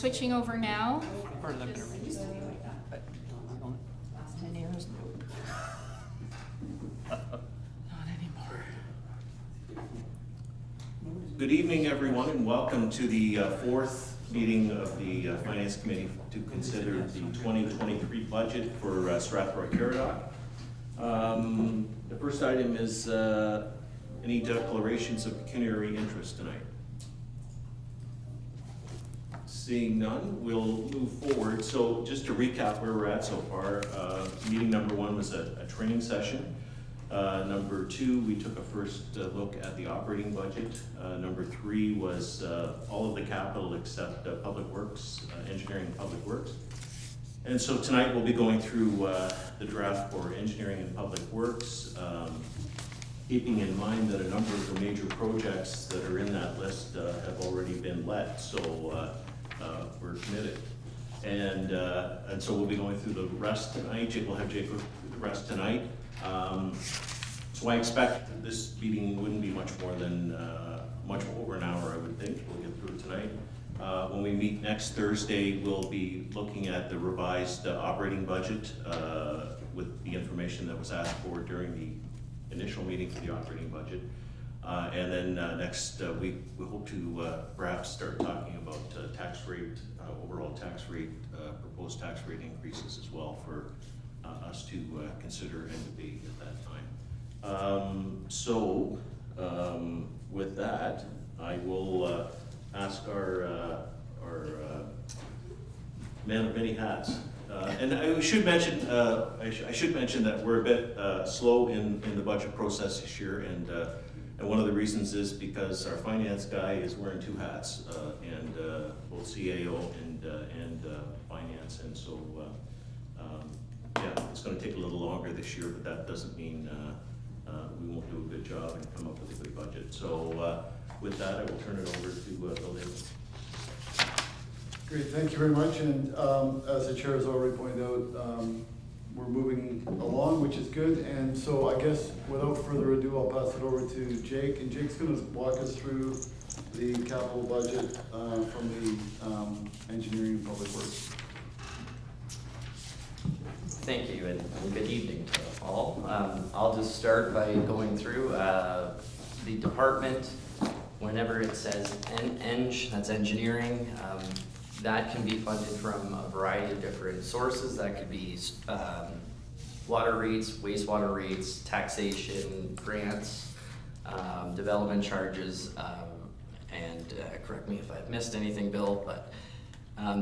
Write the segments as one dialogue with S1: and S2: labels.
S1: Switching over now.
S2: Part of them are released. But last 10 years, not anymore.
S3: Good evening, everyone, and welcome to the fourth meeting of the Finance Committee to consider the 2023 budget for Strathroy-Caradoc. The first item is any declarations of pecuniary interest tonight. Seeing none, we'll move forward. So just to recap where we're at so far, meeting number one was a training session. Number two, we took a first look at the operating budget. Number three was all of the capital except public works, engineering and public works. And so tonight we'll be going through the draft for engineering and public works, keeping in mind that a number of the major projects that are in that list have already been let. So we're committed. And so we'll be going through the rest tonight. We'll have Jake look through the rest tonight. So I expect this meeting wouldn't be much more than much over an hour, I would think. We'll get through it tonight. When we meet next Thursday, we'll be looking at the revised operating budget with the information that was asked for during the initial meeting for the operating budget. And then next week, we hope to perhaps start talking about tax rate, overall tax rate, proposed tax rate increases as well for us to consider and debate at that time. With that, I will ask our man of many hats. And I should mention, I should mention that we're a bit slow in the budget process this year, and one of the reasons is because our finance guy is wearing two hats, and both CAO and finance, and so yeah, it's going to take a little longer this year, but that doesn't mean we won't do a good job and come up with a good budget. So with that, I will turn it over to Bill Davis.
S4: Great, thank you very much. And as the chair has already pointed out, we're moving along, which is good. And so I guess without further ado, I'll pass it over to Jake. And Jake's going to walk us through the capital budget from the engineering and public works.
S2: Thank you, and good evening to all. I'll just start by going through the department. Whenever it says Eng, that's engineering, that can be funded from a variety of different sources. That could be water rates, wastewater rates, taxation, grants, development charges, and correct me if I've missed anything, Bill, but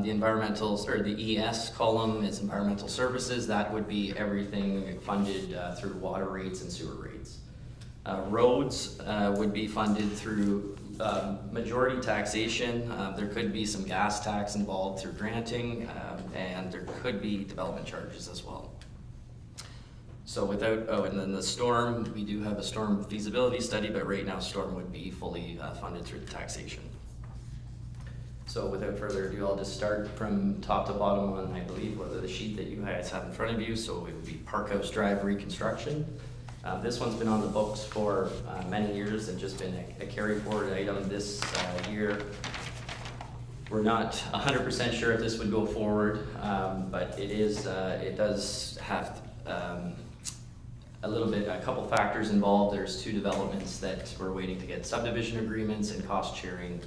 S2: the environmental, or the ES column is environmental services. That would be everything funded through water rates and sewer rates. Roads would be funded through majority taxation. There could be some gas tax involved through granting, and there could be development charges as well. So without, and then the storm, we do have a storm feasibility study, but right now storm would be fully funded through the taxation. So without further ado, I'll just start from top to bottom on, I believe, the sheet that you guys have in front of you. So it would be Park House Drive reconstruction. This one's been on the books for many years and just been a carry forward item this year. We're not 100% sure if this would go forward, but it is. It does have a couple factors involved. There's two developments that we're waiting to get subdivision agreements and cost sharing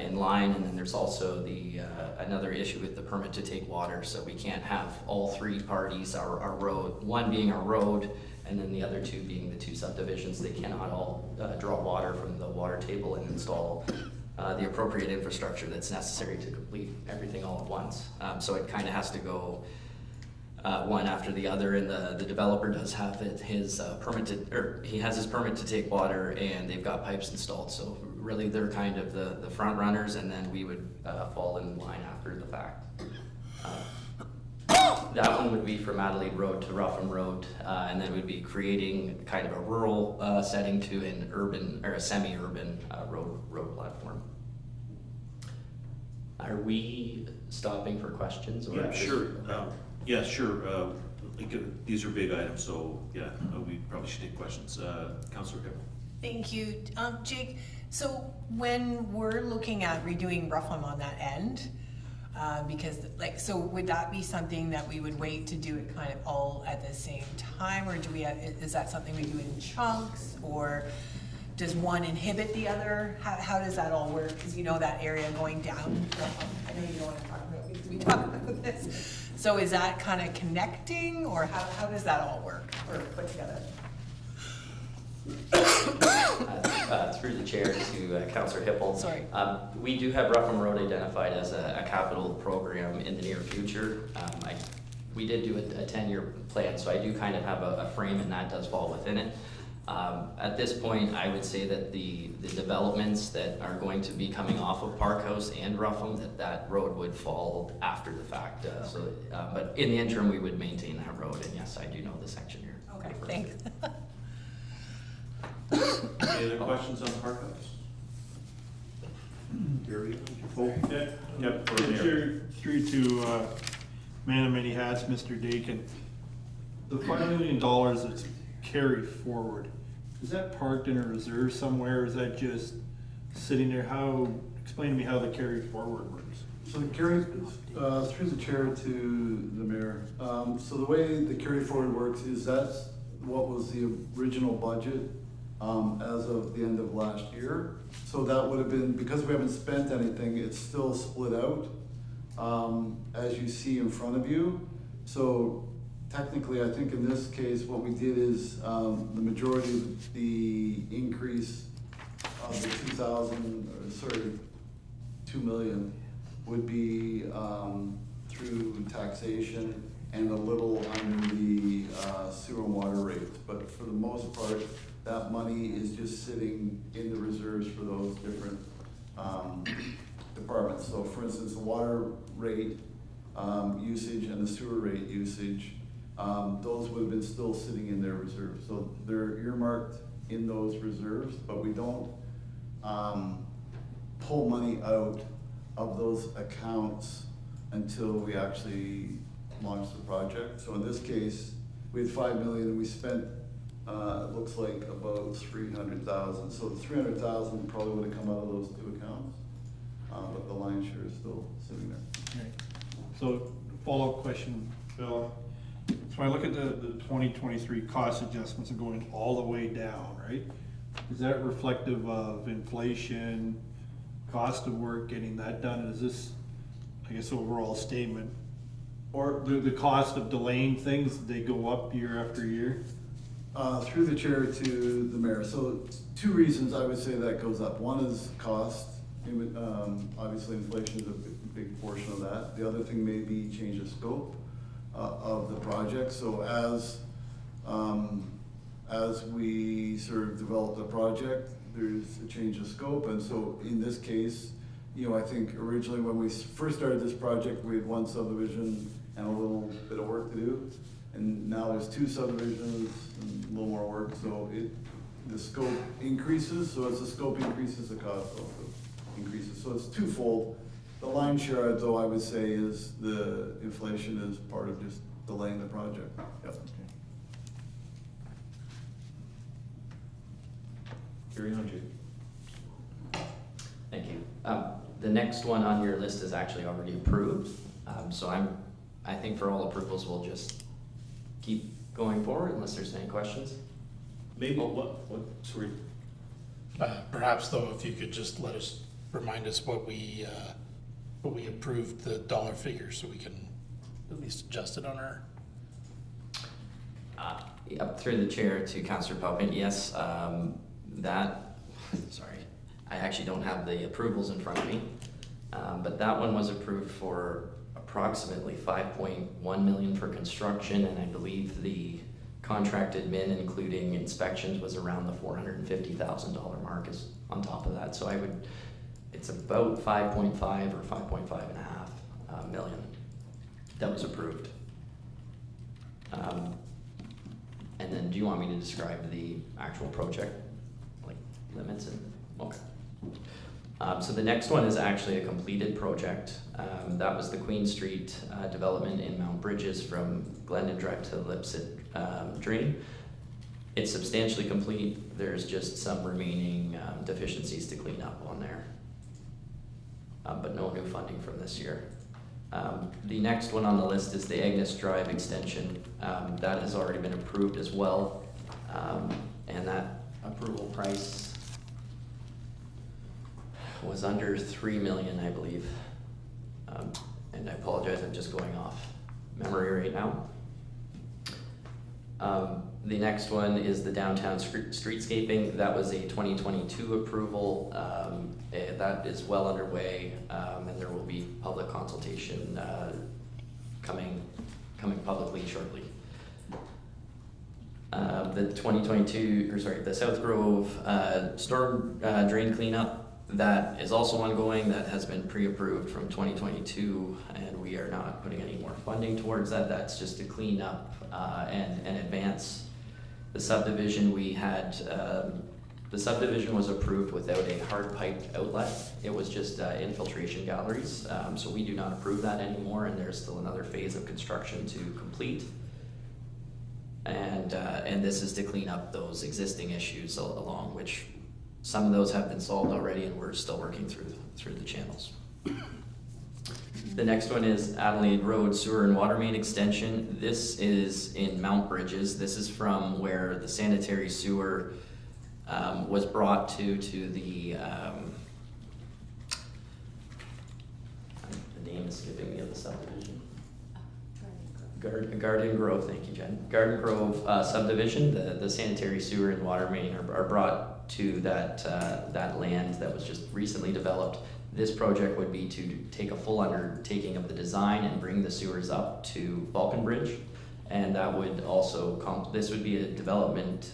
S2: in line, and then there's also the another issue with the permit to take water. So we can't have all three parties, our road, one being our road, and then the other two being the two subdivisions. They cannot all draw water from the water table and install the appropriate infrastructure that's necessary to complete everything all at once. So it kind of has to go one after the other, and the developer does have his he has his permit to take water, and they've got pipes installed. So really, they're kind of the front runners, and then we would fall in line after the fact. That one would be from Adelaide Road to Rougham Road, and then we'd be creating kind of a rural setting to an urban or a semi-urban road platform. Are we stopping for questions? Or
S3: Yeah, sure. Yeah, sure. These are big items, so yeah, we probably should take questions. Councillor Gibb.
S5: Thank you. Jake, so when we're looking at redoing Rougham on that end,
S1: Because like, so would that be something that we would wait to do it kind of all at the same time, or do we have, is that something we do in chunks, or does one inhibit the other? How does that all work? Because you know that area going down, I know you don't want to talk about it because we talk about this. So is that kind of connecting, or how does that all work or put together?
S2: Through the chair to Councillor Hippel.
S1: Sorry.
S2: We do have Rougham Road identified as a capital program in the near future. We did do a 10-year plan, so I do kind of have a frame, and that does fall within it. At this point, I would say that the developments that are going to be coming off of Park House and Rougham, that road would fall after the fact. But in the interim, we would maintain that road, and yes, I do know the section here.
S1: Okay, thanks.
S3: Any other questions on Park House? Gary? Yep.
S5: Through to man of many hats, Mr. Dakin. The $5 million that's carried forward, is that parked in a reserve somewhere, or is that just sitting there? Explain to me how the carry forward works.
S4: So the carry, through the chair to the mayor. So the way the carry forward works is that's what was the original budget as of the end of last year. So that would have been, because we haven't spent anything, it's still split out as you see in front of you. So technically, I think in this case, what we did is the majority of the increase of the 2 million would be through taxation and a little under the sewer and water rates. But for the most part, that money is just sitting in the reserves for those different departments. So for instance, the water rate usage and the sewer rate usage, those would have been still sitting in their reserves. So they're earmarked in those reserves, but we don't pull money out of those accounts until we actually launch the project. So in this case, we had 5 million and we spent, it looks like about 300,000. So the 300,000 probably would have come out of those two accounts, but the lion's share is still sitting there.
S5: Right. So follow-up question, Bill. So I look at the 2023 cost adjustments are going all the way down, right? Is that reflective of inflation, cost of work, getting that done? Is this, I guess, overall statement? Or the cost of delaying things, they go up year after year?
S4: Through the chair to the mayor. So two reasons I would say that goes up. One is cost. Obviously inflation is a big portion of that. The other thing may be change of scope of the project. So as we sort of develop the project, there's a change of scope. And so in this case, you know, I think originally when we first started this project, we had one subdivision and a little bit of work to do. And now there's two subdivisions and a little more work. So the scope increases. So as the scope increases, the cost also increases. So it's twofold. The lion's share, though, I would say, is the inflation is part of just delaying the project. Yep.
S3: Gary, on you.
S2: Thank you. The next one on your list is actually already approved. So I think for all approvals, we'll just keep going forward unless there's any questions.
S3: Maybe, sorry.
S6: Perhaps though, if you could just remind us what we approved the dollar figure, so we can at least adjust it on our.
S2: Up through the chair to Councillor Pelpin, yes, sorry, I actually don't have the approvals in front of me, but that one was approved for approximately 5.1 million for construction, and I believe the contracted min, including inspections, was around the $450,000 mark is on top of that. So it's about 5.5 or 5.5 million that was approved. And then do you want me to describe the actual project, like limits and, okay. So the next one is actually a completed project. That was the Queen Street development in Mount Bridges from Glendon Drive to Lipset Dream. It's substantially complete. There's just some remaining deficiencies to clean up on there. But no new funding from this year. The next one on the list is the Agnes Drive extension. That has already been approved as well. And that approval price was under 3 million, I believe. And I apologize, I'm just going off memory right now. The next one is the downtown streetscaping. That was a 2022 approval. That is well underway, and there will be public consultation coming publicly shortly. The 2022, or sorry, the South Grove storm drain cleanup, that is also ongoing. That has been pre-approved from 2022, and we are not putting any more funding towards that. That's just to clean up and advance the subdivision. We had, the subdivision was approved without a hard piped outlet. It was just infiltration galleries. So we do not approve that anymore, and there's still another phase of construction to complete. And this is to clean up those existing issues along, which some of those have been solved already, and we're still working through the channels. The next one is Adelaide Road Sewer and Water Main Extension. This is in Mount Bridges. This is from where the sanitary sewer was brought to the name is skipping me of the subdivision. Garden Grove, thank you, Jen. Garden Grove subdivision. The sanitary sewer and water main are brought to that land that was just recently developed. This project would be to take a full undertaking of the design and bring the sewers up to Falconbridge, and that would also this would be a development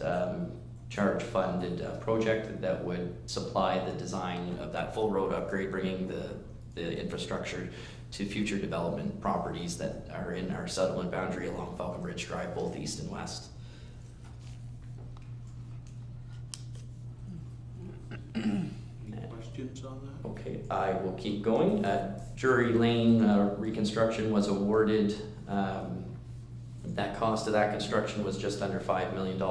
S2: charge funded project that would supply the design of that full road upgrade, bringing the infrastructure to future development properties that are in our settlement boundary along Falconbridge Drive, both east and west.
S3: Questions on that?
S2: Okay, I will keep going. Drury Lane reconstruction was awarded. That cost of that construction was just under $5 million.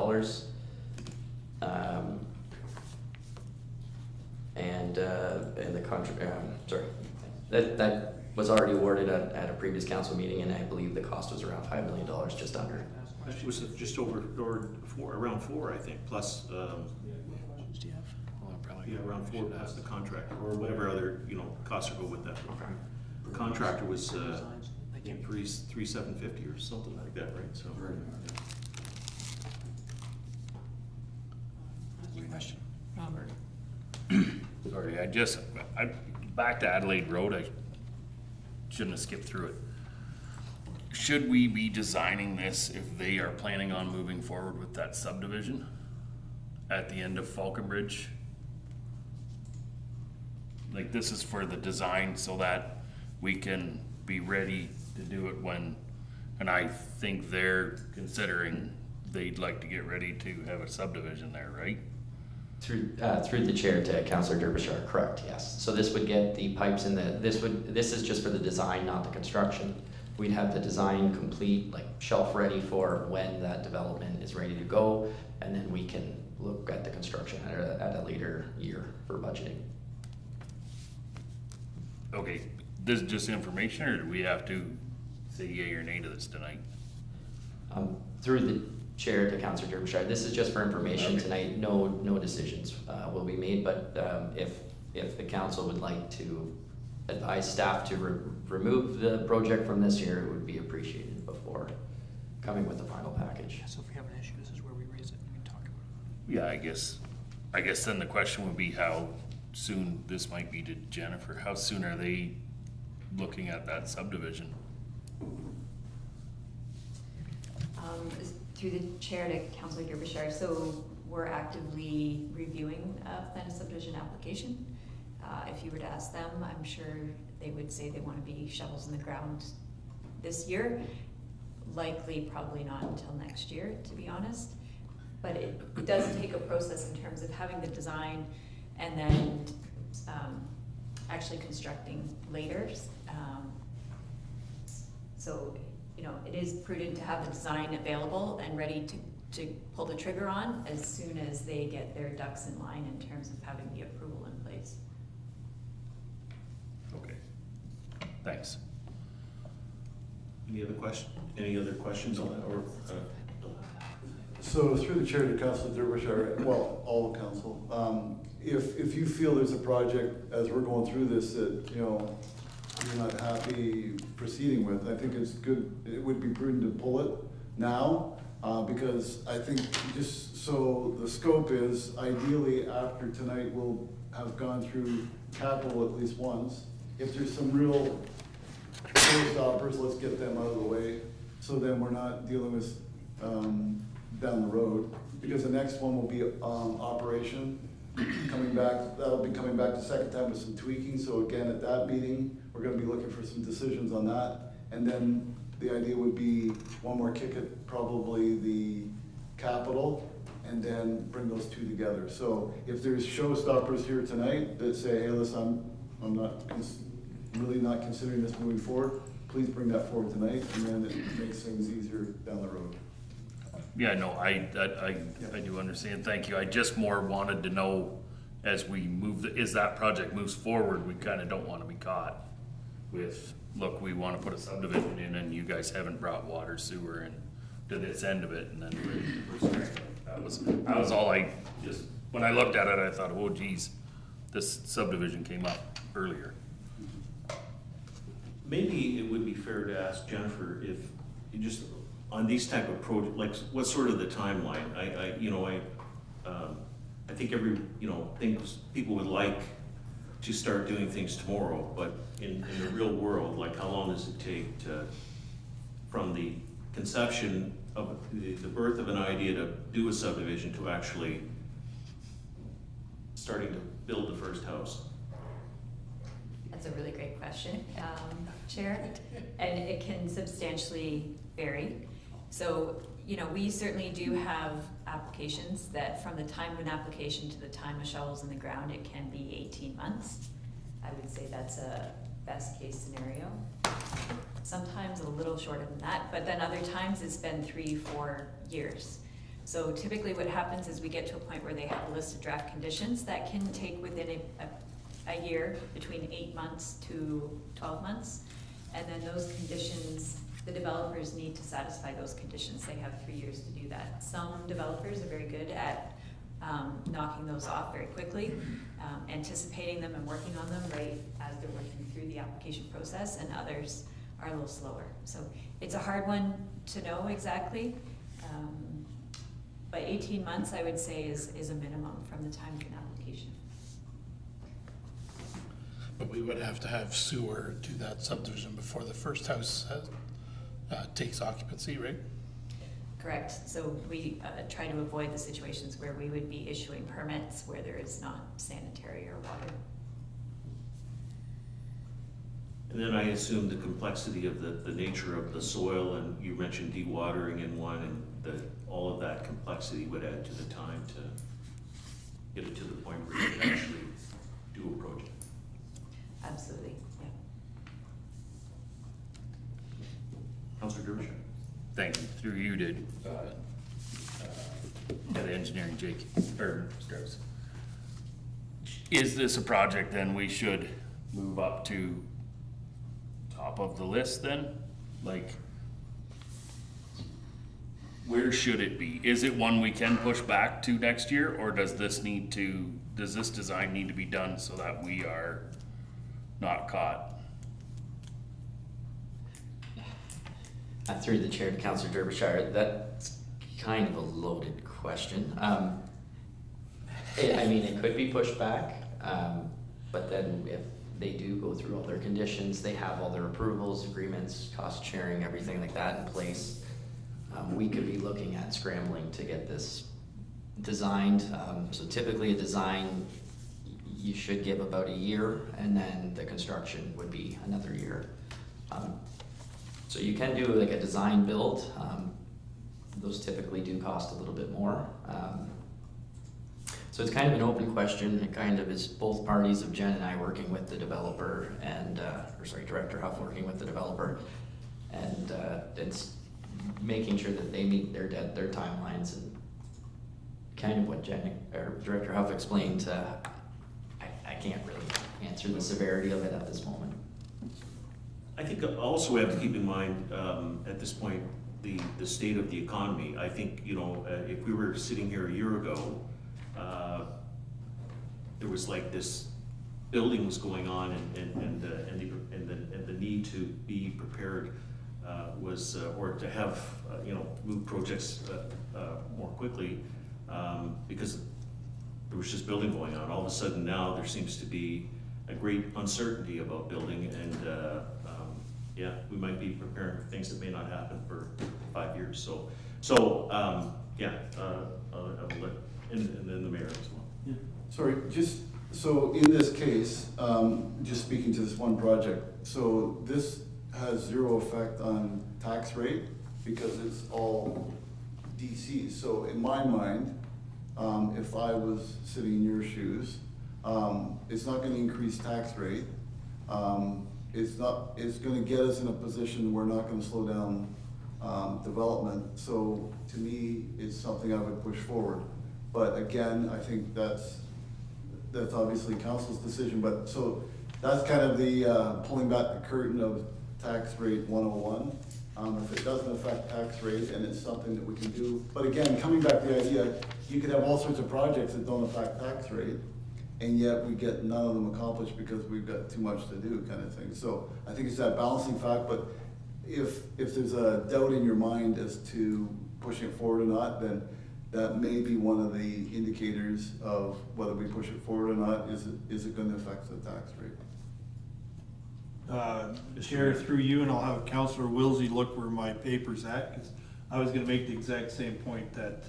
S2: And the contract, that was already awarded at a previous council meeting, and I believe the cost was around $5 million, just under.
S3: It was just over, or around 4, I think, plus, yeah, around 4 plus the contractor, or whatever other, costs that go with that. The contractor was, I think, 3,750 or something like that, right? So.
S1: Question, Robert.
S7: Sorry, back to Adelaide Road, I shouldn't have skipped through it. Should we be designing this if they are planning on moving forward with that subdivision at the end of Falconbridge? Like, this is for the design so that we can be ready to do it when, and I think they're considering they'd like to get ready to have a subdivision there, right?
S2: Through the chair to Councillor Derbyshire, correct, yes. So this would get the pipes in this is just for the design, not the construction. We'd have the design complete, like shelf ready for when that development is ready to go, and then we can look at the construction at a later year for budgeting.
S7: Okay, this is just information, or do we have to say yea or nay to this tonight?
S2: Through the chair to Councillor Derbyshire, this is just for information tonight. No decisions will be made, but if the council would like to advise staff to remove the project from this year, it would be appreciated before coming with the final package.
S8: So if we have an issue, this is where we raise it and we talk about it.
S7: Yeah, I guess then the question would be how soon, this might be to Jennifer, how soon are they looking at that subdivision?
S9: Through the chair to Councillor Derbyshire, so we're actively reviewing a plan of subdivision application. If you were to ask them, I'm sure they would say they want to be shovels in the ground this year. Likely, probably not until next year, to be honest. But it does take a process in terms of having the design and then actually constructing later. So, it is prudent to have the design available and ready to pull the trigger on as soon as they get their ducks in line in terms of having the approval in place.
S7: Okay, thanks.
S3: Any other questions on that, or?
S4: So through the chair to Councilor Derbyshire, well, all of council, if you feel there's a project as we're going through this that, you know, you're not happy proceeding with, I think it's good, it would be prudent to pull it now, because I think just, so the scope is ideally after tonight, we'll have gone through capital at least once. If there's some real showstoppers, let's get them out of the way, so then we're not dealing with, down the road, because the next one will be, operation, coming back, that'll be coming back the second time with some tweaking, so again, at that meeting, we're gonna be looking for some decisions on that, and then the idea would be one more kick at probably the capital, and then bring those two together. So if there's showstoppers here tonight that say, hey, listen, I'm really not considering this moving forward, please bring that forward tonight, and then it makes things easier down the road.
S7: Yeah, no, I do understand, thank you. I just more wanted to know as we move, as that project moves forward, we kinda don't wanna be caught with, look, we wanna put a subdivision in and you guys haven't brought water, sewer and to this end of it, and then we're scrambling. That was all I just, when I looked at it, I thought, oh geez, this subdivision came up earlier.
S3: Maybe it would be fair to ask Jennifer if you just, on these type of projects, like, what's sort of the timeline? I think people would like to start doing things tomorrow, but in the real world, like, how long does it take from the conception of the birth of an idea to do a subdivision to actually starting to build the first house?
S9: That's a really great question, Chair, and it can substantially vary. So, you know, we certainly do have applications that from the time of an application to the time a shovel's in the ground, it can be 18 months. I would say that's a best case scenario. Sometimes a little shorter than that, but then other times it's been 3-4 years. So typically what happens is we get to a point where they have a list of draft conditions that can take within a year, between 8 months to 12 months. And then those conditions, the developers need to satisfy those conditions. They have 3 years to do that. Some developers are very good at knocking those off very quickly, anticipating them and working on them right as they're working through the application process, and others are a little slower. So it's a hard one to know exactly, but 18 months I would say is a minimum from the time of an application.
S6: But we would have to have sewer to that subdivision before the first house takes occupancy, right?
S9: Correct. So we try to avoid the situations where we would be issuing permits where there is not sanitary or water.
S3: And then I assume the complexity of the nature of the soil, and you mentioned dewatering in one, and all of that complexity would add to the time to get it to the point where you can actually do a project.
S9: Absolutely, yeah.
S3: Councilor Derbyshire.
S7: Thank you, through you to, head of engineering, Jake, or Strauss. Is this a project then we should move up to top of the list then? Like, where should it be? Is it one we can push back to next year, or does this design need to be done so that we are not caught?
S2: Through the chair to Councilor Derbyshire, that's kind of a loaded question. I mean, it could be pushed back, but then if they do go through all their conditions, they have all their approvals, agreements, cost sharing, everything like that in place, we could be looking at scrambling to get this designed. So typically a design, you should give about a year, and then the construction would be another year. So you can do like a design build. Those typically do cost a little bit more. So it's kind of an open question. It kind of is both parties of Jen and I working with the developer and, Director Huff working with the developer. And it's making sure that they meet their timelines, and kind of what Director Huff explained. I can't really answer the severity of it at this moment.
S3: I think also we have to keep in mind, at this point, the state of the economy. I think, you know, if we were sitting here a year ago, there was like this building was going on and the need to be prepared was, or to have, you know, move projects more quickly because there was just building going on. All of a sudden now there seems to be a great uncertainty about building, and yeah, we might be preparing for things that may not happen for 5 years. So yeah, I'll let, and then the mayor as well.
S4: Yeah. Sorry, just, so in this case, just speaking to this one project, so this has zero effect on tax rate because it's all DC. So in my mind, if I was sitting in your shoes, it's not gonna increase tax rate. It's gonna get us in a position we're not gonna slow down development. So to me, it's something I would push forward. But again, I think that's obviously council's decision, but so that's kind of the pulling back the curtain of tax rate 101. If it doesn't affect tax rate and it's something that we can do, but again, coming back to the idea, you could have all sorts of projects that don't affect tax rate, and yet we get none of them accomplished because we've got too much to do, kind of thing. So I think it's that balancing fact, but if there's a doubt in your mind as to pushing it forward or not, then that may be one of the indicators of whether we push it forward or not. Is it going to affect the tax rate?
S5: Chair, through you, and I'll have Councillor Wilsey look where my paper's at, because I was gonna make the exact same point that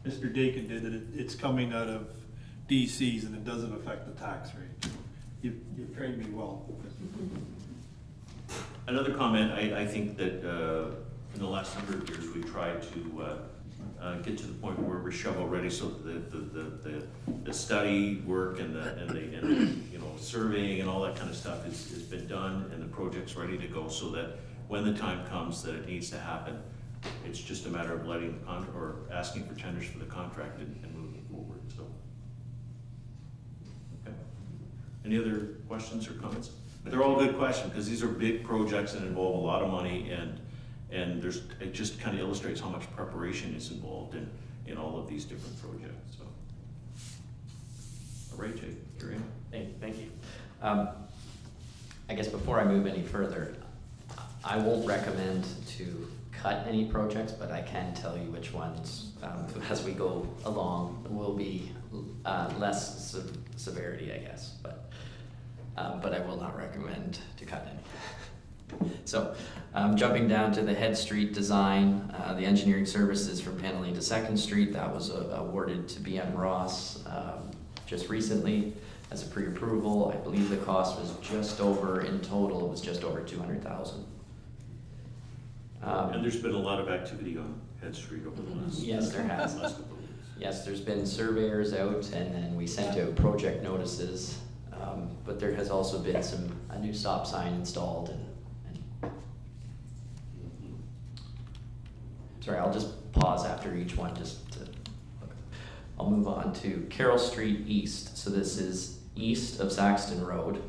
S5: Mr. Dakin did, that it's coming out of DCs and it doesn't affect the tax rate. You've trained me well.
S3: Another comment, I think that in the last number of years, we've tried to get to the point where we're shovel ready, so the study work and the you know, surveying and all that kind of stuff has been done, and the project's ready to go, so that when the time comes that it needs to happen, it's just a matter of letting the or asking for tenders for the contract and moving forward. So, okay. Any other questions or comments? They're all good questions, because these are big projects and involve a lot of money, and it just kind of illustrates how much preparation is involved in all of these different projects. So, all right, Jake, you're in.
S2: Thank you. I guess before I move any further, I won't recommend to cut any projects, but I can tell you which ones, as we go along, will be less severity, I guess. But I will not recommend to cut any. So, jumping down to the Head Street design, the engineering services from Penalty to 2nd Street, that was awarded to BM Ross just recently as a pre-approval. I believe the cost was just over, in total, it was just over $200,000.
S3: And there's been a lot of activity on Head Street over the last
S2: yes, there has.
S3: last couple of weeks.
S2: Yes, there's been surveyors out, and then we sent out project notices, but there has also been a new stop sign installed. And sorry, I'll just pause after each one just to look. I'll move on to Carroll Street East. So this is east of Saxton Road,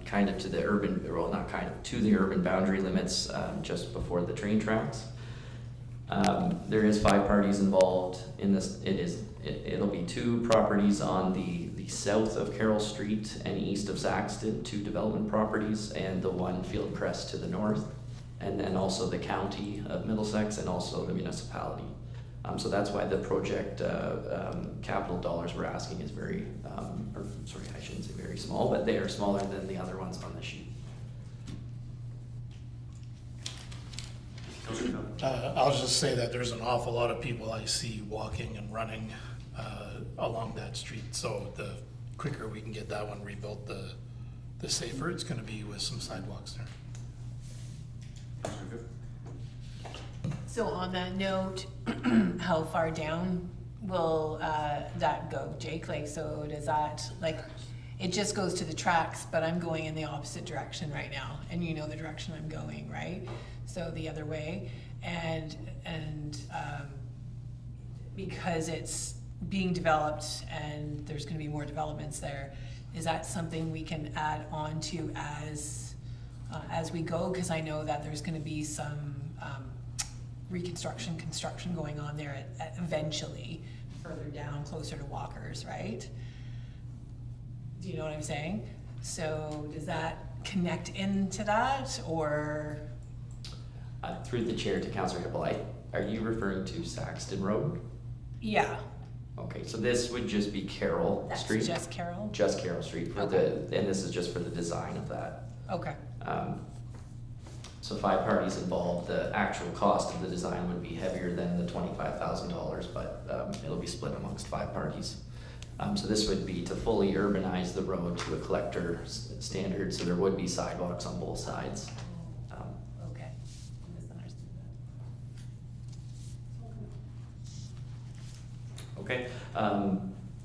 S2: kind of to the urban, well, not kind of, to the urban boundary limits, just before the train tracks. There is 5 parties involved in this. It'll be 2 properties on the south of Carroll Street and east of Saxton, 2 development properties, and the one Fieldcrest to the north, and then also the county of Middlesex and also the municipality. So that's why the project capital dollars we're asking is very, or sorry, I shouldn't say very small, but they are smaller than the other ones on the sheet.
S6: I'll just say that there's an awful lot of people I see walking and running along that street. So the quicker we can get that one rebuilt, the safer it's going to be with some sidewalks there.
S1: So on that note, how far down will that go, Jake? Like, so does that, like, it just goes to the tracks, but I'm going in the opposite direction right now, and you know the direction I'm going, right? So the other way, and because it's being developed and there's going to be more developments there, is that something we can add on to as as we go? Because I know that there's gonna be some construction going on there eventually, further down, closer to Walkers, right? Do you know what I'm saying? So does that connect into that, or?
S2: Through the chair to Councillor Hippolyte, are you referring to Saxton Road?
S1: Yeah,
S2: Okay, so this would just be Carroll
S1: that's
S2: Street?
S1: just Carroll?
S2: Just Carroll Street for
S1: Okay.
S2: and this is just for the design of that.
S1: Okay,
S2: So 5 parties involved, the actual cost of the design would be heavier than the $25,000, but it'll be split amongst 5 parties. So this would be to fully urbanize the road to a collector standard, so there would be sidewalks on both sides.
S1: okay. Misunderstood that.
S2: Okay,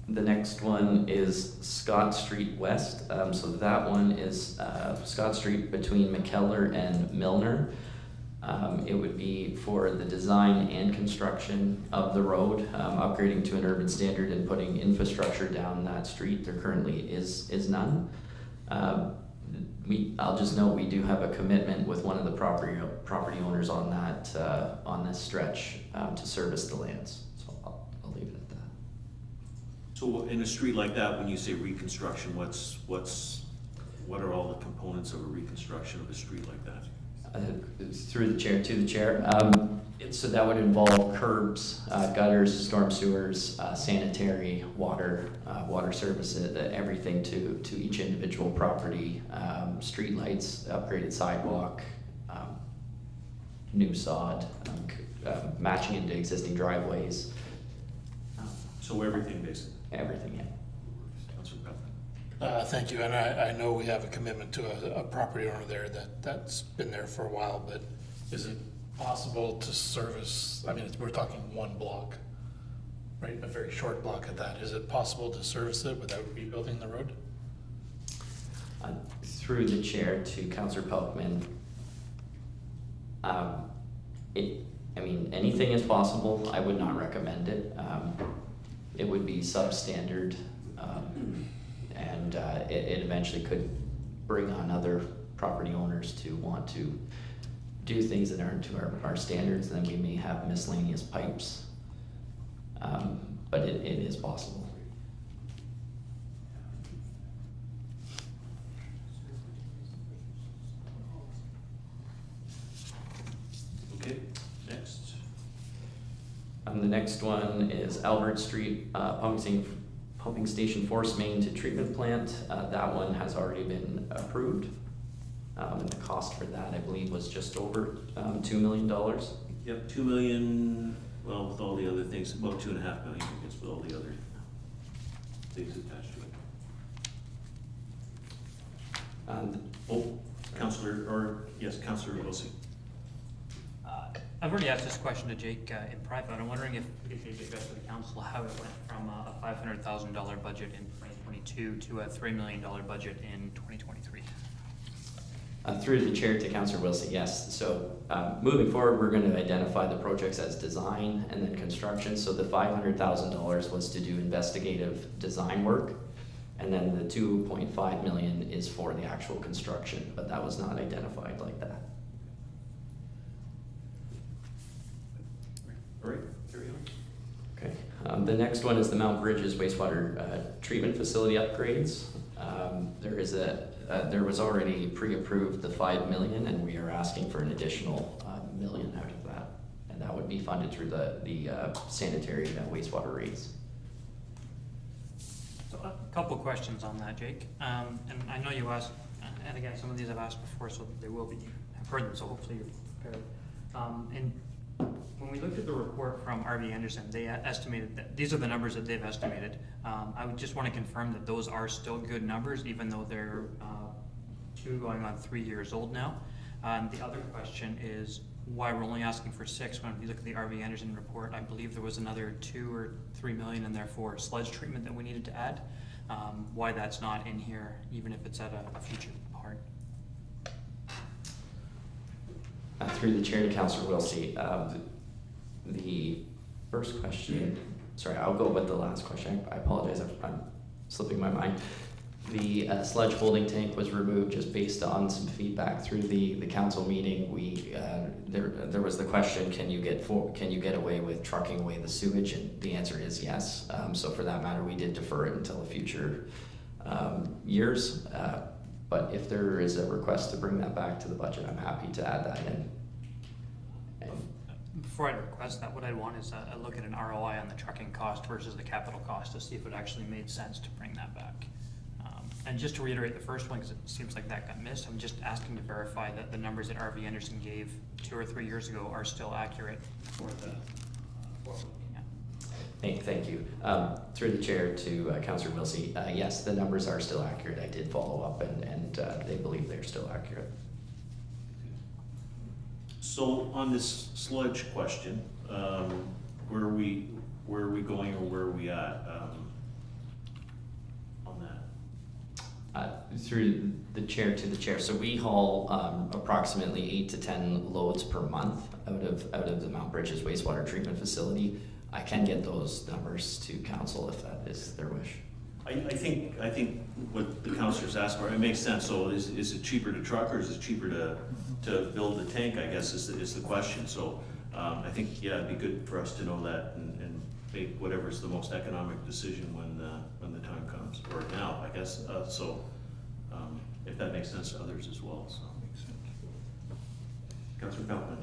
S2: the next one is Scott Street West. So that one is Scott Street between McKellar and Milner. It would be for the design and construction of the road, upgrading to an urban standard and putting infrastructure down that street. There currently is none. I'll just note we do have a commitment with one of the property owners on that on this stretch to service the lands. So I'll leave it at that.
S3: So in a street like that, when you say reconstruction, what are all the components of a reconstruction of a street like that?
S2: Through the chair to the chair. So that would involve curbs, gutters, storm sewers, sanitary, water services, everything to each individual property, street lights, upgraded sidewalk, new sod, matching into existing driveways,
S3: So everything basically.
S2: everything, yeah.
S3: Councillor Bell.
S6: Thank you, and I know we have a commitment to a property owner there that's been there for a while, but is it possible to service, I mean, we're talking one block, right, a very short block at that. Is it possible to service it without rebuilding the road?
S2: Through the chair to Councillor Pelkman, I mean, anything is possible. I would not recommend it. It would be substandard, and it eventually could bring on other property owners to want to do things that aren't to our standards, and then we may have miscellaneous pipes. But it is possible.
S3: Okay, next.
S2: The next one is Albert Street, pumping station force main to treatment plant. That one has already been approved. And the cost for that, I believe, was just over $2 million.
S3: Yep, 2 million, well, with all the other things, about 2.5 million, I guess, with all the other things attached to it. Councillor Wilson.
S8: I've already asked this question to Jake in private, and I'm wondering if we could maybe address to the council how it went from a $500,000 budget in 2022 to a $3 million budget in 2023.
S2: Through the chair to Councillor Wilson, yes. So moving forward, we're going to identify the projects as design and then construction. So the $500,000 was to do investigative design work, and then the 2.5 million is for the actual construction, but that was not identified like that.
S3: All right, carry on.
S2: Okay. The next one is the Mount Bridges wastewater treatment facility upgrades. There was already pre-approved the 5 million, and we are asking for an additional million out of that, and that would be funded through the sanitary wastewater rates.
S8: So a couple questions on that, Jake. And I know you asked, and again, some of these I've asked before, so they will be, I've heard them, so hopefully you're prepared. And when we looked at the report from RV Anderson, they estimated that, these are the numbers that they've estimated. I would just want to confirm that those are still good numbers, even though they're 2 going on 3 years old now. The other question is why we're only asking for 6 when you look at the RV Anderson report. I believe there was another 2 or 3 million in there for sludge treatment that we needed to add. Why that's not in here, even if it's at a future part.
S2: Through the chair to Councillor Wilsey, the first question, sorry, I'll go with the last question. I apologize if I'm slipping my mind. The sludge holding tank was removed just based on some feedback through the council meeting. There was the question, can you get away with trucking away the sewage? And the answer is yes. So for that matter, we did defer it until future years. But if there is a request to bring that back to the budget, I'm happy to add that in.
S8: Before I request that, what I'd want is a look at an ROI on the trucking cost versus the capital cost to see if it actually made sense to bring that back. And just to reiterate the first one, because it seems like that got missed, I'm just asking to verify that the numbers that RV Anderson gave 2 or 3 years ago are still accurate for what we're looking at.
S2: Thank you. Through the chair to Councillor Wilsey, yes, the numbers are still accurate. I did follow up and they believe they're still accurate.
S3: So on this sludge question, where are we going, or where are we at on that?
S2: Through the chair to the chair. So we haul approximately 8 to 10 loads per month out of the Mount Bridges wastewater treatment facility. I can get those numbers to council if that is their wish.
S3: I think what the councillors asked for, it makes sense. So is it cheaper to truck, or is it cheaper to build the tank, I guess is the question. So I think, yeah, it'd be good for us to know that and make whatever's the most economic decision when the time comes, or now, I guess. If that makes sense to others as well, so. Councillor Kaufman.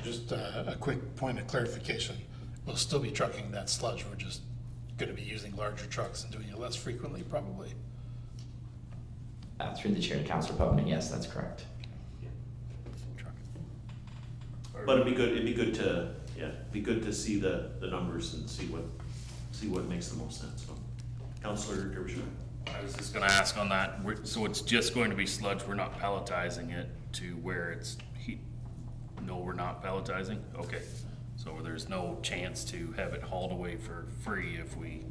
S6: Just a quick point of clarification. We'll still be trucking that sludge. We're just going to be using larger trucks and doing it less frequently, probably.
S2: Through the chair to Councillor Putman, yes, that's correct.
S3: But it'd be good to see the numbers and see what makes the most sense. So, Councillor Derbyshire.
S7: I was just gonna ask on that, so it's just going to be sludge, we're not pelletizing it to where it's heat? No, we're not pelletizing? Okay, so there's no chance to have it hauled away for free if we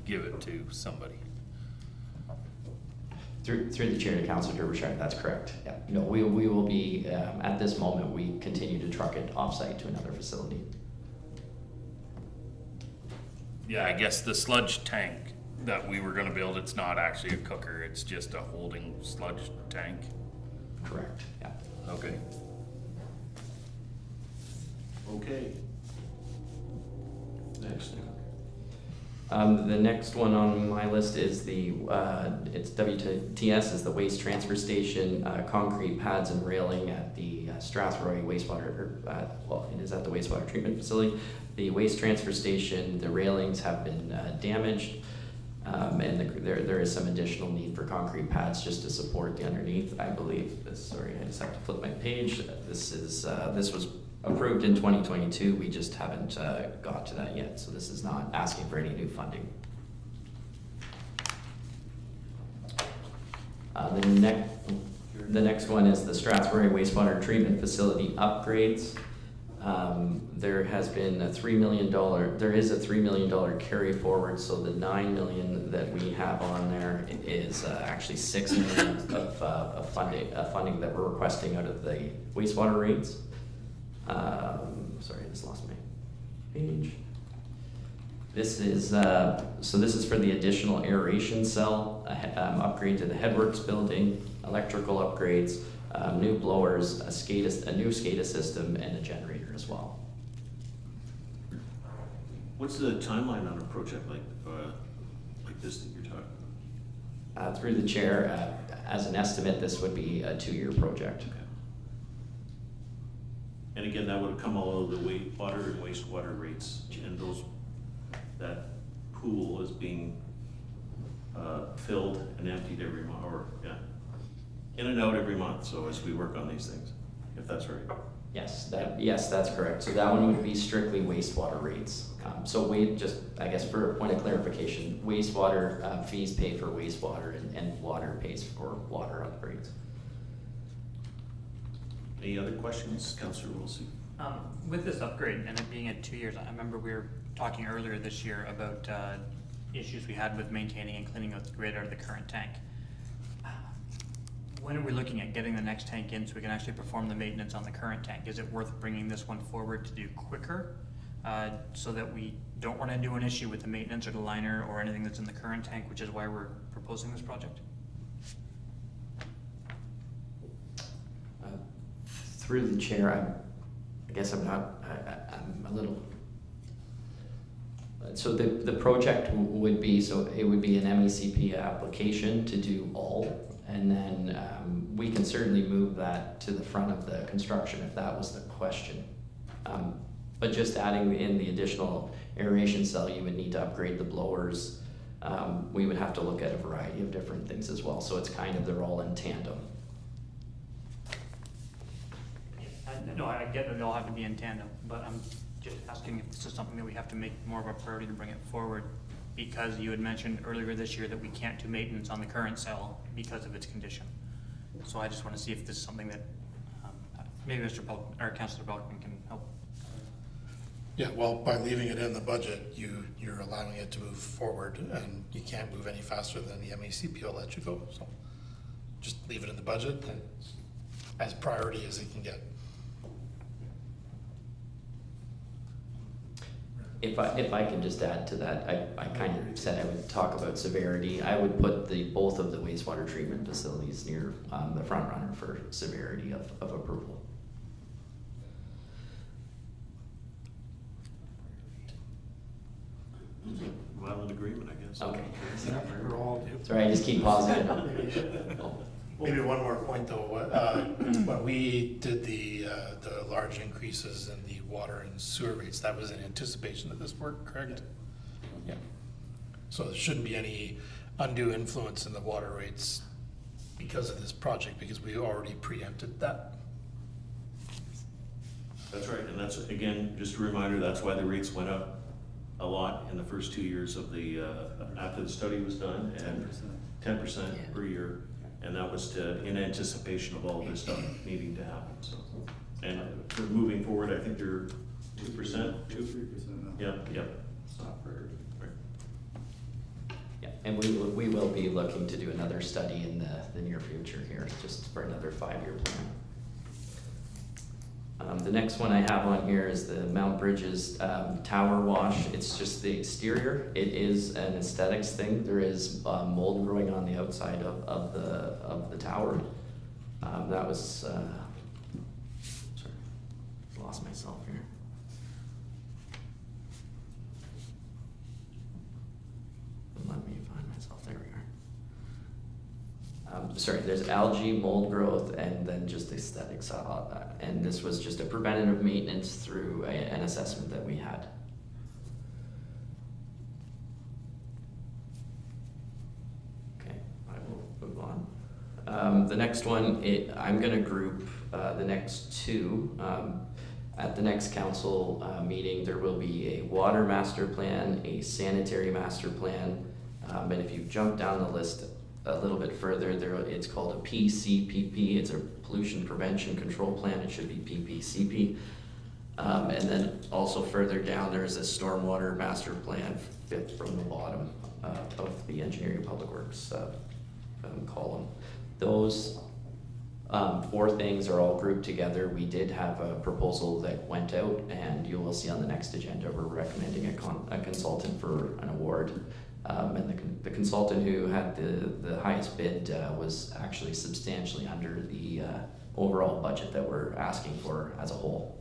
S7: give it to somebody?
S2: Through the chair to Councillor Derbyshire, that's correct. Yeah. No, we will be, at this moment, we continue to truck it offsite to another facility.
S7: Yeah, I guess the sludge tank that we were gonna build, it's not actually a cooker, it's just a holding sludge tank?
S2: Correct, yeah.
S7: Okay.
S3: Okay. Next.
S2: The next one on my list is it's WTS, is the waste transfer station, concrete pads and railing at the Strathroy wastewater, it is at the wastewater treatment facility. The waste transfer station, the railings have been damaged, and there is some additional need for concrete pads just to support the underneath, I believe. Sorry, I just have to flip my page. This was approved in 2022, we just haven't got to that yet, so this is not asking for any new funding. The next one is the Strathroy wastewater treatment facility upgrades. There has been a $3 million, there is a $3 million carry forward, so the $9 million that we have on there is actually $6 million of funding that we're requesting out of the wastewater rates. Sorry, I just lost my page. This is this is for the additional aeration cell, upgrade to the headworks building, electrical upgrades, new blowers, a new SCADA system, and a generator as well.
S3: What's the timeline on a project like this that you're talking about?
S2: Through the chair, as an estimate, this would be a 2-year project.
S3: Okay. And again, that would come all of the water and wastewater rates, and that pool is being filled and emptied every month, or in and out every month. So as we work on these things, if that's right.
S2: Yes, that's correct. So that one would be strictly wastewater rates. So I guess for a point of clarification, wastewater fees pay for wastewater, and water pays for water upgrades.
S3: Any other questions, Councillor Wilsey?
S8: With this upgrade and it being at 2 years, I remember we were talking earlier this year about issues we had with maintaining and cleaning out the grid out of the current tank. When are we looking at getting the next tank in so we can actually perform the maintenance on the current tank? Is it worth bringing this one forward to do quicker so that we don't run into an issue with the maintenance or the liner or anything that's in the current tank, which is why we're proposing this project?
S2: Through the chair, I guess I'm not, I'm a little. So the project would be, so it would be an MECP application to do all, and then we can certainly move that to the front of the construction if that was the question. But just adding in the additional aeration cell, you would need to upgrade the blowers. We would have to look at a variety of different things as well, so it's kind of, they're all in tandem.
S8: No, I get that they all have to be in tandem, but I'm just asking if this is something that we have to make more of a priority to bring it forward, because you had mentioned earlier this year that we can't do maintenance on the current cell because of its condition. So I just want to see if this is something that maybe Mr. or Councilor Pelican can help.
S6: Yeah, well, by leaving it in the budget, you're allowing it to move forward, and you can't move any faster than the MECP will let you go, so just leave it in the budget and as priority as it can get.
S2: If I can just add to that, I kind of said I would talk about severity. I would put both of the wastewater treatment facilities near the front runner for severity of approval.
S3: Well, in agreement, I guess.
S2: Okay.
S6: We're all
S2: Sorry, I just keep pausing.
S6: Maybe one more point though, when we did the large increases in the water and sewer rates, that was in anticipation of this work, correct? Yeah. So there shouldn't be any undue influence in the water rates because of this project, because we already preempted that.
S3: That's right, and that's, again, just a reminder, that's why the rates went up a lot in the first 2 years of the, after the study was done, and 10% per year. And that was in anticipation of all this stuff needing to happen, so. And for moving forward, I think they're 2%?
S4: 2-3% now.
S3: Yep. Right.
S2: Yeah, and we will be looking to do another study in the near future here, just for another 5-year plan. The next one I have on here is the Mount Bridges tower wash. It's just the exterior. It is an aesthetics thing. There is mold growing on the outside of the tower. That was, sorry, lost myself here. Let me find myself, there we are. Sorry, there's algae, mold growth, and then just aesthetics. And this was just a preventative maintenance through an assessment that we had. Okay, I will move on. The next one, I'm going to group the next two. At the next council meeting, there will be a water master plan, a sanitary master plan, and if you jump down the list a little bit further, it's called a PCPP. It's a pollution prevention control plan. It should be PPCP. And then also further down, there's a stormwater master plan, fifth from the bottom of the engineering public works column. Those 4 things are all grouped together. We did have a proposal that went out, and you will see on the next agenda, we're recommending a consultant for an award. And the consultant who had the highest bid was actually substantially under the overall budget that we're asking for as a whole.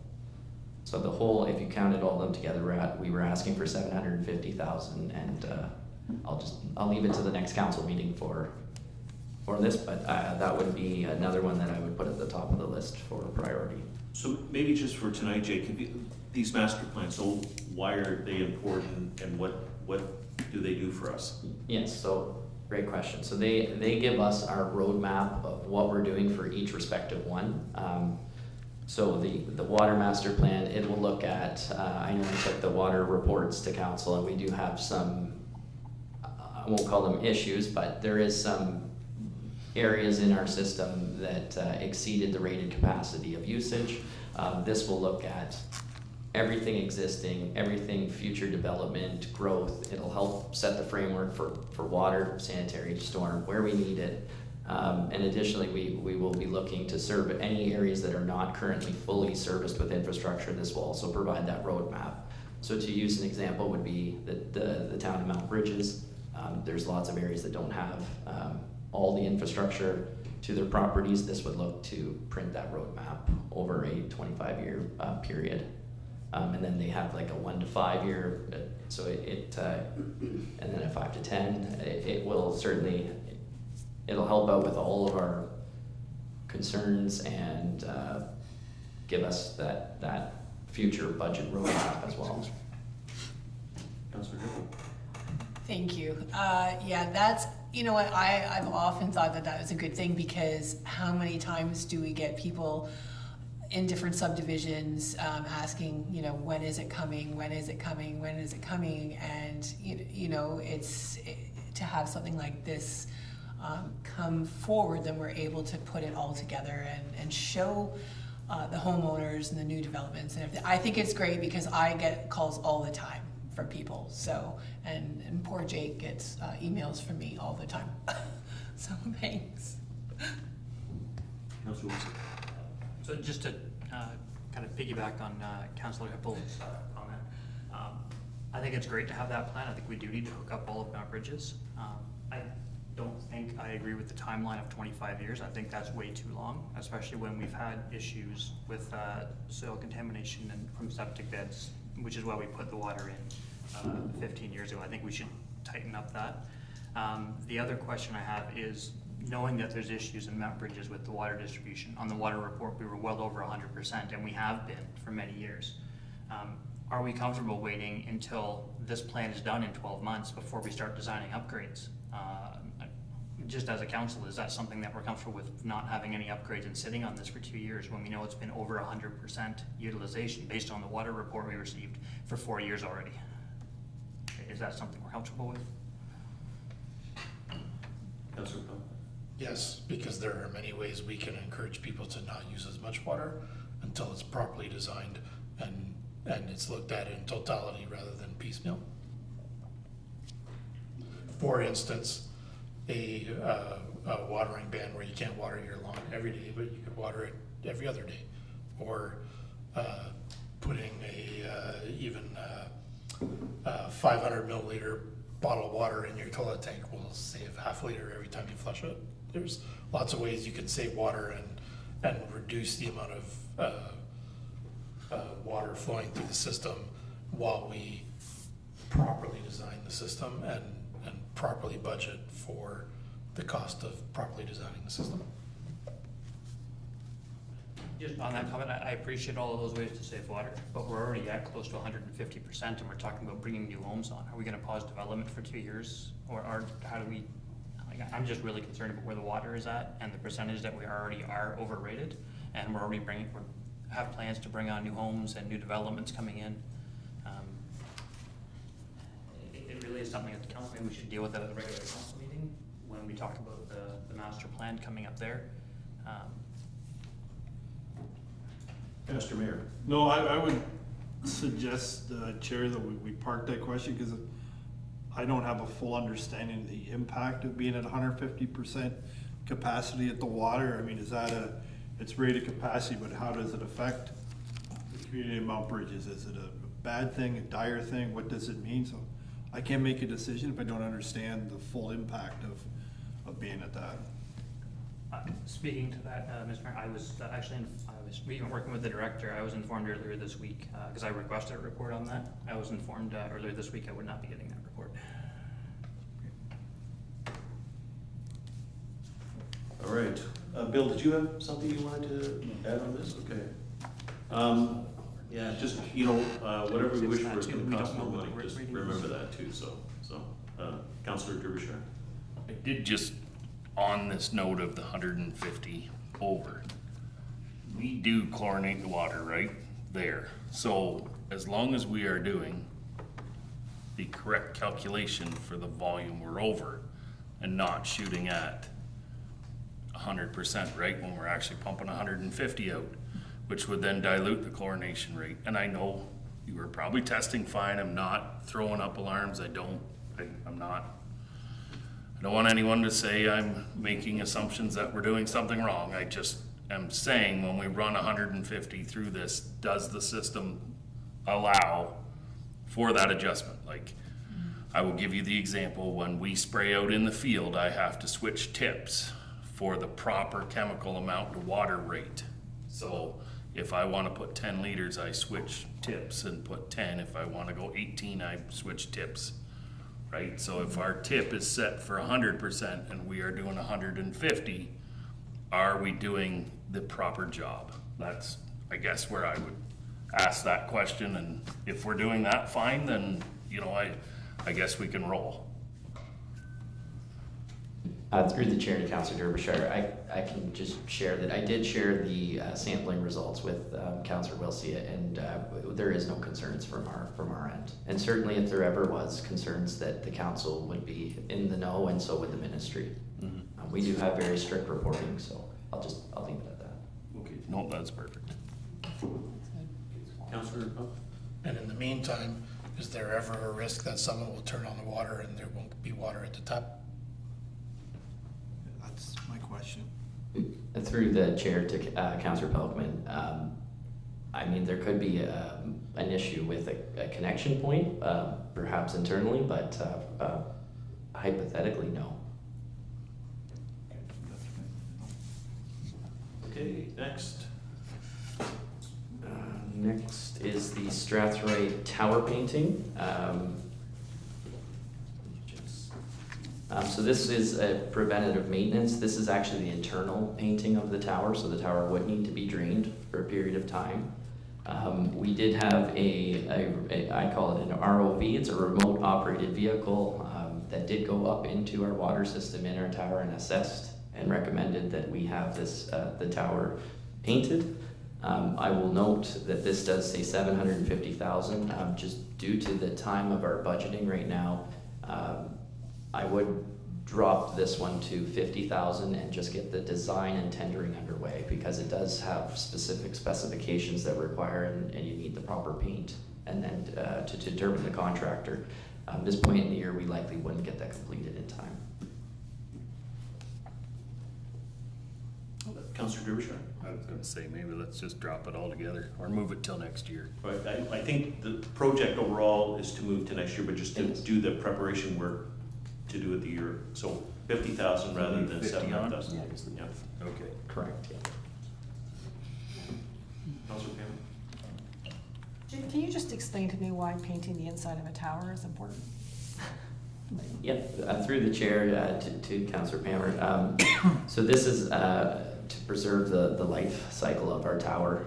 S2: So the whole, if you counted all of them together, we were asking for $750,000, and I'll leave it to the next council meeting for this, but that would be another one that I would put at the top of the list for priority.
S3: So maybe just for tonight, Jake, these master plans, so why are they important, and what do they do for us?
S2: Yes, so great question. So they give us our roadmap of what we're doing for each respective one. So the water master plan, it will look at, I know we took the water reports to council, and we do have some, I won't call them issues, but there is some areas in our system that exceeded the rated capacity of usage. This will look at everything existing, everything future development, growth. It'll help set the framework for water, sanitary, storm, where we need it. And additionally, we will be looking to serve any areas that are not currently fully serviced with infrastructure. This will also provide that roadmap. So to use an example would be the town of Mount Bridges. There's lots of areas that don't have all the infrastructure. to their properties, this would look to print that roadmap over a 25-year period. And then they have like a 1 to 5 year, so and then a 5 to 10. It will certainly, it'll help out with all of our concerns and give us that future budget roadmap as well.
S3: Councillor Griffin?
S1: Thank you. Yeah, that's, you know what, I've often thought that was a good thing, because how many times do we get people in different subdivisions asking, you know, when is it coming, when is it coming, when is it coming? And, you know, to have something like this come forward, then we're able to put it all together and show the homeowners and the new developments and everything. I think it's great, because I get calls all the time from people, so, and poor Jake gets emails from me all the time. So thanks.
S3: Councillor Wilson?
S8: So just to kind of piggyback on Councillor Hippel's comment, I think it's great to have that plan. I think we do need to hook up all of our bridges. I don't think I agree with the timeline of 25 years. I think that's way too long, especially when we've had issues with soil contamination and from septic beds, which is why we put the water in 15 years ago. I think we should tighten up that. The other question I have is, knowing that there's issues in Mount Bridges with the water distribution, on the water report we were well over 100%, and we have been for many years. Are we comfortable waiting until this plan is done in 12 months before we start designing upgrades? Just as a council, is that something that we're comfortable with, not having any upgrades and sitting on this for 2 years when we know it's been over 100% utilization based on the water report we received for 4 years already? Is that something we're comfortable with?
S3: Councillor Pell?
S6: Yes, because there are many ways we can encourage people to not use as much water until it's properly designed and it's looked at in totality rather than piecemeal. For instance, a watering ban where you can't water your lawn every day, but you could water it every other day, or putting even 500 milliliter bottle of water in your toilet tank will save half a liter every time you flush it. There's lots of ways you can save water and reduce the amount of water flowing through the system while we properly design the system and properly budget for the cost of properly designing the system.
S8: Just on that comment, I appreciate all of those ways to save water, but we're already at close to 150% and we're talking about bringing new homes on. Are we gonna pause development for 2 years? Or how do we, like, I'm just really concerned about where the water is at and the percentage that we already are overrated. And we're already have plans to bring on new homes and new developments coming in. It really is something that the council, maybe we should deal with at a regular council meeting when we talk about the master plan coming up there.
S3: Mr. Mayor?
S5: No, I would suggest, Chair, that we park that question, because I don't have a full understanding of the impact of being at 150% capacity at the water. I mean, is that it's rated capacity, but how does it affect the community of Mount Bridges? Is it a bad thing, a dire thing? What does it mean? So I can't make a decision if I don't understand the full impact of being at that.
S8: Speaking to that, Mr. Mayor, I was even working with the director. I was informed earlier this week, because I requested a report on that. I was informed earlier this week I would not be getting that report.
S3: All right. Bill, did you have something you wanted to add on this? Okay. Yeah, just, you know, whatever we wish for is going to cost more money. Just remember that too. So Councillor Derbyshire.
S7: I did just, on this note of the 150 over, we do chlorinate the water right there. So as long as we are doing the correct calculation for the volume we're over and not shooting at 100%, right, when we're actually pumping 150 out, which would then dilute the chlorination rate. And I know you were probably testing fine. I'm not throwing up alarms. I'm not. I don't want anyone to say I'm making assumptions that we're doing something wrong. I just am saying, when we run 150 through this, does the system allow for that adjustment? Like, I will give you the example, when we spray out in the field, I have to switch tips for the proper chemical amount to water rate. So if I wanna put 10 liters, I switch tips and put 10. If I wanna go 18, I switch tips, right? So if our tip is set for 100% and we are doing 150, are we doing the proper job? That's, I guess, where I would ask that question, and if we're doing that, fine, then, you know, I guess we can roll.
S2: Through the chair to Councillor Derbyshire, I can just share that I did share the sampling results with Councillor Wilcia, and there is no concerns from our end. And certainly if there ever was concerns, that the council would be in the know, and so would the ministry.
S7: Mm-hmm.
S2: We do have very strict reporting, so I'll leave it at that.
S7: Okay, no, that's perfect.
S3: Councillor Pup?
S6: And in the meantime, is there ever a risk that someone will turn on the water and there won't be water at the tap?
S5: That's my question.
S2: Through the chair to Councillor Pelkman, I mean, there could be an issue with a connection point, perhaps internally, but hypothetically, no.
S3: Okay, next.
S2: Next is the Strathroy Tower painting. So this is a preventative maintenance. This is actually the internal painting of the tower, so the tower would need to be drained for a period of time. We did have I call it an ROV, it's a remote operated vehicle that did go up into our water system in our tower and assessed and recommended that we have the tower painted. I will note that this does say $750,000. Just due to the time of our budgeting right now, I would drop this one to $50,000 and just get the design and tendering underway, because it does have specific specifications that require, and you need the proper paint, and then to determine the contractor. This point in the year, we likely wouldn't get that completed in time.
S3: Councillor Derbyshire?
S7: I was gonna say, maybe let's just drop it all together, or move it till next year.
S3: Right, I think the project overall is to move to next year, but just to do the preparation work to do it the year. So 50,000 rather than
S7: 50 on?
S3: 700,000. Yeah.
S7: Okay.
S2: Correct, yeah.
S3: Councillor Pam?
S10: Jim, can you just explain to me why painting the inside of a tower is important?
S2: Yep, through the chair to Councillor Pammer. So this is to preserve the life cycle of our tower.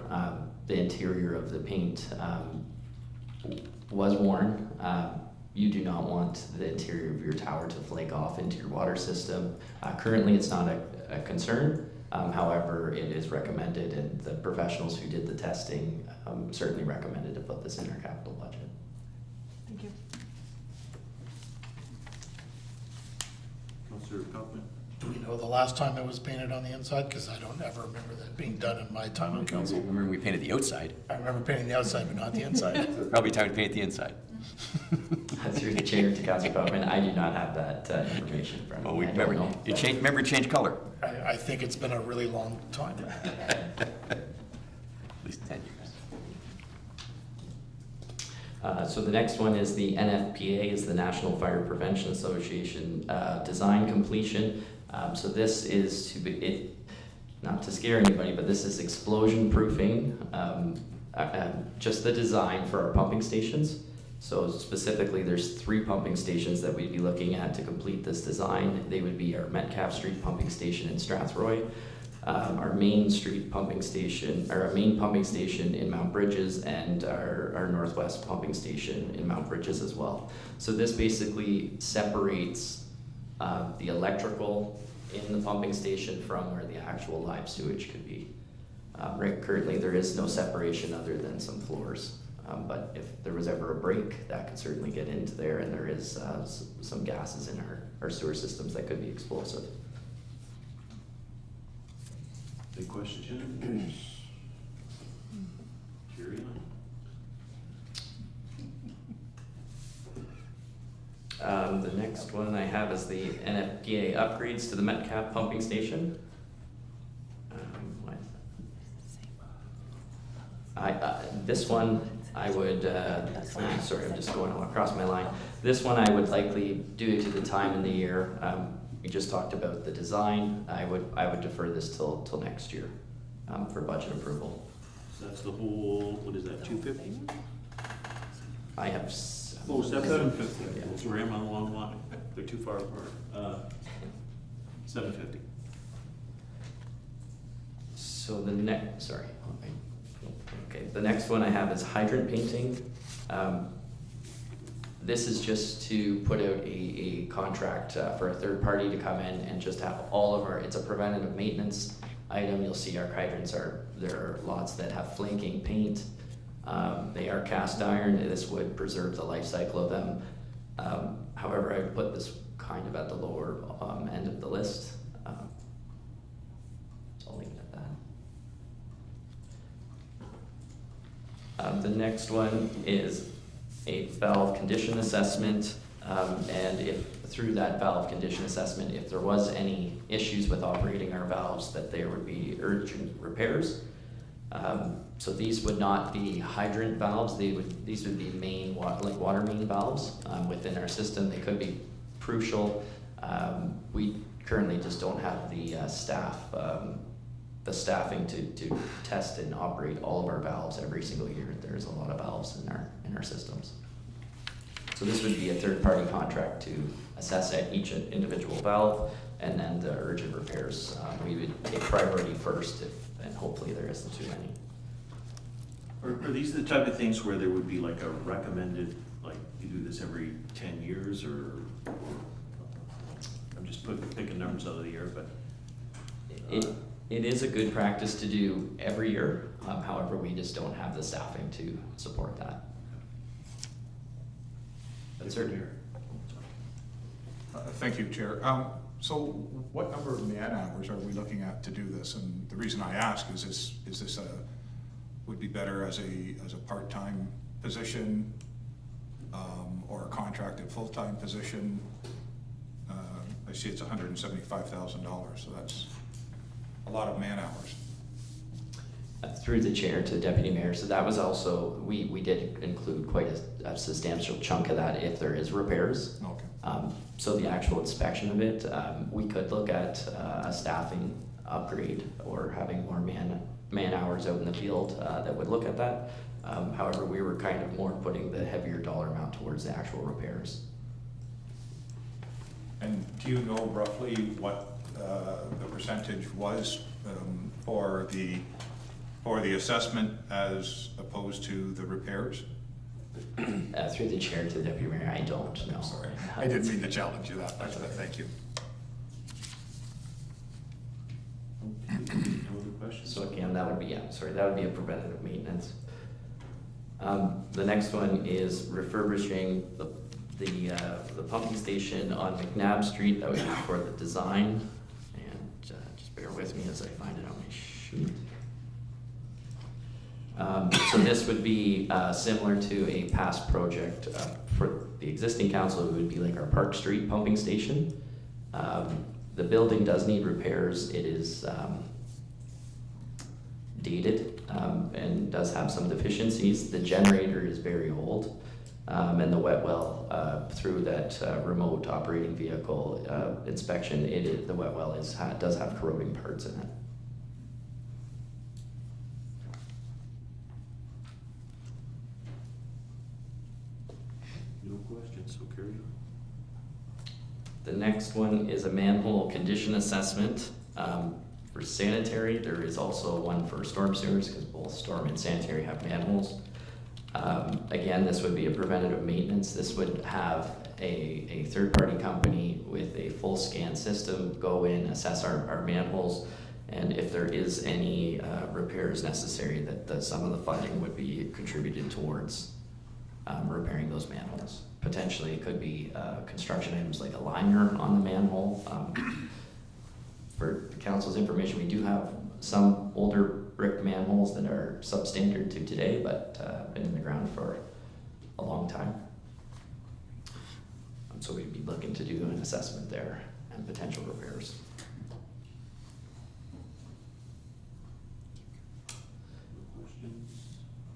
S2: The interior of the paint was worn. You do not want the interior of your tower to flake off into your water system. Currently, it's not a concern. However, it is recommended, and the professionals who did the testing certainly recommended to put this in our capital budget.
S10: Thank you.
S3: Councillor Pelkman?
S6: Do we know the last time it was painted on the inside? Because I don't ever remember that being done in my time on council.
S11: Remember we painted the outside.
S6: I remember painting the outside, but not the inside.
S11: So it's probably time to paint the inside.
S2: Through the chair to Councillor Pelkman, I do not have that information from
S11: Well,
S2: me.
S11: we
S2: I don't
S11: remember,
S2: know.
S11: remember it changed color.
S6: I think it's been a really long time.
S11: At least 10 years.
S2: So the next one is the NFPA, is the National Fire Prevention Association design completion. So this is not to scare anybody, but this is explosion proofing, just the design for our pumping stations. So specifically, there's 3 pumping stations that we'd be looking at to complete this design. They would be our Metcalfe Street pumping station in Strathroy, our Main Street pumping station, or our main pumping station in Mount Bridges, and our Northwest pumping station in Mount Bridges as well. So this basically separates the electrical in the pumping station from where the actual live sewage could be. Right, currently there is no separation other than some floors. But if there was ever a break, that could certainly get into there, and there is some gases in our sewer systems that could be explosive.
S3: Big question. Carry on.
S2: The next one I have is the NFPA upgrades to the Metcalfe pumping station. This one I would, sorry, I'm just going all across my line. This one I would likely, due to the time in the year, we just talked about the design. I would defer this till next year for budget approval.
S3: So that's the whole, what is that, 250?
S2: I have
S3: Oh, 750.
S5: 750.
S2: Yeah.
S3: Sorry, I'm on the wrong line. They're too far apart. 750.
S2: So the next, sorry, okay, the next one I have is hydrant painting. This is just to put out a contract for a third party to come in and just have all of our, it's a preventative maintenance item. You'll see our hydrants there are lots that have flaking paint. They are cast iron. This would preserve the life cycle of them. However, I would put this kind of at the lower end of the list. So I'll leave it at that. The next one is a valve condition assessment, and if through that valve condition assessment, if there was any issues with operating our valves, that there would be urgent repairs. So these would not be hydrant valves, these would be main water main valves within our system. They could be crucial. We currently just don't have the staffing to test and operate all of our valves every single year. There's a lot of valves in our systems. So this would be a third-party contract to assess at each individual valve, and then the urgent repairs. We would take priority first, and hopefully there isn't too many.
S3: Are these the type of things where there would be like a recommended, like you do this every 10 years, or I'm just picking numbers out of the air, but
S2: It is a good practice to do every year. However, we just don't have the staffing to support that. That's certainly.
S12: Thank you, Chair. So what number of man hours are we looking at to do this? And the reason I ask is this would be better as a part-time position or a contracted full-time position? I see it's $175,000, so that's a lot of man hours.
S2: Through the chair to the deputy mayor. So that was also, we did include quite a substantial chunk of that if there is repairs.
S12: Okay.
S2: So the actual inspection of it, we could look at a staffing upgrade or having more man hours out in the field that would look at that. However, we were kind of more putting the heavier dollar amount towards the actual repairs.
S12: And do you know roughly what the percentage was for the assessment as opposed to the repairs?
S2: Through the chair to the deputy mayor, I don't know.
S12: Sorry, I didn't mean to challenge you that much, but thank you.
S3: no other questions?
S2: So again, that would be, that would be a preventative maintenance. The next one is refurbishing the pumping station on McNabb Street. That would be for the design. And just bear with me as I find it on my sheet. So this would be similar to a past project for the existing council. It would be like our Park Street pumping station. The building does need repairs. It is dated and does have some deficiencies. The generator is very old, and the wet well through that remote operating vehicle inspection, the wet well does have corroding parts in it.
S3: No questions, so carry on.
S2: The next one is a manhole condition assessment for sanitary. There is also one for storm sewers because both storm and sanitary have manholes. Again, this would be a preventative maintenance. This would have a third-party company with a full scan system go in, assess our manholes, and if there is any repairs necessary, that some of the funding would be contributed towards repairing those manholes. Potentially, it could be construction items like a liner on the manhole. For the council's information, we do have some older brick manholes that are substandard to today, but been in the ground for a long time. So we'd be looking to do an assessment there and potential repairs.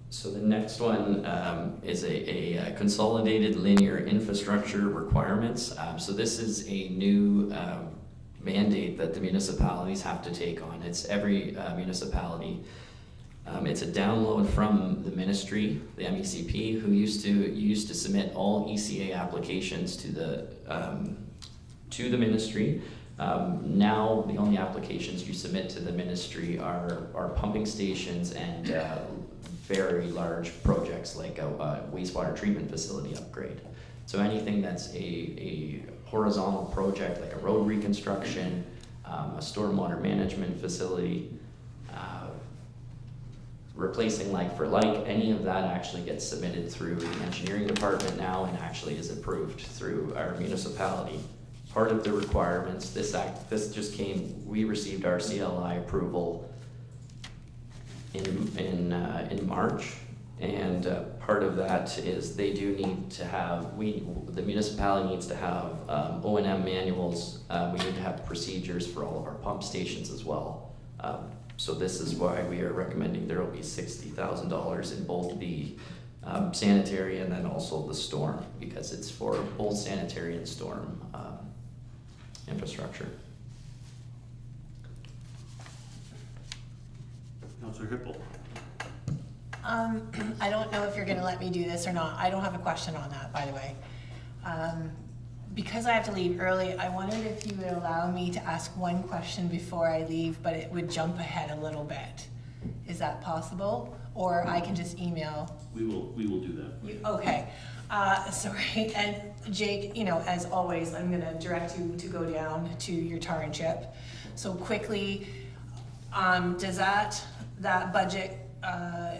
S2: So the next one is a consolidated linear infrastructure requirements. So this is a new mandate that the municipalities have to take on. It's every municipality. It's a download from the ministry, the MECP, who used to submit all ECA applications to the ministry. Now the only applications you submit to the ministry are pumping stations and very large projects like a wastewater treatment facility upgrade. So anything that's a horizontal project like a road reconstruction, a stormwater management facility, replacing like for like, any of that actually gets submitted through the engineering department now and actually is approved through our municipality. Part of the requirements, this just came, we received our CLI approval in March, and part of that is they do need to have, the municipality needs to have O&M manuals. We need to have procedures for all of our pump stations as well. So this is why we are recommending there will be $60,000 in both the sanitary and then also the storm, because it's for both sanitary and storm infrastructure.
S3: Councillor Hippel.
S1: I don't know if you're gonna let me do this or not. I don't have a question on that, by the way. Because I have to leave early, I wondered if you would allow me to ask one question before I leave, but it would jump ahead a little bit. Is that possible? Or I can just email?
S3: We will do that.
S1: Okay. Sorry, and Jake, you know, as always, I'm gonna direct you to go down to your tar and chip. So quickly, does that budget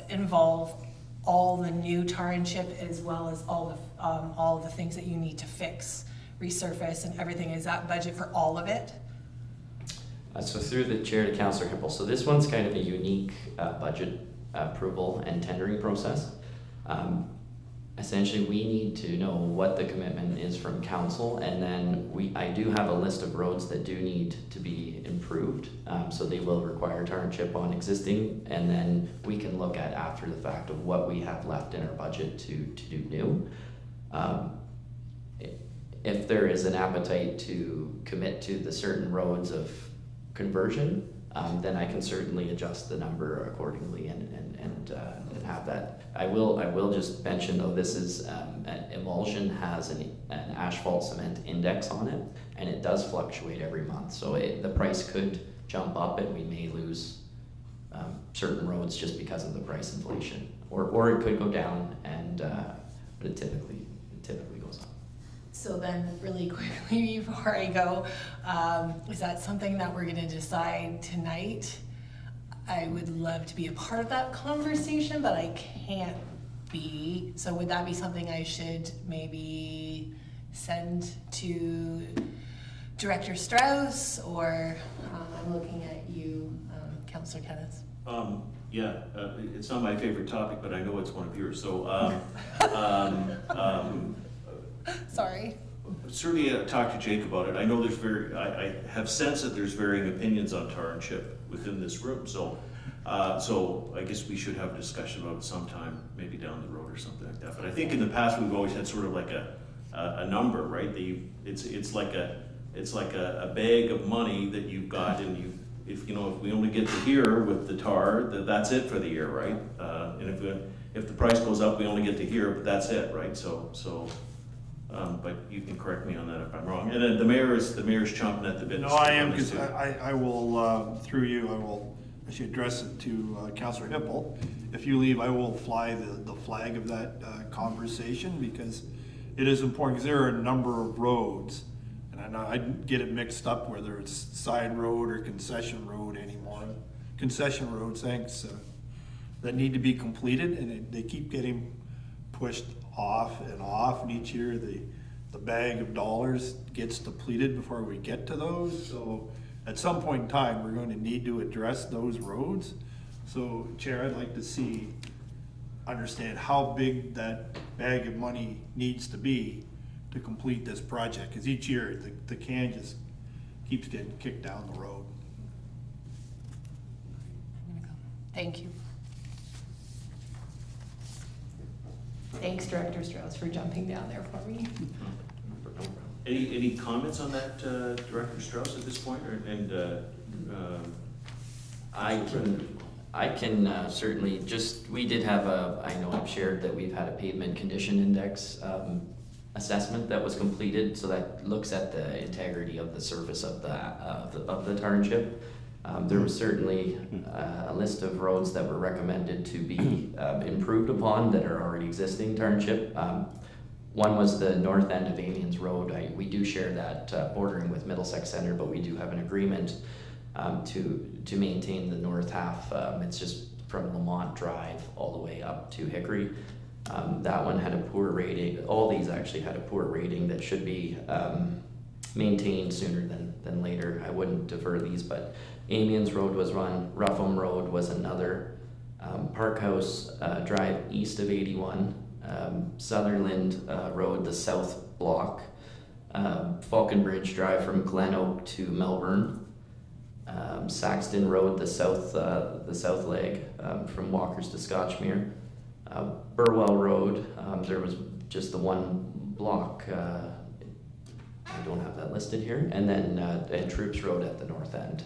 S1: involve all the new tar and chip as well as all the things that you need to fix, resurface and everything? Is that budget for all of it?
S2: So through the chair to Councillor Hippel, so this one's kind of a unique budget approval and tendering process. Essentially, we need to know what the commitment is from council, and then I do have a list of roads that do need to be improved. So they will require tar and chip on existing, and then we can look at after the fact of what we have left in our budget to do new. If there is an appetite to commit to the certain roads of conversion, then I can certainly adjust the number accordingly and have that. I will just mention though, this is emulsion has an asphalt cement index on it, and it does fluctuate every month. So the price could jump up, and we may lose certain roads just because of the price inflation, or it could go down, and but it typically goes up.
S1: So then, really quickly before I go, is that something that we're gonna decide tonight? I would love to be a part of that conversation, but I can't be. So would that be something I should maybe send to Director Strauss, or I'm looking at you, Councillor Kenneth?
S3: Yeah, it's not my favorite topic, but I know it's one of yours. So,
S1: Sorry.
S3: certainly talk to Jake about it. I know I have sensed that there's varying opinions on tar and chip within this room. So, so I guess we should have a discussion about it sometime, maybe down the road or something like that. But I think in the past we've always had sort of like a number, right? It's like a bag of money that you've got, and if we only get to here with the tar, that's it for the year, right? And if the price goes up, we only get to here, but that's it, right? But you can correct me on that if I'm wrong. And then the mayor's chomping at the bit.
S5: No, I am, because I will, through you, I will actually address it to Councillor Hippel. If you leave, I will fly the flag of that conversation, because it is important, because there are a number of roads, and I know I get it mixed up whether it's side road or concession road anymore. Concession roads, thanks, that need to be completed, and they keep getting pushed off, and each year the bag of dollars gets depleted before we get to those. So at some point in time, we're going to need to address those roads. So Chair, I'd like to understand how big that bag of money needs to be to complete this project, because each year the can just keeps getting kicked down the road.
S1: Thank you. Thanks, Director Strauss, for jumping down there for me.
S3: Any comments on that, Director Strauss, at this point,
S2: I can certainly we did have I know I've shared that we've had a pavement condition index assessment that was completed, so that looks at the integrity of the surface of the township. There was certainly a list of roads that were recommended to be improved upon that are already existing township. One was the north end of Amiens Road. We do share that bordering with Middlesex Center, but we do have an agreement to maintain the north half. It's just from Lamont Drive all the way up to Hickory. That one had a poor rating. All these actually had a poor rating that should be maintained sooner than later. I wouldn't defer these, but Amiens Road was one, Rougham Road was another, Parkhouse Drive east of 81, Sutherland Road, the south block, Falconbridge Drive from Glen Oak to Melbourne, Saxton Road, the south leg from Walkers to Scotchmere, Burwell Road, there was just the one block, I don't have that listed here, and then and Troops Road at the north end,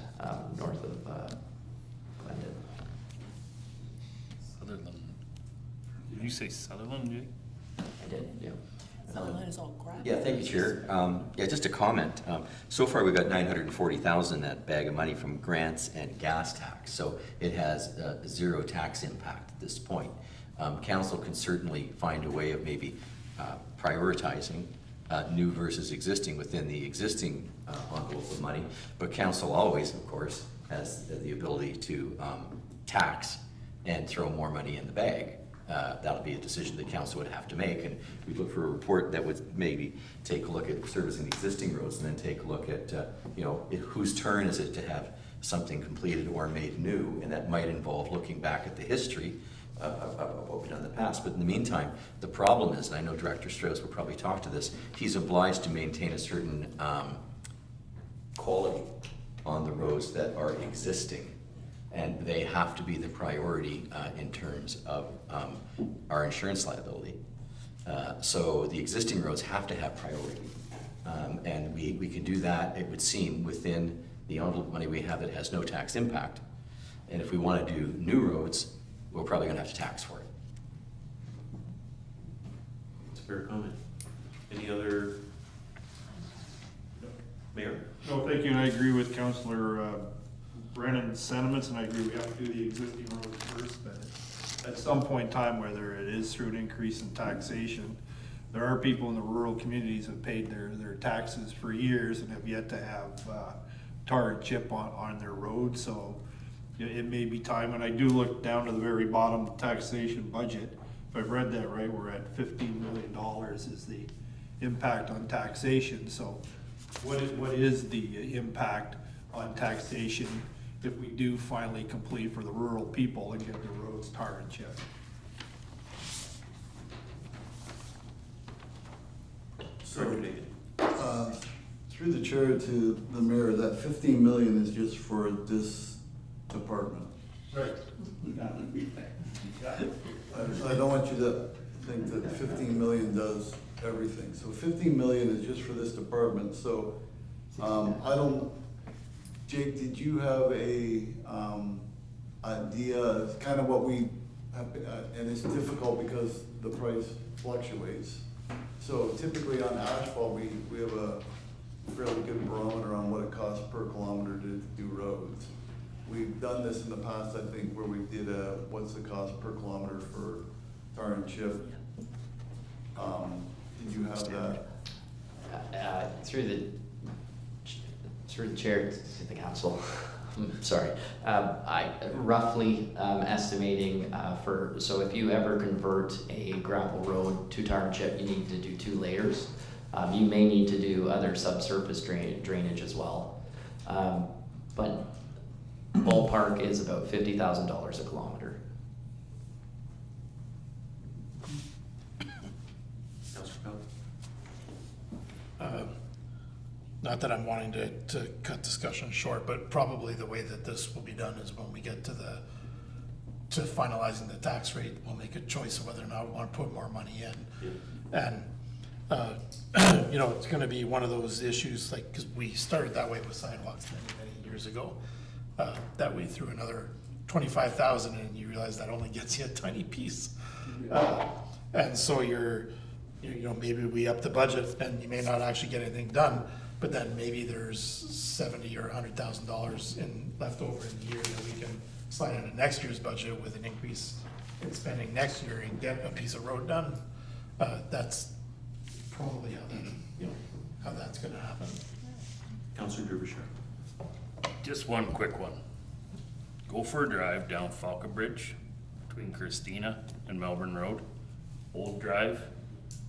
S2: north of Glendon.
S7: Sutherland. Did you say Sutherland, Jake?
S2: I did, yeah.
S10: That is all gravel.
S11: Yeah, thank you, Chair. Yeah, just a comment. So far, we've got $940,000 that bag of money from grants and gas tax, so it has zero tax impact at this point. Council can certainly find a way of maybe prioritizing new versus existing within the existing envelope of money, but council always, of course, has the ability to tax and throw more money in the bag. That'll be a decision that council would have to make, and we look for a report that would maybe take a look at servicing the existing roads and then take a look at whose turn is it to have something completed or made new, and that might involve looking back at the history of what we've done in the past. But in the meantime, the problem is, and I know Director Strauss will probably talk to this, he's obliged to maintain a certain quality on the roads that are existing, and they have to be the priority in terms of our insurance liability. So the existing roads have to have priority, and we can do that, it would seem, within the envelope of money we have that has no tax impact. And if we want to do new roads, we're probably going to have to tax for it.
S3: It's a fair comment. Any other? Mayor?
S5: No, thank you, and I agree with Councillor Brennan's sentiments, and I agree we have to do the existing roads first, but at some point in time, whether it is through an increase in taxation, there are people in the rural communities that have paid their taxes for years and have yet to have tar and chip on their roads, so it may be time. And I do look down to the very bottom of the taxation budget. If I've read that right, we're at $15 million is the impact on taxation. So what is the impact on taxation if we do finally complete for the rural people and get the roads tar and chip?
S4: So, through the chair to the mayor, that 15 million is just for this department.
S5: Right.
S4: I don't want you to think that 15 million does everything. So 15 million is just for this department. So I don't, Jake, did you have a idea, kind of what we have, and it's difficult because the price fluctuates. So typically on asphalt, we have a fairly good barometer on what it costs per kilometer to do roads. We've done this in the past, I think, where we did what's the cost per kilometer for tar and chip. Did you have that?
S2: Through the chair to the council, sorry, I roughly estimating so if you ever convert a gravel road to tar and chip, you need to do 2 layers. You may need to do other subsurface drainage as well, but ballpark is about $50,000 a kilometer.
S6: Not that I'm wanting to cut discussion short, but probably the way that this will be done is when we get to finalizing the tax rate, we'll make a choice of whether or not we want to put more money in. And You know, it's gonna be one of those issues, like, cause we started that way with sidewalks many years ago. That we threw another 25,000 and you realize that only gets you a tiny piece. And so you know, maybe we up the budget and you may not actually get anything done, but then maybe there's $70,000 or $100,000 in left over in the year that we can slide into next year's budget with an increase in spending next year and get a piece of road done. That's probably how that, you know, how that's gonna happen.
S3: Councillor Derbyshire.
S7: Just one quick one. Go for a drive down Falcon Bridge between Christina and Melbourne Road. Old Drive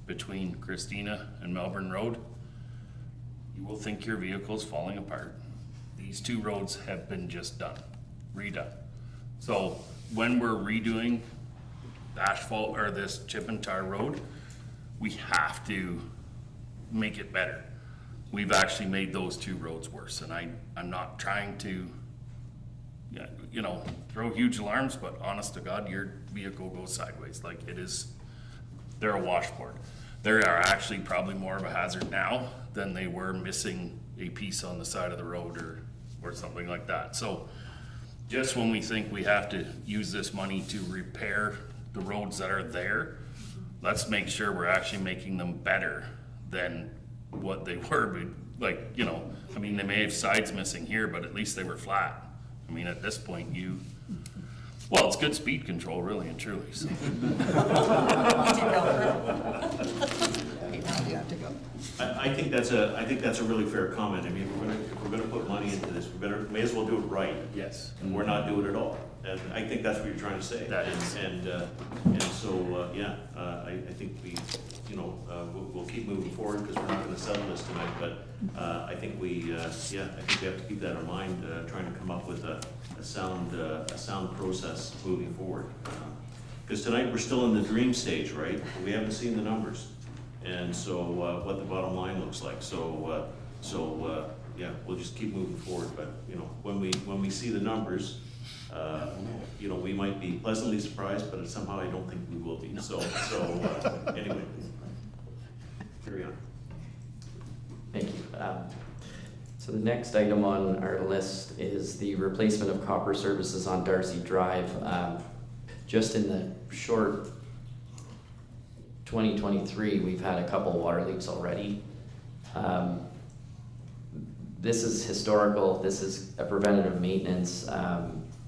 S7: between Christina and Melbourne Road. You will think your vehicle's falling apart. These two roads have been just done, redone. So when we're redoing asphalt or this chip and tar road, we have to make it better. We've actually made those two roads worse, and I'm not trying to, you know, throw huge alarms, but honest to God, your vehicle goes sideways. Like, it is, they're a washboard. They are actually probably more of a hazard now than they were missing a piece on the side of the road or something like that. So just when we think we have to use this money to repair the roads that are there, let's make sure we're actually making them better than what they were. But, like, you know, I mean, they may have sides missing here, but at least they were flat. I mean, at this point, well, it's good speed control, really and truly. So.
S3: I think that's a really fair comment. I mean, if we're gonna put money into this, may as well do it right.
S7: Yes.
S3: And we're not doing it all. And I think that's what you're trying to say.
S7: That is.
S3: And so, yeah, I think we'll keep moving forward because we're not gonna settle this tonight, but I think we have to keep that in mind, trying to come up with a sound process moving forward. Because tonight we're still in the dream stage, right? We haven't seen the numbers. And so what the bottom line looks like. So yeah, we'll just keep moving forward. But, you know, when we see the numbers, you know, we might be pleasantly surprised, but somehow I don't think we will be. So anyway, carry on.
S2: Thank you. So the next item on our list is the replacement of copper services on Darcy Drive. Just in the short 2023, we've had a couple water leaks already. This is historical. This is a preventative maintenance.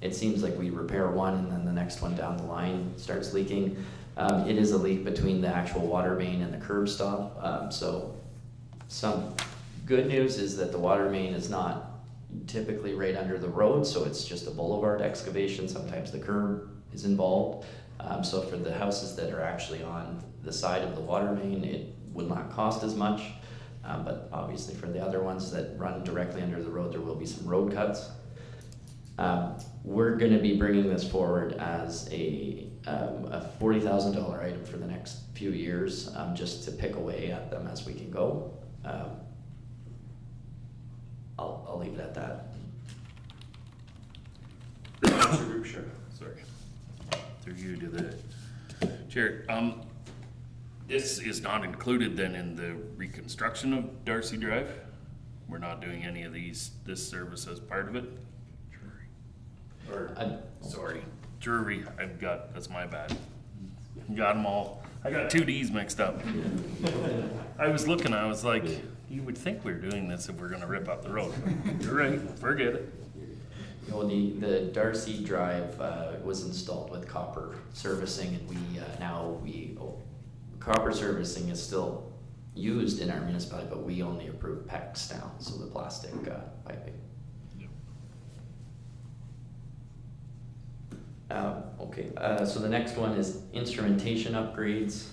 S2: It seems like we repair one and then the next one down the line starts leaking. It is a leak between the actual water main and the curb stop. So some good news is that the water main is not typically right under the road, so it's just a boulevard excavation. Sometimes the curb is involved. So for the houses that are actually on the side of the water main, it will not cost as much. But obviously for the other ones that run directly under the road, there will be some road cuts. We're gonna be bringing this forward as a $40,000 item for the next few years, just to pick away at them as we can go. I'll leave it at that.
S7: Sorry. Through you to the chair. This is not included then in the reconstruction of Darcy Drive? We're not doing any of this service as part of it? Sorry. Drury, that's my bad. Got them all. I got two D's mixed up. I was looking, I was like, you would think we were doing this if we're gonna rip up the road. You're right, forget it.
S2: You know, the Darcy Drive was installed with copper servicing, and copper servicing is still used in our municipality, but we only approve PEX now, so the plastic piping. Okay, so the next one is instrumentation upgrades.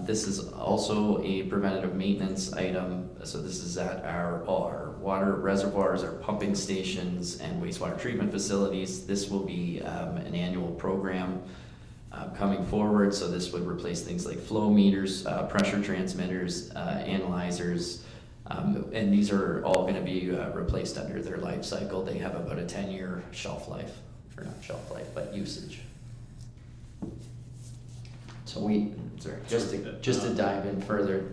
S2: This is also a preventative maintenance item. So this is at our water reservoirs, our pumping stations, and wastewater treatment facilities. This will be an annual program coming forward. So this would replace things like flow meters, pressure transmitters, analyzers, and these are all going to be replaced under their life cycle. They have about a 10-year shelf life, or not shelf life, but usage. So just to dive in further,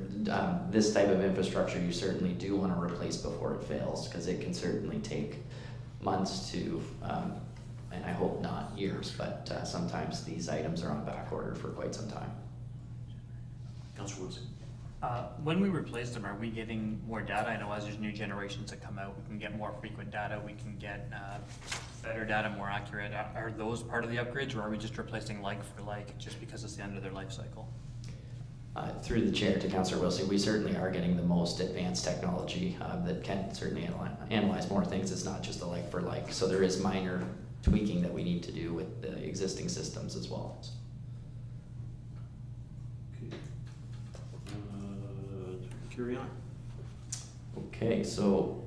S2: this type of infrastructure you certainly do want to replace before it fails, because it can certainly take months to, and I hope not years, but sometimes these items are on back order for quite some time.
S3: Councillor Woodson.
S8: When we replace them, are we getting more data? I know as there's new generations that come out, we can get more frequent data, we can get better data, more accurate. Are those part of the upgrades, or are we just replacing like for like just because it's the end of their life cycle?
S2: Through the chair to Councillor Wilson, we certainly are getting the most advanced technology that can certainly analyze more things. It's not just a like for like. So there is minor tweaking that we need to do with the existing systems as well.
S3: Okay. Carry on.
S2: Okay, so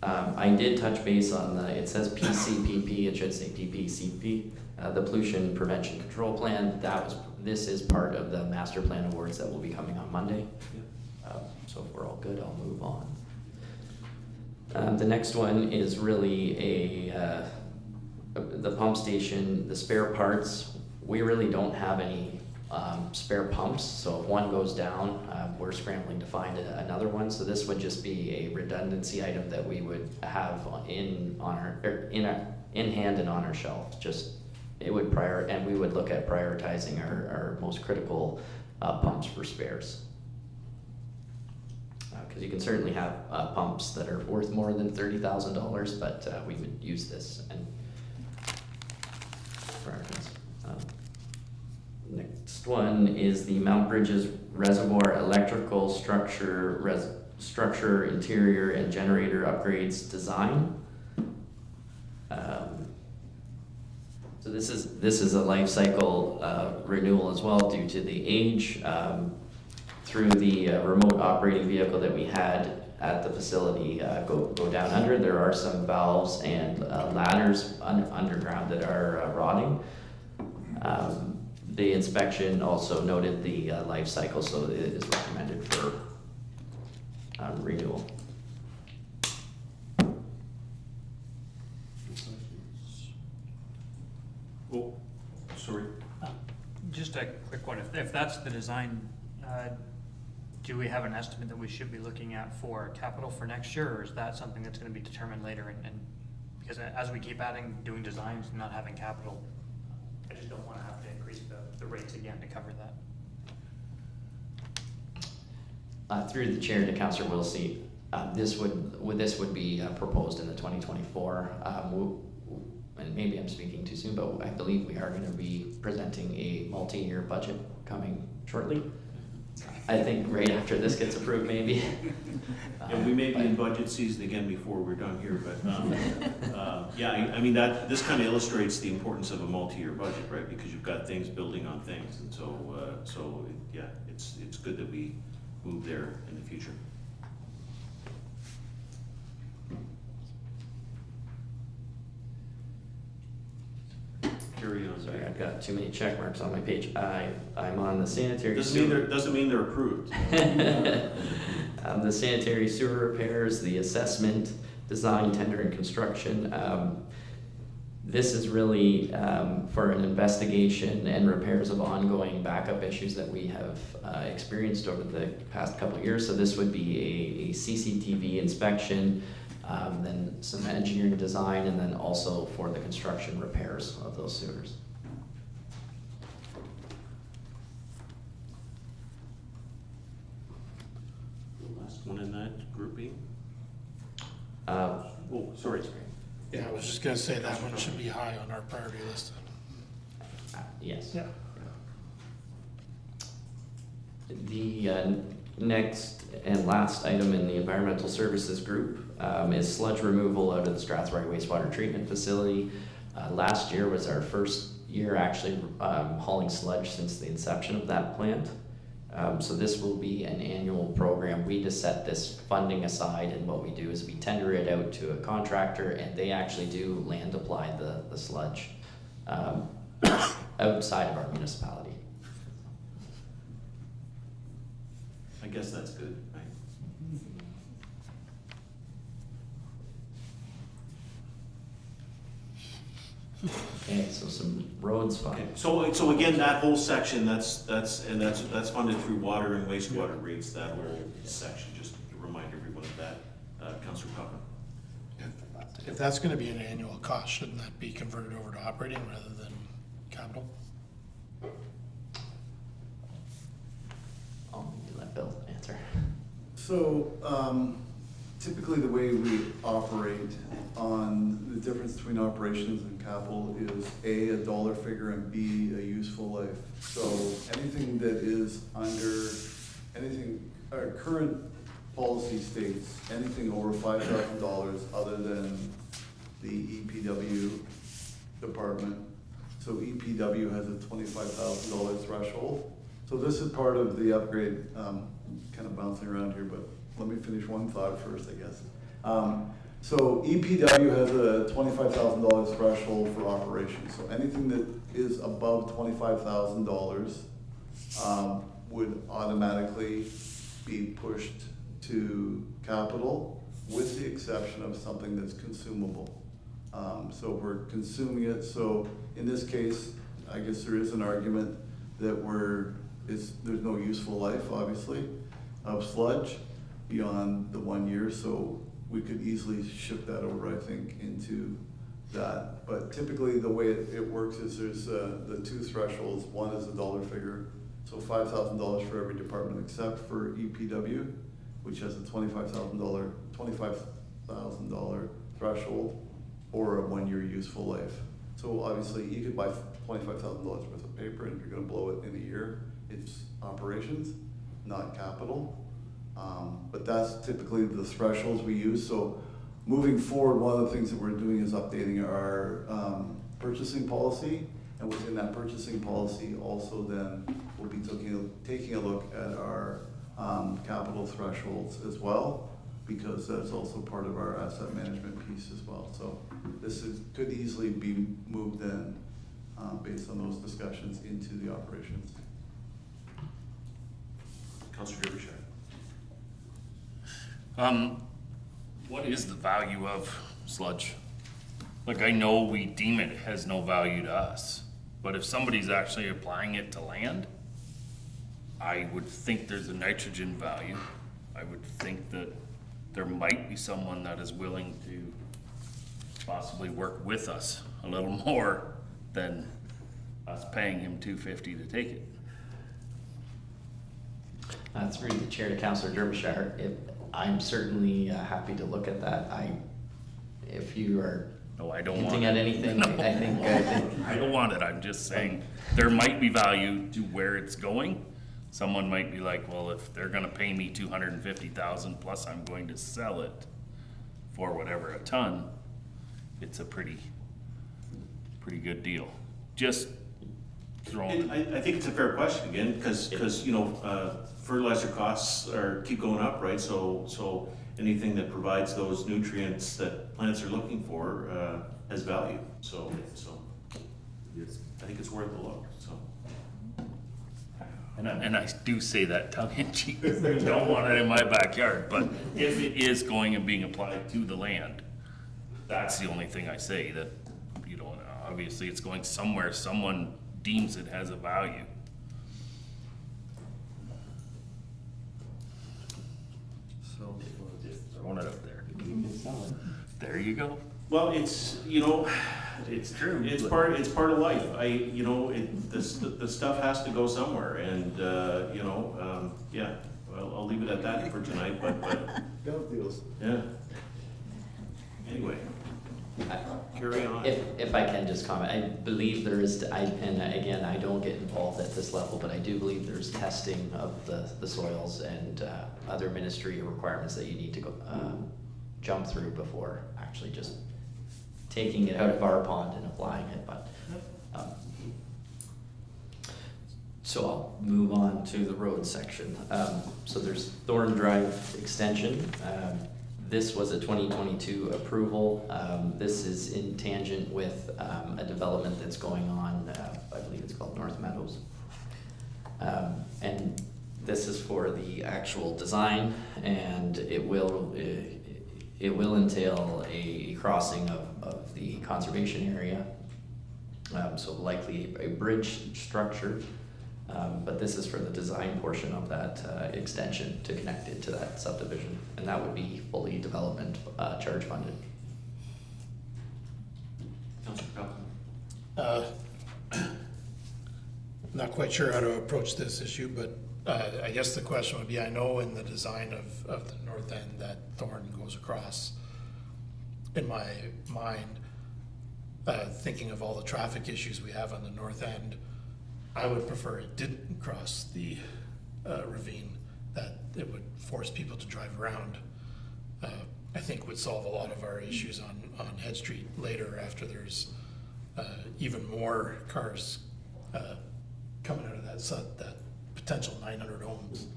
S2: I did touch base on it says PCPP, it should say PPCP, the Pollution Prevention Control Plan. This is part of the master plan awards that will be coming on Monday. So if we're all good, I'll move on. The next one is really the pump station, the spare parts. We really don't have any spare pumps, so if one goes down, we're scrambling to find another one. So this would just be a redundancy item that we would have in hand and on our shelf. We would look at prioritizing our most critical pumps for spares. Because you can certainly have pumps that are worth more than $30,000, but we would use this and prioritize. Next one is the Mount Bridges Reservoir Electrical Structure Interior and Generator Upgrades Design. So this is a life cycle renewal as well due to the age. Through the remote operating vehicle that we had at the facility go down under, there are some valves and ladders underground that are rotting. The inspection also noted the life cycle, so it is recommended for renewal.
S3: Oh, sorry.
S8: Just a quick one, if that's the design, do we have an estimate that we should be looking at for capital for next year, or is that something that's gonna be determined later? And because as we keep doing designs and not having capital, I just don't wanna have to increase the rates again to cover that.
S2: Through the chair to Councillor Wilsey, this would be proposed in the 2024. And maybe I'm speaking too soon, but I believe we are going to be presenting a multi-year budget coming shortly. I think right after this gets approved, maybe.
S3: And we may be in budget season again before we're done here, but yeah, I mean this kind of illustrates the importance of a multi-year budget, right? Because you've got things building on things, and so yeah, it's good that we move there in the future. Carry on.
S2: Sorry, I've got too many check marks on my page. I'm on the sanitary.
S3: Doesn't mean they're approved.
S2: The sanitary sewer repairs, the assessment, design, tender, and construction. This is really for an investigation and repairs of ongoing backup issues that we have experienced over the past couple of years. So this would be a CCTV inspection, then some engineering design, and then also for the construction repairs of those sewers.
S3: The last one in that grouping.
S2: Uh,
S3: Oh, sorry.
S6: Yeah, I was just gonna say that one should be high on our priority list.
S2: Yes.
S6: Yeah.
S2: The next and last item in the environmental services group is sludge removal out of the Strathroy wastewater treatment facility. Last year was our first year actually hauling sludge since the inception of that plant. So this will be an annual program. We just set this funding aside, and what we do is we tender it out to a contractor, and they actually do land apply the sludge outside of our municipality.
S3: I guess that's good, right?
S2: Okay, so some roads
S3: Okay,
S2: fund.
S3: so again, that whole section, that's funded through water and wastewater rates, that whole section, just to remind everyone of that. Councillor Cochran.
S6: If that's gonna be an annual cost, shouldn't that be converted over to operating rather than capital?
S2: I'll let Bill answer.
S4: So, typically the way we operate on the difference between operations and capital is A, a dollar figure, and B, a useful life. So anything that is our current policy states, anything over $5,000 other than the EPW department. So EPW has a $25,000 threshold. So this is part of the upgrade, kind of bouncing around here, but let me finish one thought first, I guess. So EPW has a $25,000 threshold for operations. So anything that is above $25,000 would automatically be pushed to capital, with the exception of something that's consumable. So we're consuming it. So in this case, I guess there is an argument that there's no useful life, obviously, of sludge beyond the 1 year. So we could easily shift that over, I think, into that. But typically the way it works is there's the two thresholds. One is a dollar figure. So $5,000 for every department except for EPW, which has a $25,000 threshold or a 1 year useful life. So obviously you could buy $25,000 worth of paper, and if you're gonna blow it in a year, it's operations, not capital. But that's typically the thresholds we use. So moving forward, one of the things that we're doing is updating our purchasing policy. And within that purchasing policy, also then we'll be taking a look at our capital thresholds as well, because that's also part of our asset management piece as well. So this could easily be moved in based on those discussions into the operations.
S3: Councillor Derbyshire.
S7: What is the value of sludge? Like, I know we deem it has no value to us, but if somebody's actually applying it to land, I would think there's a nitrogen value. I would think that there might be someone that is willing to possibly work with us a little more than us paying him $250 to take it.
S2: Through the chair to Councillor Derbyshire, I'm certainly happy to look at that. If you are
S7: No, I don't
S2: hinting
S7: want
S2: at
S7: it.
S2: anything,
S7: No.
S2: I think
S7: I don't want it. I'm just saying there might be value to where it's going. Someone might be like, well, if they're gonna pay me $250,000 plus I'm going to sell it for whatever a ton, it's a pretty good deal. Just throwing.
S3: I think it's a fair question again, because fertilizer costs keep going up, right? So anything that provides those nutrients that plants are looking for has value. So I think it's worth a look. So.
S7: And I do say that tongue in cheek, I don't want it in my backyard, but if it is going and being applied to the land, that's the only thing I say, that, obviously it's going somewhere, someone deems it has a value.
S4: So
S7: Just throwing it up there. There you go.
S3: Well, it's
S7: true.
S3: It's part of life. The stuff has to go somewhere, and yeah. Well, I'll leave it at that for tonight. But
S4: deals.
S3: yeah. Anyway, carry on.
S2: if I can just comment, I believe there is, and again, I don't get involved at this level, but I do believe there's testing of the soils and other ministry requirements that you need to go jump through before actually just taking it out of our pond and applying it. But so I'll move on to the road section. So there's Thorn Drive extension. This was a 2022 approval. This is in tangent with a development that's going on, I believe it's called North Meadows. And this is for the actual design, and it will entail a crossing of the conservation area. So likely a bridge structure, but this is for the design portion of that extension to connect it to that subdivision, and that would be fully development charge funded.
S3: Councillor Falcon?
S6: Not quite sure how to approach this issue, but I guess the question would be, I know in the design of the north end that thorn goes across. In my mind, thinking of all the traffic issues we have on the north end, I would prefer it didn't cross the ravine, that it would force people to drive around. I think would solve a lot of our issues on Head Street later, after there's even more cars coming out of that potential 900 homes.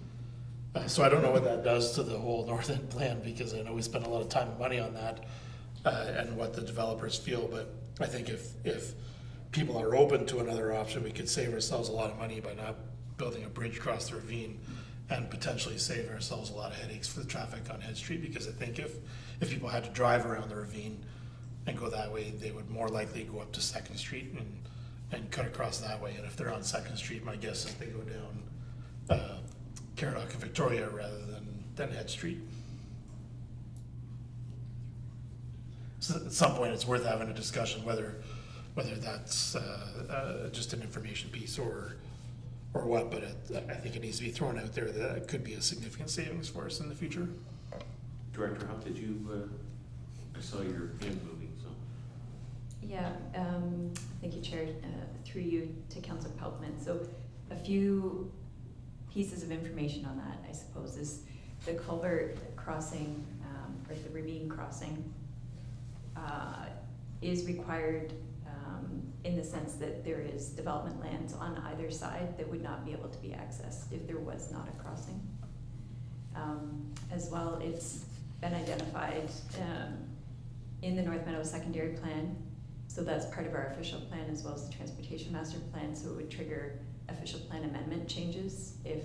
S6: So I don't know what that does to the whole north end plan, because I know we spend a lot of time and money on that, and what the developers feel, but I think if people are open to another option, we could save ourselves a lot of money by not building a bridge across the ravine, and potentially save ourselves a lot of headaches for the traffic on Head Street, because I think if people had to drive around the ravine and go that way, they would more likely go up to 2nd Street and cut across that way. And if they're on 2nd Street, my guess is they go down Caradoc and Victoria rather than Head Street. So at some point, it's worth having a discussion whether that's just an information piece or what, but I think it needs to be thrown out there that it could be a significant savings for us in the future.
S3: Director Hunt, did you, I saw your hand moving, so.
S9: Yeah, thank you, Chair. Through you to Councillor Peltman. So a few pieces of information on that, I suppose, is the culvert crossing, or the ravine crossing, is required in the sense that there is development lands on either side that would not be able to be accessed if there was not a crossing. As well, it's been identified in the North Meadows secondary plan, so that's part of our official plan as well as the transportation master plan, so it would trigger official plan amendment changes if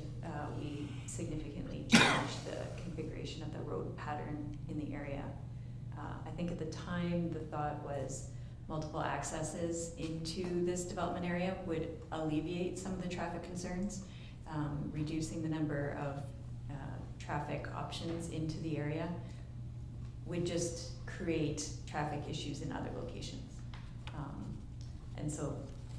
S9: we significantly change the configuration of the road pattern in the area. I think at the time the thought was multiple accesses into this development area would alleviate some of the traffic concerns, reducing the number of traffic options into the area would just create traffic issues in other locations. And so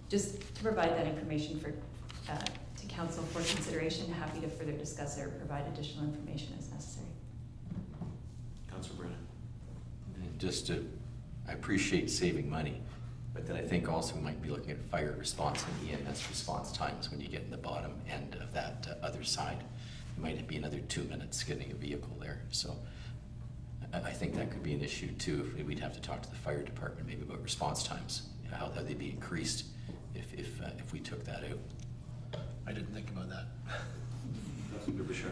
S9: just to provide that information to council for consideration, happy to further discuss or provide additional information as necessary.
S3: Councillor Brennan?
S11: And I appreciate saving money, but then I think also we might be looking at fire response and EMS response times when you get in the bottom end of that other side. It might be another 2 minutes getting a vehicle there. So I think that could be an issue too. We'd have to talk to the fire department maybe about response times, how they'd be increased if we took that out.
S6: I didn't think about that.
S3: Councillor Bishar?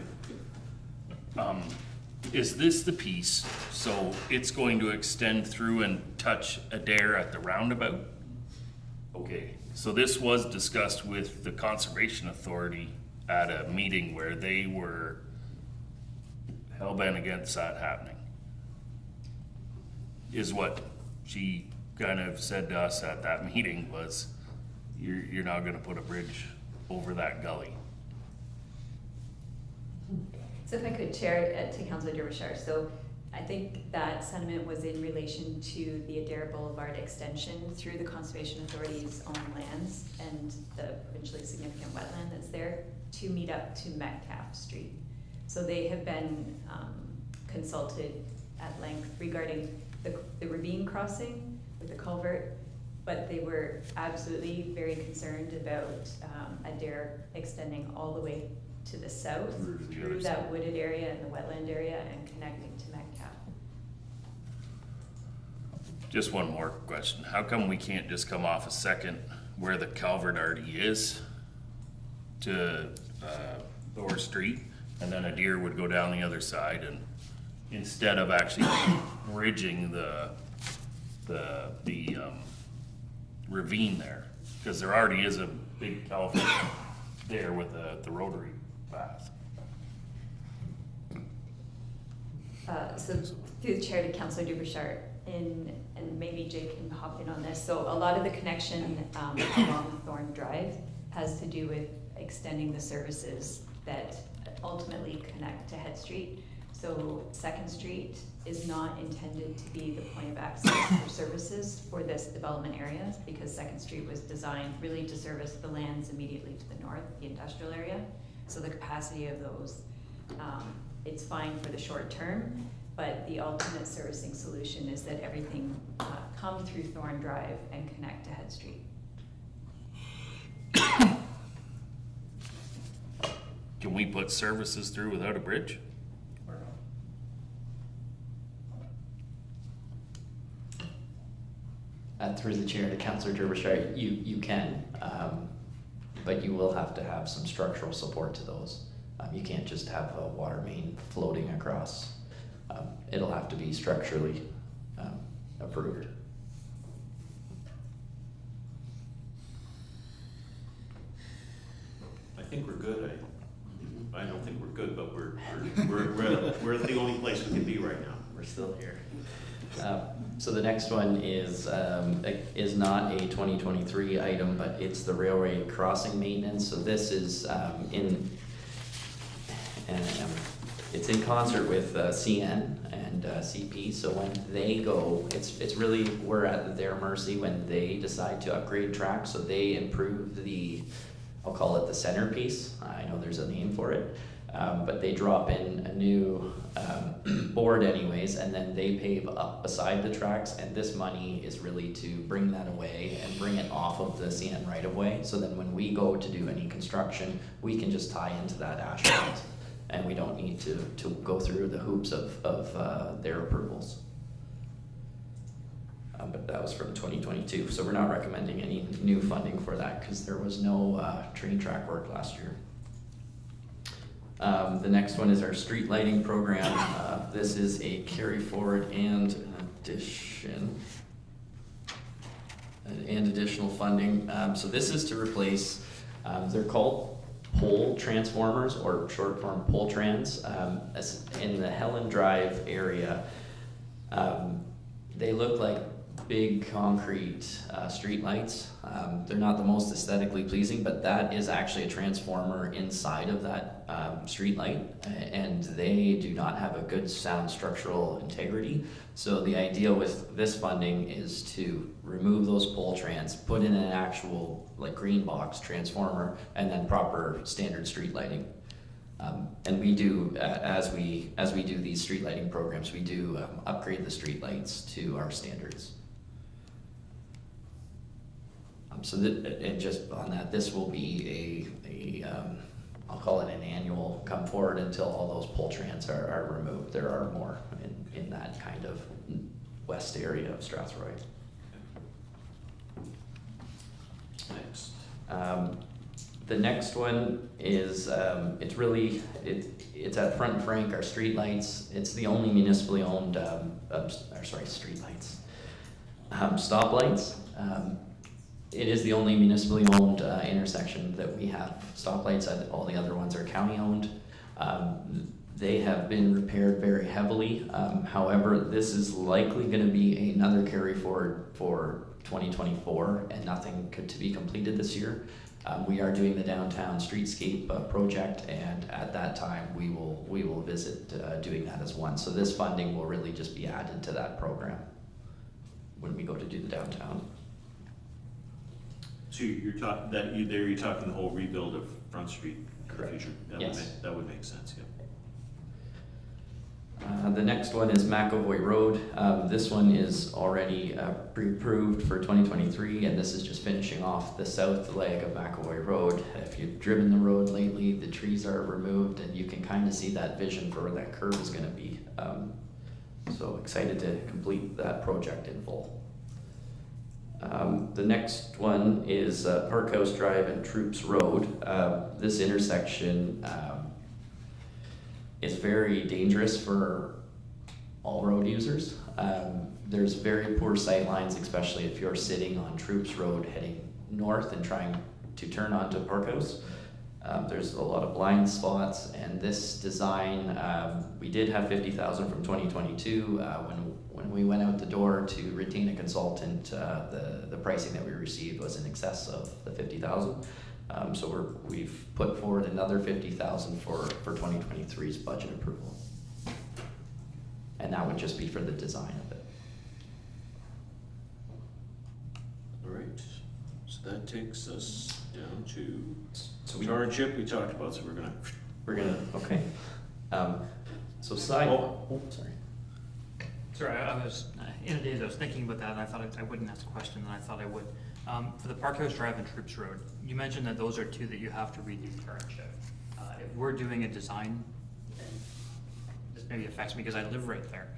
S7: Is this the piece, so it's going to extend through and touch Adair at the roundabout? Okay, so this was discussed with the Conservation Authority at a meeting where they were hell-bent against that happening. Is what she kind of said to us at that meeting was, you're not gonna put a bridge over that gully.
S9: So if I could, Chair, to Councillor Derbyshire, so I think that sentiment was in relation to the Adair Boulevard extension through the Conservation Authority's own lands and the provincially significant wetland that's there to meet up to Metcalf Street. So they have been consulted at length regarding the ravine crossing with the culvert, but they were absolutely very concerned about Adair extending all the way to the south through that wooded area and the wetland area and connecting to Metcalf.
S7: Just one more question. How come we can't just come off a second where the culvert already is to Thor Street, and then a deer would go down the other side, and instead of actually bridging the ravine there, because there already is a big culvert there with the rotary path.
S9: So through the chair to Councillor Derbyshire, and maybe Jake can hop in on this, so a lot of the connection along Thorn Drive has to do with extending the services that ultimately connect to Head Street. So 2nd Street is not intended to be the point of access for services for this development area, because 2nd Street was designed really to service the lands immediately to the north, the industrial area. So the capacity of those, it's fine for the short term, but the ultimate servicing solution is that everything come through Thorn Drive and connect to Head Street.
S7: Can we put services through without a bridge?
S2: Through the chair to Councillor Derbyshire, you can, but you will have to have some structural support to those. You can't just have a water main floating across. It'll have to be structurally approved.
S3: I think we're good. I don't think we're good, but we're the only place we can be right now.
S2: We're still here. So the next one is not a 2023 item, but it's the railway crossing maintenance. So this is it's in concert with CN and CP. So when they go, it's really, we're at their mercy when they decide to upgrade tracks. So they improve the, I'll call it the centerpiece. I know there's a name for it. But they drop in a new board anyways, and then they pave up beside the tracks, and this money is really to bring that away and bring it off of the CN right-of-way, so then when we go to do any construction, we can just tie into that asphalt, and we don't need to go through the hoops of their approvals. But that was from 2022, so we're not recommending any new funding for that, because there was no train track work last year. The next one is our street lighting program. This is a carry forward and additional funding. So this is to replace, they're called pole transformers, or short form pole trans, in the Helen Drive area. They look like big concrete street lights. They're not the most aesthetically pleasing, but that is actually a transformer inside of that street light, and they do not have a good sound structural integrity. So the idea with this funding is to remove those pole trans, put in an actual like green box transformer, and then proper standard street lighting. And we do, as we do these street lighting programs, we do upgrade the street lights to our standards. So that, and just on that, this will be I'll call it an annual come forward until all those pole trans are removed. There are more in that kind of west area of Strathroy.
S3: Next.
S2: The next one is, it's at Front and Frank, our street lights. It's the only municipally owned, street lights, stoplights. It is the only municipally owned intersection that we have stoplights. All the other ones are county owned. They have been repaired very heavily. However, this is likely going to be another carry forward for 2024 and nothing to be completed this year. We are doing the downtown streetscape project, and at that time we will visit doing that as one. So this funding will really just be added to that program when we go to do the downtown.
S3: So you're talking you're talking the whole rebuild of Front Street in the future. That would make sense. Yeah.
S2: The next one is McAvoy Road. This one is already pre-approved for 2023, and this is just finishing off the south leg of McAvoy Road. If you've driven the road lately, the trees are removed, and you can kind of see that vision for where that curve is going to be. So excited to complete that project in full. The next one is Park House Drive and Troops Road. This intersection is very dangerous for all road users. There's very poor sight lines, especially if you're sitting on Troops Road heading north and trying to turn onto Park House. There's a lot of blind spots, and this design, we did have 50,000 from 2022. When we went out the door to retain a consultant, the pricing that we received was in excess of the 50,000. So we've put forward another 50,000 for 2023's budget approval. And that would just be for the design of it.
S3: All right, so that takes us down to
S2: So we-
S3: tar and chip we talked about, so
S2: We're gonna, okay. So side,
S3: Oh.
S2: sorry.
S8: Sorry, I was, in a daze, I was thinking about that, and I thought I wouldn't ask a question, and I thought I would. For the Park House Drive and Troops Road, you mentioned that those are two that you have to redo tar and chip. If we're doing a design, and this maybe affects me because I live right there,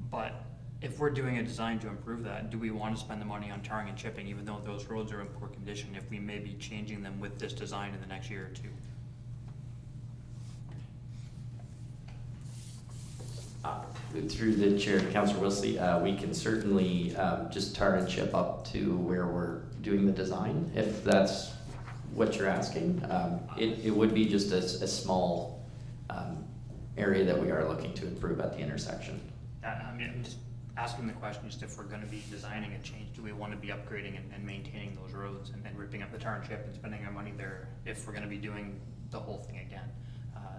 S8: but if we're doing a design to improve that, do we want to spend the money on tarring and chipping, even though those roads are in poor condition, if we may be changing them with this design in the next year or two?
S2: Through the chair, Councillor Wilsley, we can certainly just tar and chip up to where we're doing the design, if that's what you're asking. It would be just a small area that we are looking to improve at the intersection.
S8: I mean, I'm just asking the question, just if we're gonna be designing a change, do we want to be upgrading and maintaining those roads and ripping up the tar and chip and spending our money there if we're gonna be doing the whole thing again?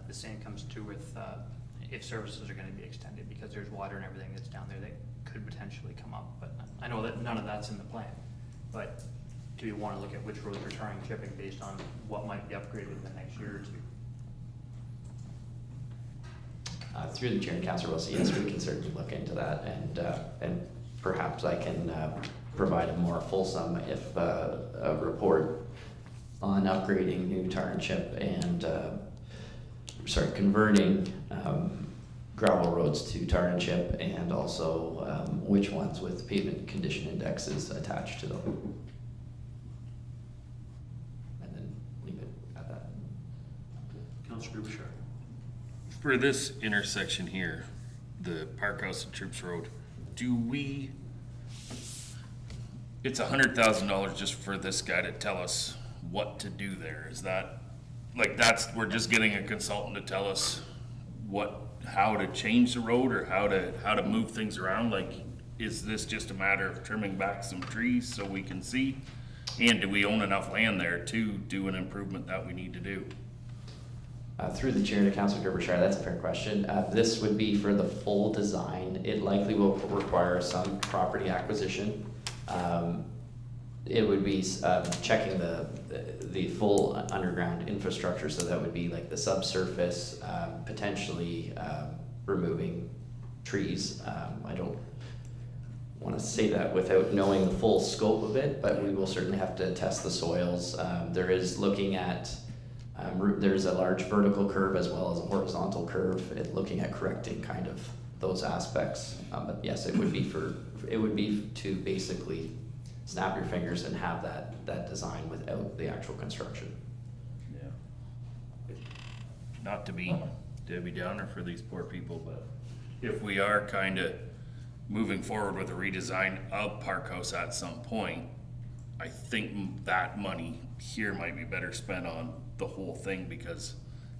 S8: The same comes true with if services are gonna be extended, because there's water and everything that's down there that could potentially come up. But I know that none of that's in the plan, but do you wanna look at which roads are tarring and chipping based on what might be upgraded in the next year or two?
S2: Through the chair and Councillor Wilson, yes, we can certainly look into that, and perhaps I can provide a more fulsome, if a report on upgrading new tar and chip and converting gravel roads to tar and chip, and also which ones with pavement condition indexes attached to them. And then leave it at that.
S3: Councillor Bouchard.
S7: For this intersection here, the Park House and Troops Road, it's $100,000 just for this guy to tell us what to do there? Is that, we're just getting a consultant to tell us how to change the road or how to move things around? Is this just a matter of trimming back some trees so we can see? And do we own enough land there to do an improvement that we need to do?
S2: Through the chair to Councillor Derbyshire, that's a fair question. This would be for the full design. It likely will require some property acquisition. It would be checking the full underground infrastructure, so that would be like the subsurface, potentially removing trees. I don't want to say that without knowing the full scope of it, but we will certainly have to test the soils. There is looking at there's a large vertical curve as well as a horizontal curve, looking at correcting kind of those aspects. But yes, it would be to basically snap your fingers and have that design without the actual construction.
S7: Yeah. Not to be Debbie Downer for these poor people, but if we are kind of moving forward with a redesign of Park House at some point, I think that money here might be better spent on the whole thing, because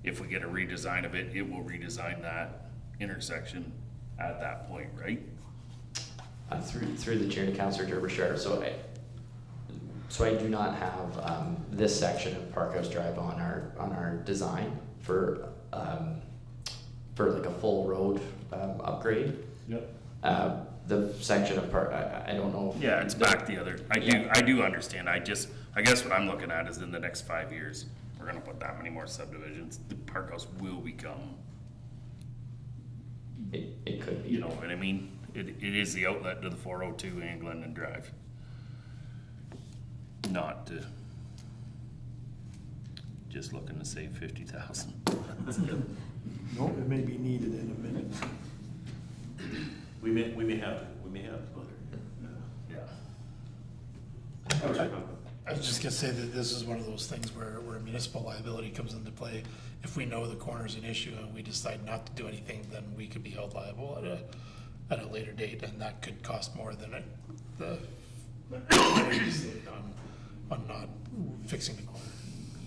S7: if we get a redesign of it, it will redesign that intersection at that point, right?
S2: Through the chair to Councillor Derbyshire, so I do not have this section of Park House Drive on our design for like a full road upgrade.
S5: Yep.
S2: The section of Park, I don't know.
S7: Yeah, it's back the other. I do understand. I guess what I'm looking at is in the next 5 years, we're gonna put that many more subdivisions. The Park House will become.
S2: It could be.
S7: You know what I mean? It is the outlet to the 402 and Glendon Drive. Not to, just looking to save 50,000.
S5: No, it may be needed in a minute.
S3: We may have other.
S7: Yeah.
S6: I was just gonna say that this is one of those things where municipal liability comes into play. If we know the corner's an issue and we decide not to do anything, then we could be held liable at a later date, and that could cost more than the on not fixing the corner.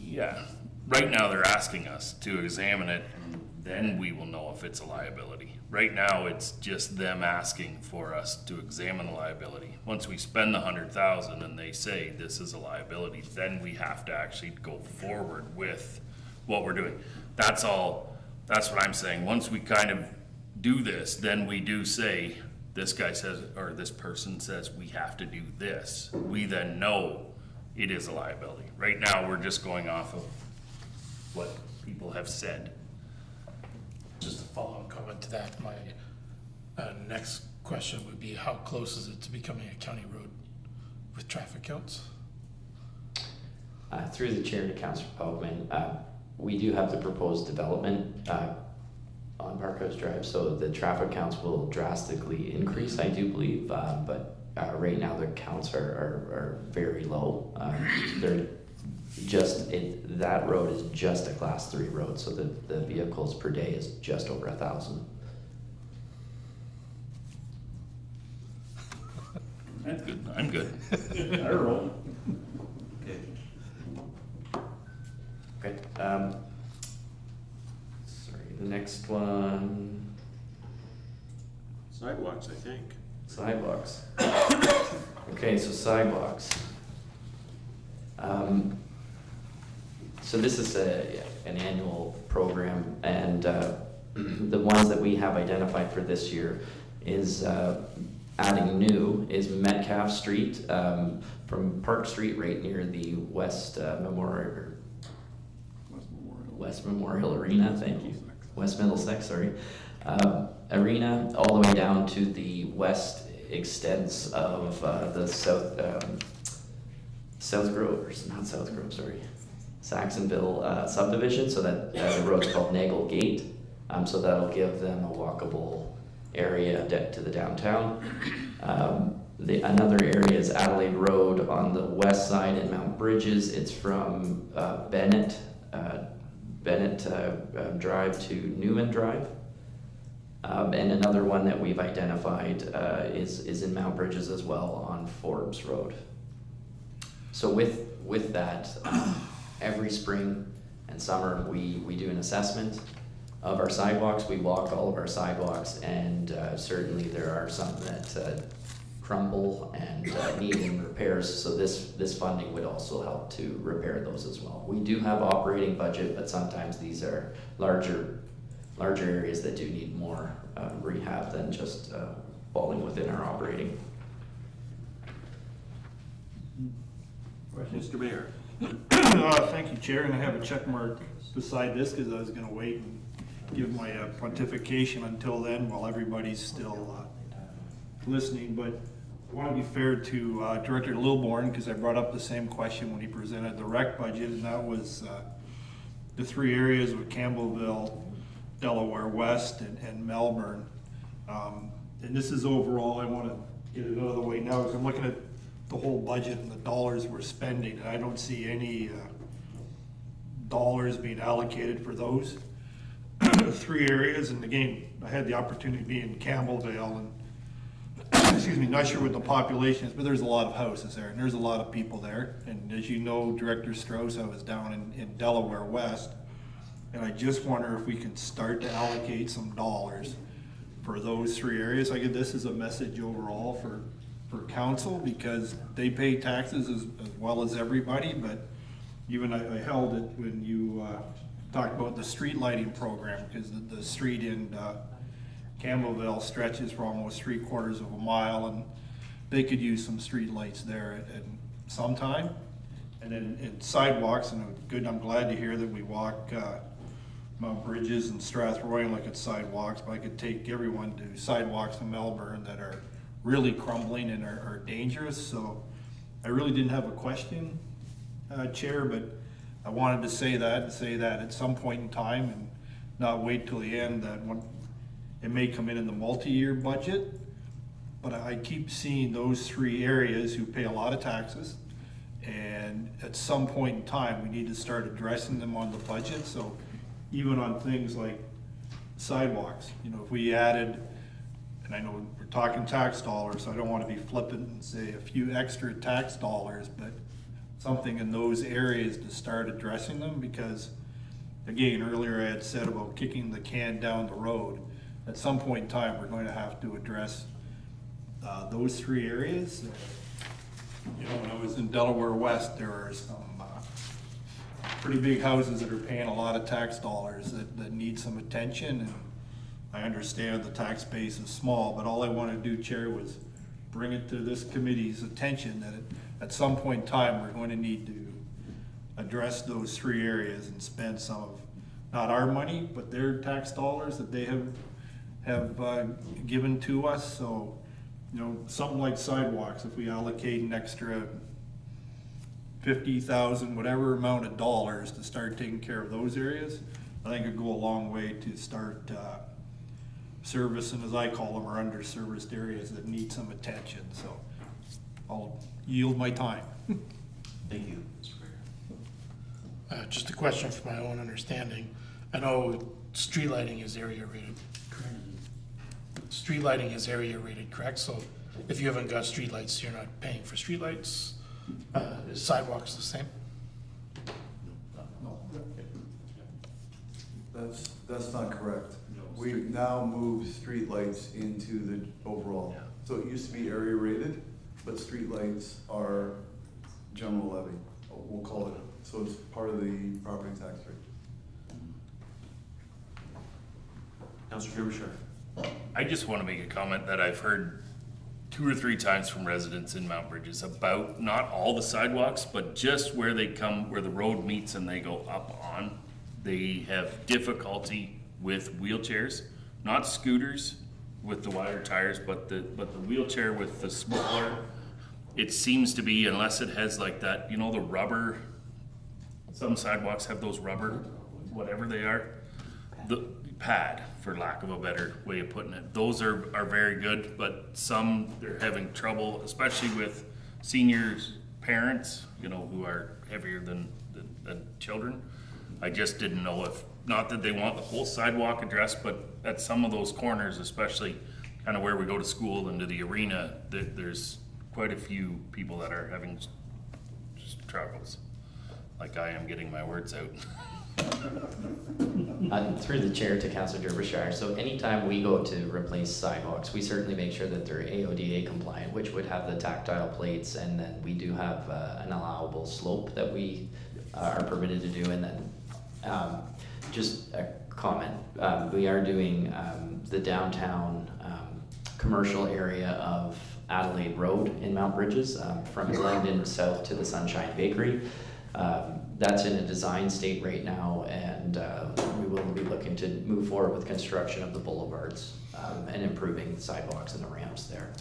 S7: Yeah, right now they're asking us to examine it, and then we will know if it's a liability. Right now, it's just them asking for us to examine the liability. Once we spend the 100,000 and they say this is a liability, then we have to actually go forward with what we're doing. That's all, that's what I'm saying. Once we kind of do this, then we do say, this guy says, or this person says we have to do this. We then know it is a liability. Right now, we're just going off of what people have said.
S6: Just a follow-up comment to that, my next question would be, how close is it to becoming a county road with traffic counts?
S2: Through the chair to Councillor Pogman, we do have the proposed development on Parkhouse Drive, so the traffic counts will drastically increase, I do believe, but right now the counts are very low. They're just, that road is just a class 3 road, so the vehicles per day is just over 1,000.
S7: That's good. I'm good.
S3: I roll.
S2: Okay. Sorry, the next one,
S3: Sidewalks, I think.
S2: sidewalks. Okay, so sidewalks. So this is an annual program, and the ones that we have identified for this year is adding new is Metcalf Street from Park Street right near the West Memorial Arena, thank you. West Middlesex, sorry. Arena all the way down to the west extents of the South Grove, or not South Grove, sorry. Saxonville subdivision, so that the road's called Nagle Gate. So that'll give them a walkable area to the downtown. Another area is Adelaide Road on the west side in Mount Bridges. It's from Bennett Drive to Newman Drive. And another one that we've identified is in Mount Bridges as well on Forbes Road. So with that, every spring and summer we do an assessment of our sidewalks. We walk all of our sidewalks, and certainly there are some that crumble and need repairs. So this funding would also help to repair those as well. We do have operating budget, but sometimes these are larger areas that do need more rehab than just falling within our operating.
S3: Mr. Mayor.
S5: Thank you, Chair, and I have a check mark beside this because I was gonna wait and give my pontification until then while everybody's still listening, but I want to be fair to Director Lilborn because I brought up the same question when he presented the rec budget, and that was the 3 areas with Campbellville, Delaware West, and Melbourne. And this is overall, I want to get it out of the way now because I'm looking at the whole budget and the dollars we're spending, and I don't see any dollars being allocated for those 3 areas. And again, I had the opportunity to be in Campbellvale, and excuse me, not sure what the population is, but there's a lot of houses there, and there's a lot of people there. And as you know, Director Strauss, I was down in Delaware West, and I just wonder if we can start to allocate some dollars for those 3 areas. I get this as a message overall for council, because they pay taxes as well as everybody, but even I held it when you talked about the street lighting program, because the street in Campbellville stretches for almost 3/4 of a mile, and they could use some street lights there at some time. And then in sidewalks, and I'm glad to hear that we walk Mount Bridges and Strathroy and look at sidewalks, but I could take everyone to sidewalks in Melbourne that are really crumbling and are dangerous. So I really didn't have a question, Chair, but I wanted to say that at some point in time and not wait till the end, that one, it may come in the multi-year budget, but I keep seeing those 3 areas who pay a lot of taxes, and at some point in time, we need to start addressing them on the budget. So even on things like sidewalks, you know, if we added, and I know we're talking tax dollars, so I don't want to be flippant and say a few extra tax dollars, but something in those areas to start addressing them, because again, earlier I had said about kicking the can down the road. At some point in time, we're going to have to address those three areas. You know, when I was in Delaware West, there were some pretty big houses that are paying a lot of tax dollars that need some attention. And I understand the tax base is small, but all I wanted to do, Chair, was bring it to this committee's attention that at some point in time, we're going to need to address those three areas and spend some of, not our money, but their tax dollars that they have given to us. So, you know, something like sidewalks, if we allocate an extra 50,000, whatever amount of dollars to start taking care of those areas, I think it'd go a long way to start servicing, as I call them, or underserviced areas that need some attention. So I'll yield my time.
S3: Thank you.
S6: Just a question for my own understanding. I know street lighting is area rated. Street lighting is area rated, correct? So if you haven't got street lights, you're not paying for street lights. Is sidewalks the same?
S5: No.
S4: That's not correct. We've now moved streetlights into the overall. So it used to be area rated, but streetlights are general levy, we'll call it. So it's part of the property tax rate.
S3: Councilor Derbyshire.
S7: I just want to make a comment that I've heard 2 or 3 times from residents in Mount Bridges about not all the sidewalks, but just where they come, where the road meets and they go up on. They have difficulty with wheelchairs, not scooters with the wider tires, but the wheelchair with the smaller. It seems to be, unless it has like that, you know, the rubber, some sidewalks have those rubber, whatever they are, the pad, for lack of a better way of putting it. Those are very good, but some, they're having trouble, especially with seniors, parents, you know, who are heavier than children. I just didn't know if, not that they want the whole sidewalk addressed, but at some of those corners, especially kind of where we go to school and to the arena, there's quite a few people that are having struggles. Like I am getting my words out.
S2: Through the chair to Councilor Derbyshire, so anytime we go to replace sidewalks, we certainly make sure that they're AODA compliant, which would have the tactile plates, and then we do have an allowable slope that we are permitted to do. And then just a comment, we are doing the downtown commercial area of Adelaide Road in Mount Bridges, from Glendon south to the Sunshine Bakery. That's in a design state right now, and we will be looking to move forward with construction of the boulevards and improving the sidewalks and the ramps there.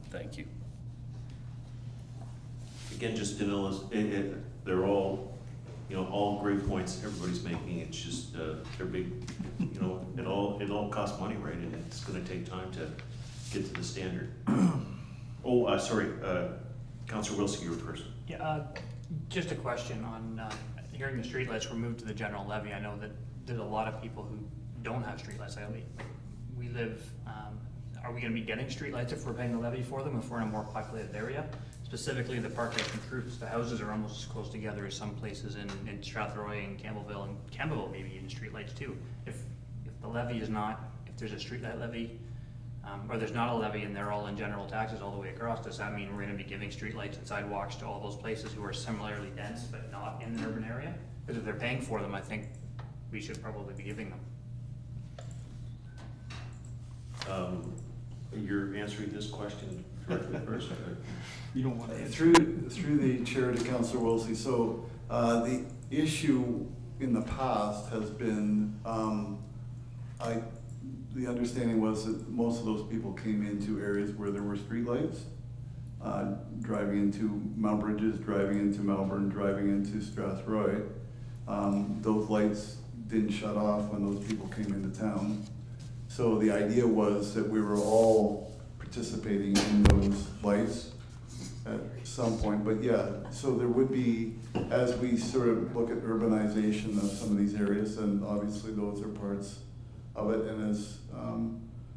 S7: Thank you.
S3: Again, just to know, they're all, you know, all great points everybody's making. It's just, they're big, you know, it all costs money, right? And it's gonna take time to get to the standard. Oh, sorry, Councilor Wilson, you were first.
S8: Yeah, just a question on hearing the streetlights were moved to the general levy. I know that there's a lot of people who don't have streetlights. We live, are we gonna be getting streetlights if we're paying the levy for them, if we're in a more populated area? Specifically the Parklight and Troops, the houses are almost as close together as some places in Strathroy and Campbellville maybe even streetlights too. If the levy is not, if there's a streetlight levy, or there's not a levy and they're all in general taxes all the way across, does that mean we're gonna be giving streetlights and sidewalks to all those places who are similarly dense but not in an urban area? Because if they're paying for them, I think we should probably be giving them.
S3: You're answering this question directly first.
S5: You don't want to.
S4: Through the chair to Councilor Wilsey, so the issue in the past has been, the understanding was that most of those people came into areas where there were streetlights, driving into Mount Bridges, driving into Melbourne, driving into Strathroy. Those lights didn't shut off when those people came into town. So the idea was that we were all participating in those lights at some point, but yeah, so there would be, as we sort of look at urbanization of some of these areas, and obviously those are parts of it, and as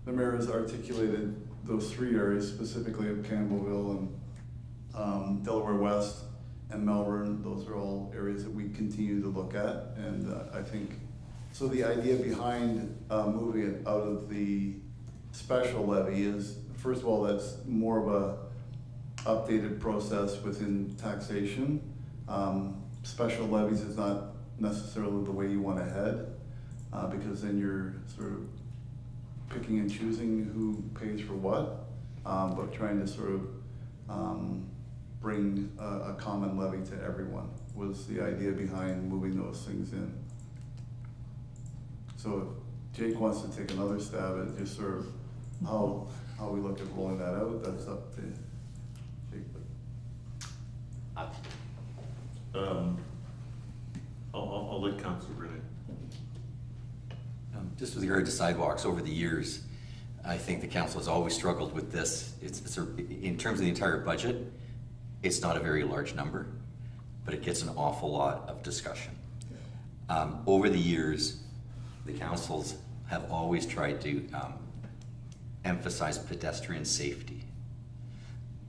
S4: the mayor has articulated those 3 areas specifically of Campbellville and Delaware West and Melbourne, those are all areas that we continue to look at. And I think, so the idea behind moving it out of the special levy is, first of all, that's more of a updated process within taxation. Special levies is not necessarily the way you want to head, because then you're sort of picking and choosing who pays for what, but trying to sort of bring a common levy to everyone was the idea behind moving those things in. So if Jake wants to take another stab at just sort of how we look at rolling that out, that's up to Jake.
S3: I'll let Councilor Brennan.
S11: Just with regard to sidewalks, over the years, I think the council has always struggled with this. In terms of the entire budget, it's not a very large number, but it gets an awful lot of discussion. Over the years, the councils have always tried to emphasize pedestrian safety.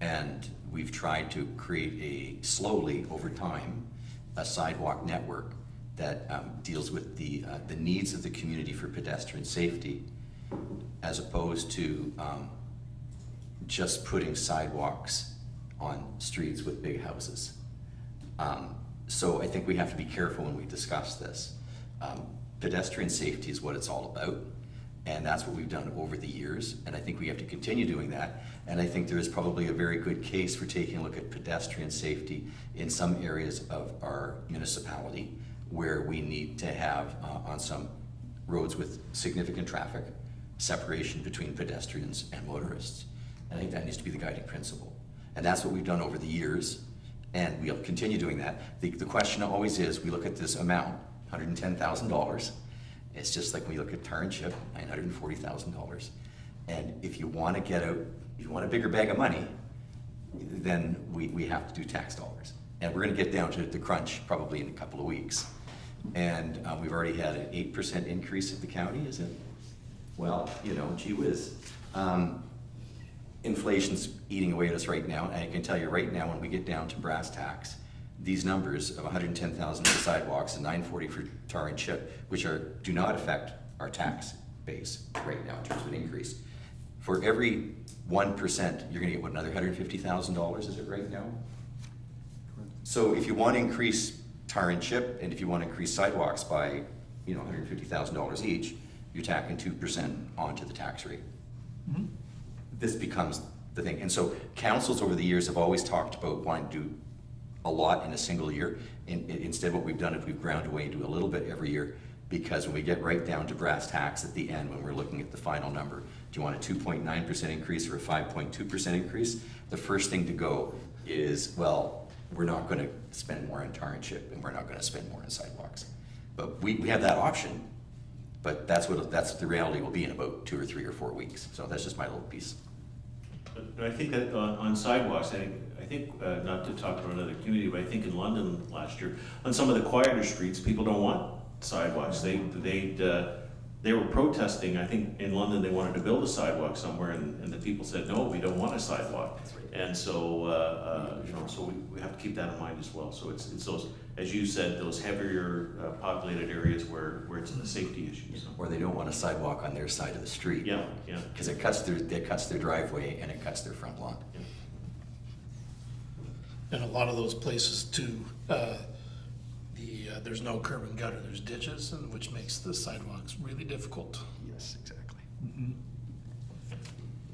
S11: And we've tried to create slowly, over time, a sidewalk network that deals with the needs of the community for pedestrian safety, as opposed to just putting sidewalks on streets with big houses. So I think we have to be careful when we discuss this. Pedestrian safety is what it's all about, and that's what we've done over the years, and I think we have to continue doing that. And I think there is probably a very good case for taking a look at pedestrian safety in some areas of our municipality where we need to have, on some roads with significant traffic, separation between pedestrians and motorists. And I think that needs to be the guiding principle. And that's what we've done over the years, and we'll continue doing that. The question always is, we look at this amount, $110,000. It's just like when we look at tar and chip, $940,000. And if you want to get out, if you want a bigger bag of money, then we have to do tax dollars. And we're going to get down to the crunch probably in a couple of weeks. And we've already had an 8% increase at the county, is it? Well, you know, gee whiz. Inflation's eating away at us right now, and I can tell you right now, when we get down to brass tacks, these numbers of $110,000 for sidewalks and $940 for tar and chip, which do not affect our tax base right now in terms of an increase. For every 1%, you're gonna get, what, another $150,000, is it right now? So if you want to increase tar and chip, and if you want to increase sidewalks by, you know, $150,000 each, you're tacking 2% onto the tax rate. Mm-hmm. This becomes the thing. And so councils over the years have always talked about wanting to do a lot in a single year. Instead, what we've done is we've ground away and do a little bit every year, because when we get right down to brass tacks at the end, when we're looking at the final number, do you want a 2.9% increase or a 5.2% increase? The first thing to go is, well, we're not going to spend more on tar and chip, and we're not going to spend more on sidewalks. But we have that option, but that's the reality will be in about 2 or 3 or 4 weeks. So that's just my little piece.
S3: But I think that on sidewalks, I think not to talk about another community, but I think in London last year, on some of the quieter streets, people don't want sidewalks. They were protesting. I think in London they wanted to build a sidewalk somewhere, and the people said, no, we don't want a sidewalk. And so, you know, so we have to keep that in mind as well. So it's those, as you said, those heavier populated areas where it's a safety issue. So.
S11: Or they don't want a sidewalk on their side of the street.
S3: Yeah, yeah.
S11: Because it cuts their driveway and it cuts their front lawn.
S3: Yeah.
S6: And a lot of those places too, there's no curb and gutter, there's ditches, and which makes the sidewalks really difficult.
S11: Yes, exactly.
S5: Mm-hmm.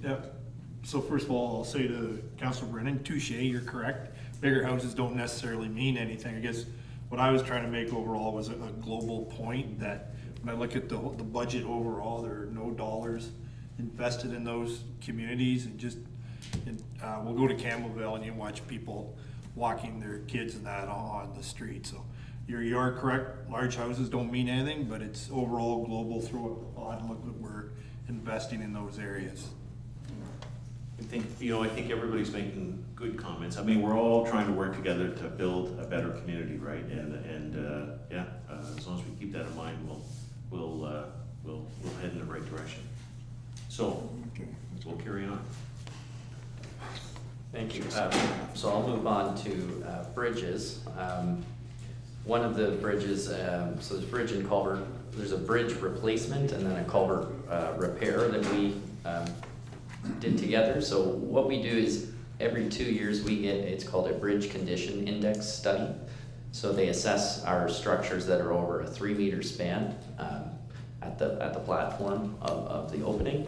S5: Yeah. So first of all, I'll say to Councilor Brennan, touche, you're correct. Bigger houses don't necessarily mean anything. I guess what I was trying to make overall was a global point that when I look at the budget overall, there are no dollars invested in those communities, and just we'll go to Campbellville and you watch people walking their kids and that on the street. So you are correct. Large houses don't mean anything, but it's overall global through a lot, and look what we're investing in those areas.
S3: I think everybody's making good comments. I mean, we're all trying to work together to build a better community, right? And as long as we keep that in mind, we'll head in the right direction. So we'll carry on.
S2: Thank you. So I'll move on to bridges. One of the bridges, so there's bridge and culvert, there's a bridge replacement and then a culvert repair that we did together. So what we do is every 2 years we get, it's called a bridge condition index study. So they assess our structures that are over a 3-meter span at the platform of the opening.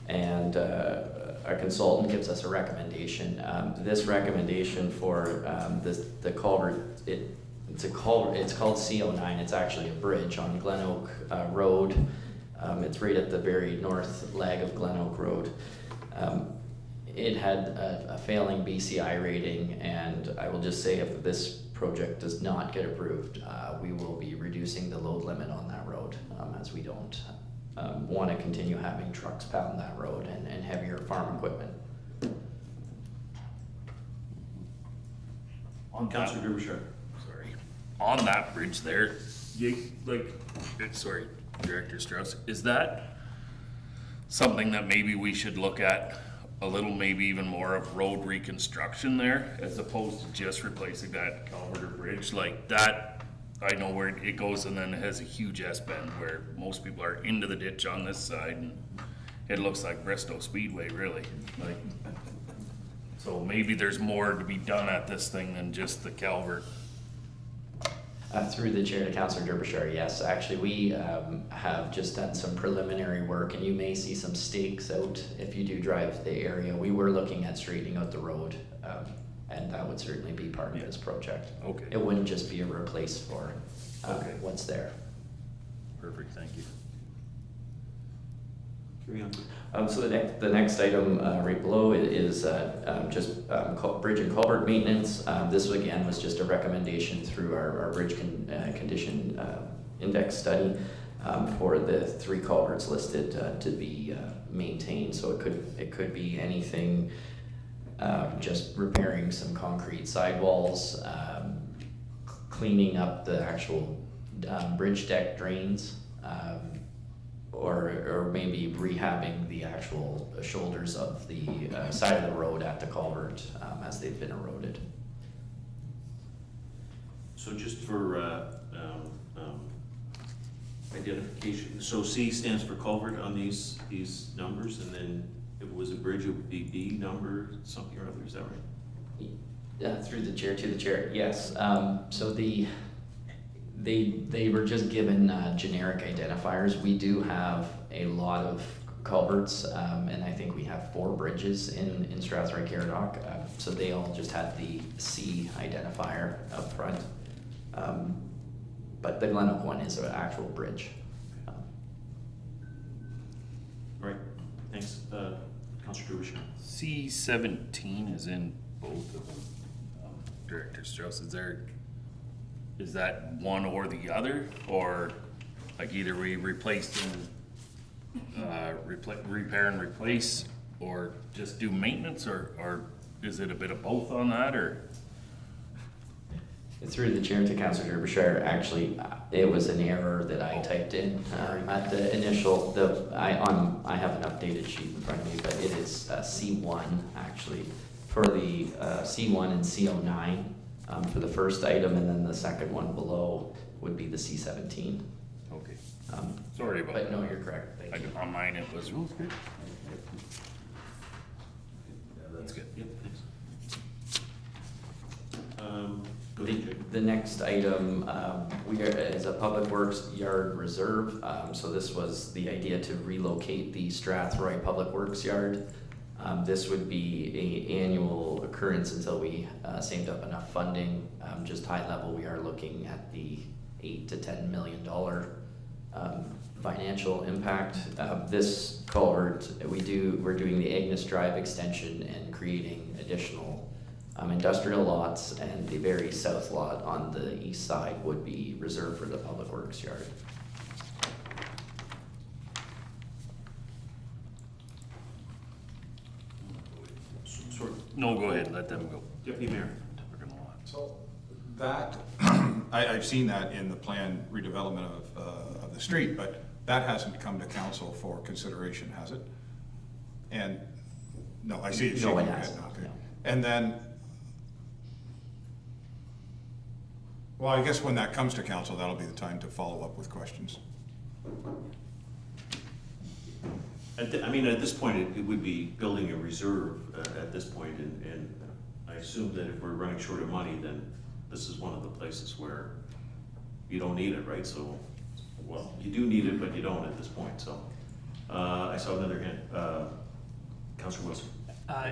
S2: And our consultant gives us a recommendation. This recommendation for the culvert, it's called CO9. It's actually a bridge on Glen Oak Road. It's right at the very north leg of Glen Oak Road. It had a failing BCI rating, and I will just say if this project does not get approved, we will be reducing the load limit on that road, as we don't want to continue having trucks pound that road and heavier farm equipment.
S7: On
S3: Councillor Derbyshire.
S7: Sorry. On that bridge there, sorry, Director Strauss, is that something that maybe we should look at a little, maybe even more of road reconstruction there, as opposed to just replacing that culvert or bridge like that? I know where it goes, and then it has a huge S-bend where most people are into the ditch on this side, and it looks like Bristow Speedway, really. Like, so maybe there's more to be done at this thing than just the culvert.
S2: Through the chair to Councillor Derbyshire, yes. Actually, we have just done some preliminary work, and you may see some stakes out if you do drive the area. We were looking at straightening out the road, and that would certainly be part of this project.
S7: Okay.
S2: It wouldn't just be a replace for
S7: Okay.
S2: what's there.
S7: Perfect, thank you.
S3: Carry on.
S2: So the next item right below is just bridge and culvert maintenance. This again was just a recommendation through our bridge condition index study for the 3 culverts listed to be maintained. So it could be anything, just repairing some concrete sidewalls, cleaning up the actual bridge deck drains. Or maybe rehabbing the actual shoulders of the side of the road at the culvert as they've been eroded.
S3: So just for identification, so C stands for culvert on these numbers, and then if it was a bridge, it would be B number something or other. Is that right?
S2: Through the chair to the chair, yes. So they were just given generic identifiers. We do have a lot of culverts, and I think we have 4 bridges in Strathroy-Caradoc. So they all just had the C identifier up front. But the Glen Oak one is an actual bridge.
S3: Right. Thanks, Councillor Derbyshire.
S7: C17 is in both of them. Director Strauss, is that one or the other, or like either we replaced and repair and replace, or just do maintenance, or is it a bit of both on that, or?
S2: Through the chair to Councillor Derbyshire, actually, it was an error that I typed in at the initial. I have an updated sheet in front of me, but it is C1 actually for the C1 and CO9 for the first item, and then the second one below would be the C17.
S7: Okay. Sorry about that.
S2: But no, you're correct. Thank you.
S7: On mine it was good.
S3: Yeah, that's good. Yep, thanks. Go ahead, Jake.
S2: The next item is a public works yard reserve. So this was the idea to relocate the Strathroy Public Works yard. This would be an annual occurrence until we saved up enough funding. Just high level, we are looking at the $8 to $10 million financial impact. This culvert, we're doing the Agnes Drive extension and creating additional industrial lots, and the very south lot on the east side would be reserved for the public works yard.
S3: Sorry.
S7: No, go ahead, let them go.
S3: Deputy Mayor.
S12: So that, I've seen that in the planned redevelopment of the street, but that hasn't come to council for consideration, has it? And, no, I see it shaking
S2: No, it
S12: your head
S2: hasn't,
S12: now, okay.
S2: no.
S12: And then, well, I guess when that comes to council, that'll be the time to follow up with questions.
S3: I mean, at this point, it would be building a reserve at this point, and I assume that if we're running short of money, then this is one of the places where you don't need it, right? So, well, you do need it, but you don't at this point, so. I saw another hand. Councilor Wilson.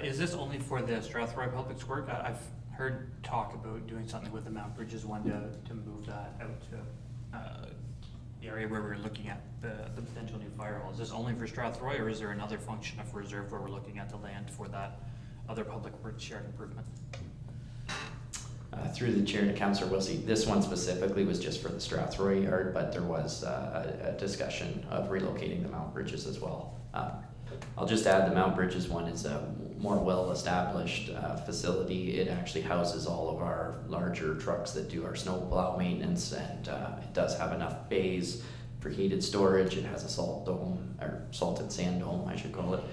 S8: Is this only for the Strathroy Public Works? I've heard talk about doing something with the Mount Bridges one to move that out to the area where we're looking at the potential new firewall. Is this only for Strathroy, or is there another function of reserve where we're looking at the land for that other public works yard improvement?
S2: Through the chair to Councillor Wilsey, this one specifically was just for the Strathroy yard, but there was a discussion of relocating the Mount Bridges as well. I'll just add the Mount Bridges one is a more well-established facility. It actually houses all of our larger trucks that do our snowplow maintenance, and it does have enough bays for heated storage. It has a salt dome, or salt and sand dome, I should call it.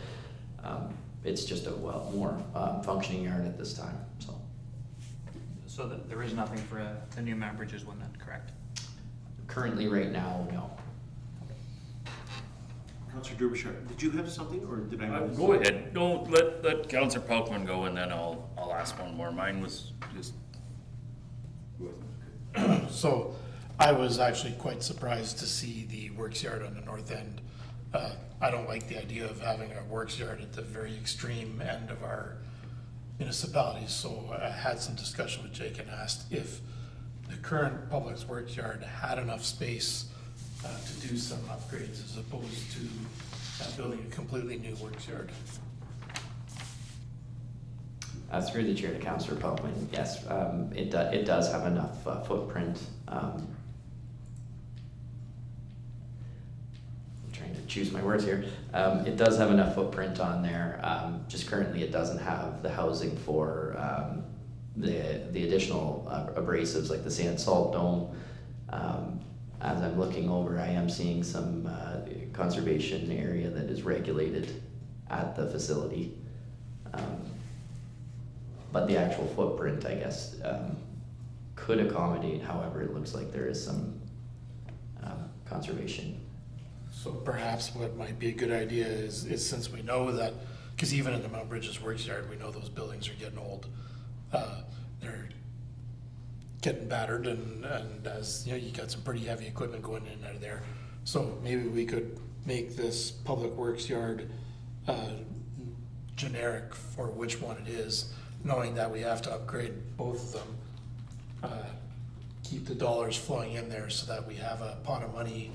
S2: It's just a more functioning yard at this time, so.
S8: So there is nothing for the new Mount Bridges one then, correct?
S2: Currently, right now, no.
S3: Councilor Derbyshire, did you have something, or did I?
S7: Go ahead. No, let Councillor Pelkman go, and then I'll ask one more. Mine was just.
S6: So I was actually quite surprised to see the works yard on the north end. I don't like the idea of having a works yard at the very extreme end of our municipalities, so I had some discussion with Jake and asked if the current public works yard had enough space to do some upgrades as opposed to building a completely new works yard.
S2: Through the chair to Councillor Pelkman, yes, it does have enough footprint. I'm trying to choose my words here. It does have enough footprint on there. Just currently, it doesn't have the housing for the additional abrasives like the sand salt dome. As I'm looking over, I am seeing some conservation area that is regulated at the facility. But the actual footprint, I guess, could accommodate. However, it looks like there is some conservation.
S6: So perhaps what might be a good idea is since we know that, because even in the Mount Bridges works yard, we know those buildings are getting old. They're getting battered, and as you know, you got some pretty heavy equipment going in and out of there. So maybe we could make this public works yard generic for which one it is, knowing that we have to upgrade both of them. Keep the dollars flowing in there so that we have a pot of money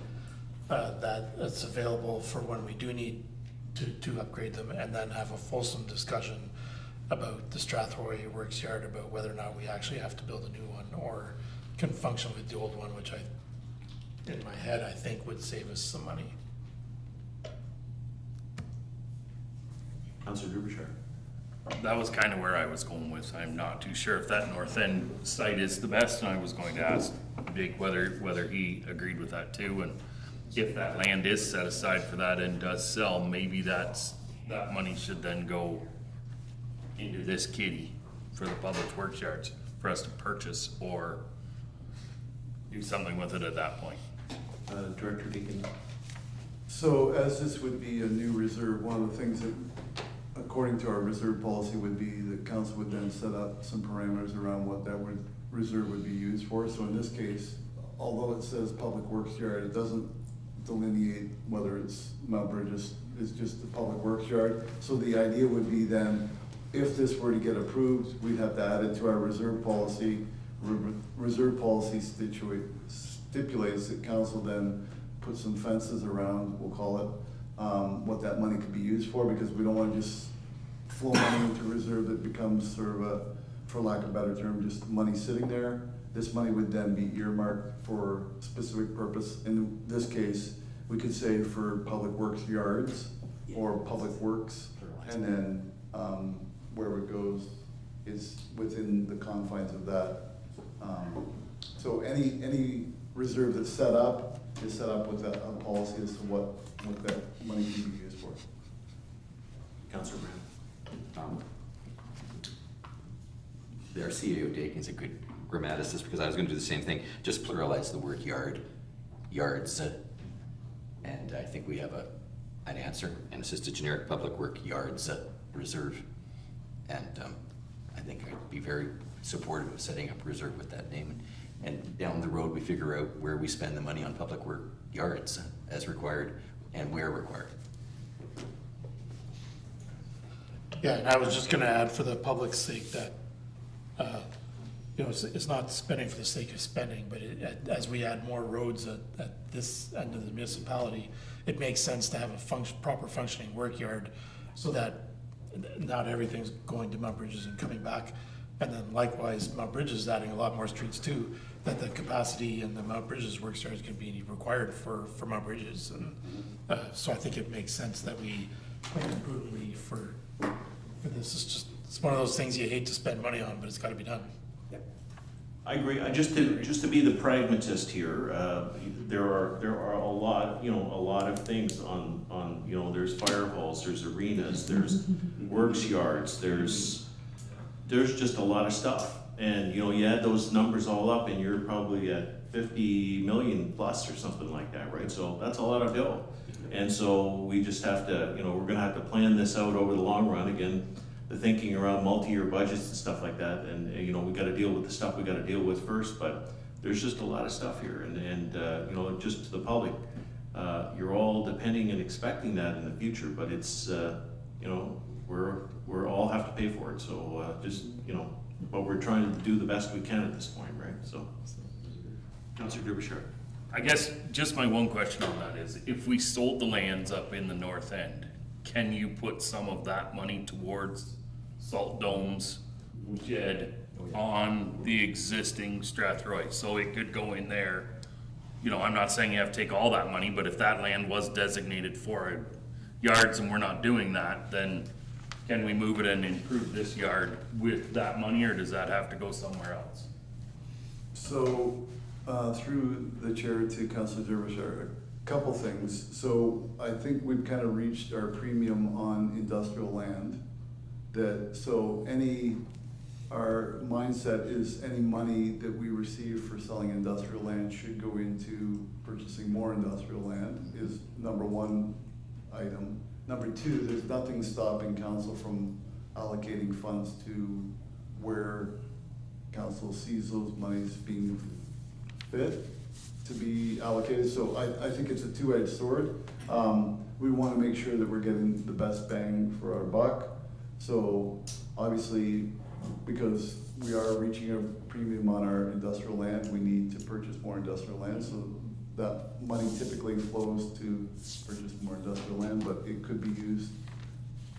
S6: that's available for when we do need to upgrade them, and then have a fulsome discussion about the Strathroy works yard, about whether or not we actually have to build a new one or can function with the old one, which in my head, I think would save us some money.
S3: Councilor Derbyshire.
S7: That was kind of where I was going with. I'm not too sure if that north end site is the best, and I was going to ask Jake whether he agreed with that too. And if that land is set aside for that and does sell, maybe that money should then go into this kitty for the public works yards for us to purchase or do something with it at that point.
S3: Director Deacon.
S4: So as this would be a new reserve, one of the things that, according to our reserve policy, would be the council would then set up some parameters around what that reserve would be used for. So in this case, although it says public works yard, it doesn't delineate whether it's Mount Bridges, it's just the public works yard. So the idea would be then, if this were to get approved, we'd have to add it to our reserve policy. Reserve policy stipulates that council then put some fences around, we'll call it, what that money could be used for, because we don't want to just flow money into reserve that becomes sort of a, for lack of a better term, just money sitting there. This money would then be earmarked for specific purpose. In this case, we could say for public works yards or public works, and then where it goes is within the confines of that. So any reserve that's set up is set up with a policy as to what that money can be used for.
S3: Councilor Brown.
S11: our CEO Dakin's a good grammaticist, because I was gonna do the same thing, just pluralize the word yard, yards. And I think we have an answer, and it's just a generic public work yards reserve. And I think I'd be very supportive of setting up a reserve with that name. And down the road, we figure out where we spend the money on public work yards as required and where required.
S6: Yeah, and I was just gonna add for the public's sake that, you know, it's not spending for the sake of spending, but as we add more roads at this end of the municipality, it makes sense to have a proper functioning work yard so that not everything's going to Mount Bridges and coming back. And then likewise, Mount Bridges is adding a lot more streets too, that the capacity in the Mount Bridges work yard is gonna be required for Mount Bridges. And so I think it makes sense that we plan prudently for this. It's one of those things you hate to spend money on, but it's gotta be done.
S3: I agree. Just to be the pragmatist here, there are a lot, a lot of things on, there's fire halls, there's arenas, there's works yards, there's just a lot of stuff. And, you add those numbers all up and you're probably at 50 million plus or something like that, right? So that's a lot of dough. And so we just have to, we're gonna have to plan this out over the long run. Again, the thinking around multi-year budgets and stuff like that, and we got to deal with the stuff we got to deal with first. But there's just a lot of stuff here, and just to the public, you're all depending and expecting that in the future. But it's we're all have to pay for it. So but we're trying to do the best we can at this point, right? So, Councillor Derbyshire.
S7: I guess just my one question on that is, if we sold the lands up in the north end, can you put some of that money towards salt domes, shed on the existing Strathroy? So it could go in there. I'm not saying you have to take all that money, but if that land was designated for yards and we're not doing that, then can we move it and improve this yard with that money, or does that have to go somewhere else?
S4: So, through the chair to Councillor Derbyshire, a couple things. So I think we've kind of reached our premium on industrial land. Our mindset is any money that we receive for selling industrial land should go into purchasing more industrial land, is number one item. Number two, there's nothing stopping council from allocating funds to where council sees those monies being fit to be allocated. So I think it's a two-edged sword. We want to make sure that we're getting the best bang for our buck. So obviously, because we are reaching a premium on our industrial land, we need to purchase more industrial land. So that money typically flows to purchase more industrial land, but it could be used,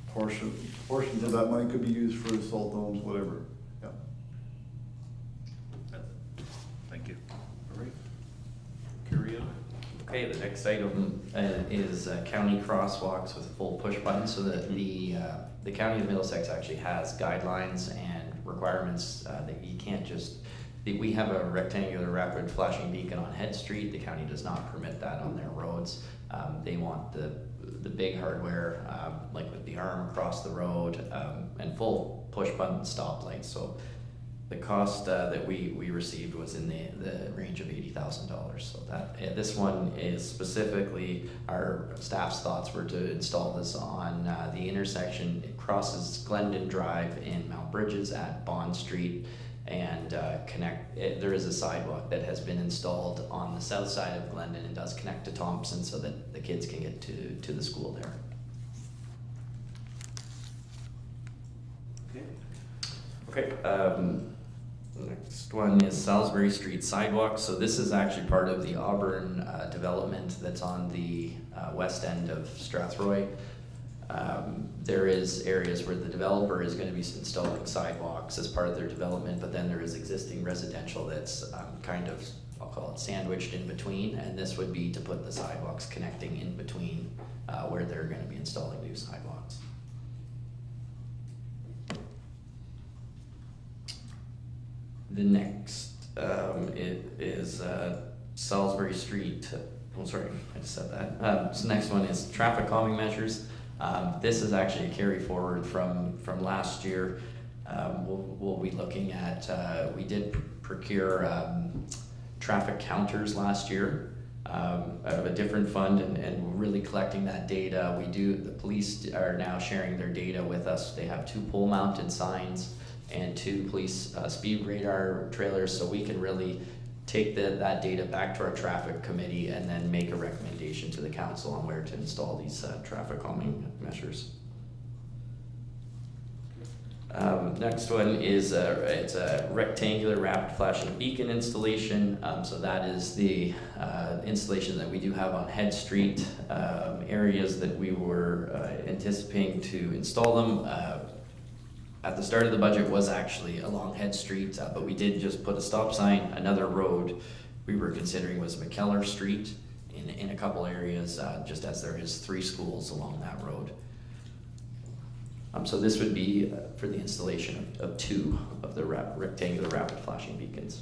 S4: portions of that money could be used for salt domes, whatever. Yeah.
S7: Thank you.
S3: All right. Carry on.
S2: Okay, the next item is county crosswalks with full push buttons, so that the county of Middlesex actually has guidelines and requirements that you can't just, we have a rectangular rapid flashing beacon on Head Street. The county does not permit that on their roads. They want the big hardware, like with the arm across the road, and full push button stoplights. So the cost that we received was in the range of $80,000. So that this one is specifically, our staff's thoughts were to install this on the intersection. It crosses Glendon Drive in Mount Bridges at Bond Street, and there is a sidewalk that has been installed on the south side of Glendon and does connect to Thompson so that the kids can get to the school there. Okay. Next one is Salisbury Street sidewalk. So this is actually part of the Auburn development that's on the west end of Strathroy. There is areas where the developer is going to be installing sidewalks as part of their development, but then there is existing residential that's kind of, I'll call it sandwiched in between, and this would be to put the sidewalks connecting in between where they're going to be installing new sidewalks. The next is Salisbury Street. Oh, sorry, I just said that. So next one is traffic calming measures. This is actually a carry forward from last year. We'll be looking at, we did procure traffic counters last year out of a different fund, and we're really collecting that data. The police are now sharing their data with us. They have 2 pole mounted signs and 2 police speed radar trailers, so we can really take that data back to our traffic committee and then make a recommendation to the council on where to install these traffic calming measures. Next one is it's a rectangular rapid flashing beacon installation. So that is the installation that we do have on Head Street, areas that we were anticipating to install them. At the start of the budget was actually along Head Street, but we did just put a stop sign. Another road we were considering was McKellar Street in a couple areas, just as there is 3 schools along that road. So this would be for the installation of 2 of the rectangular rapid flashing beacons.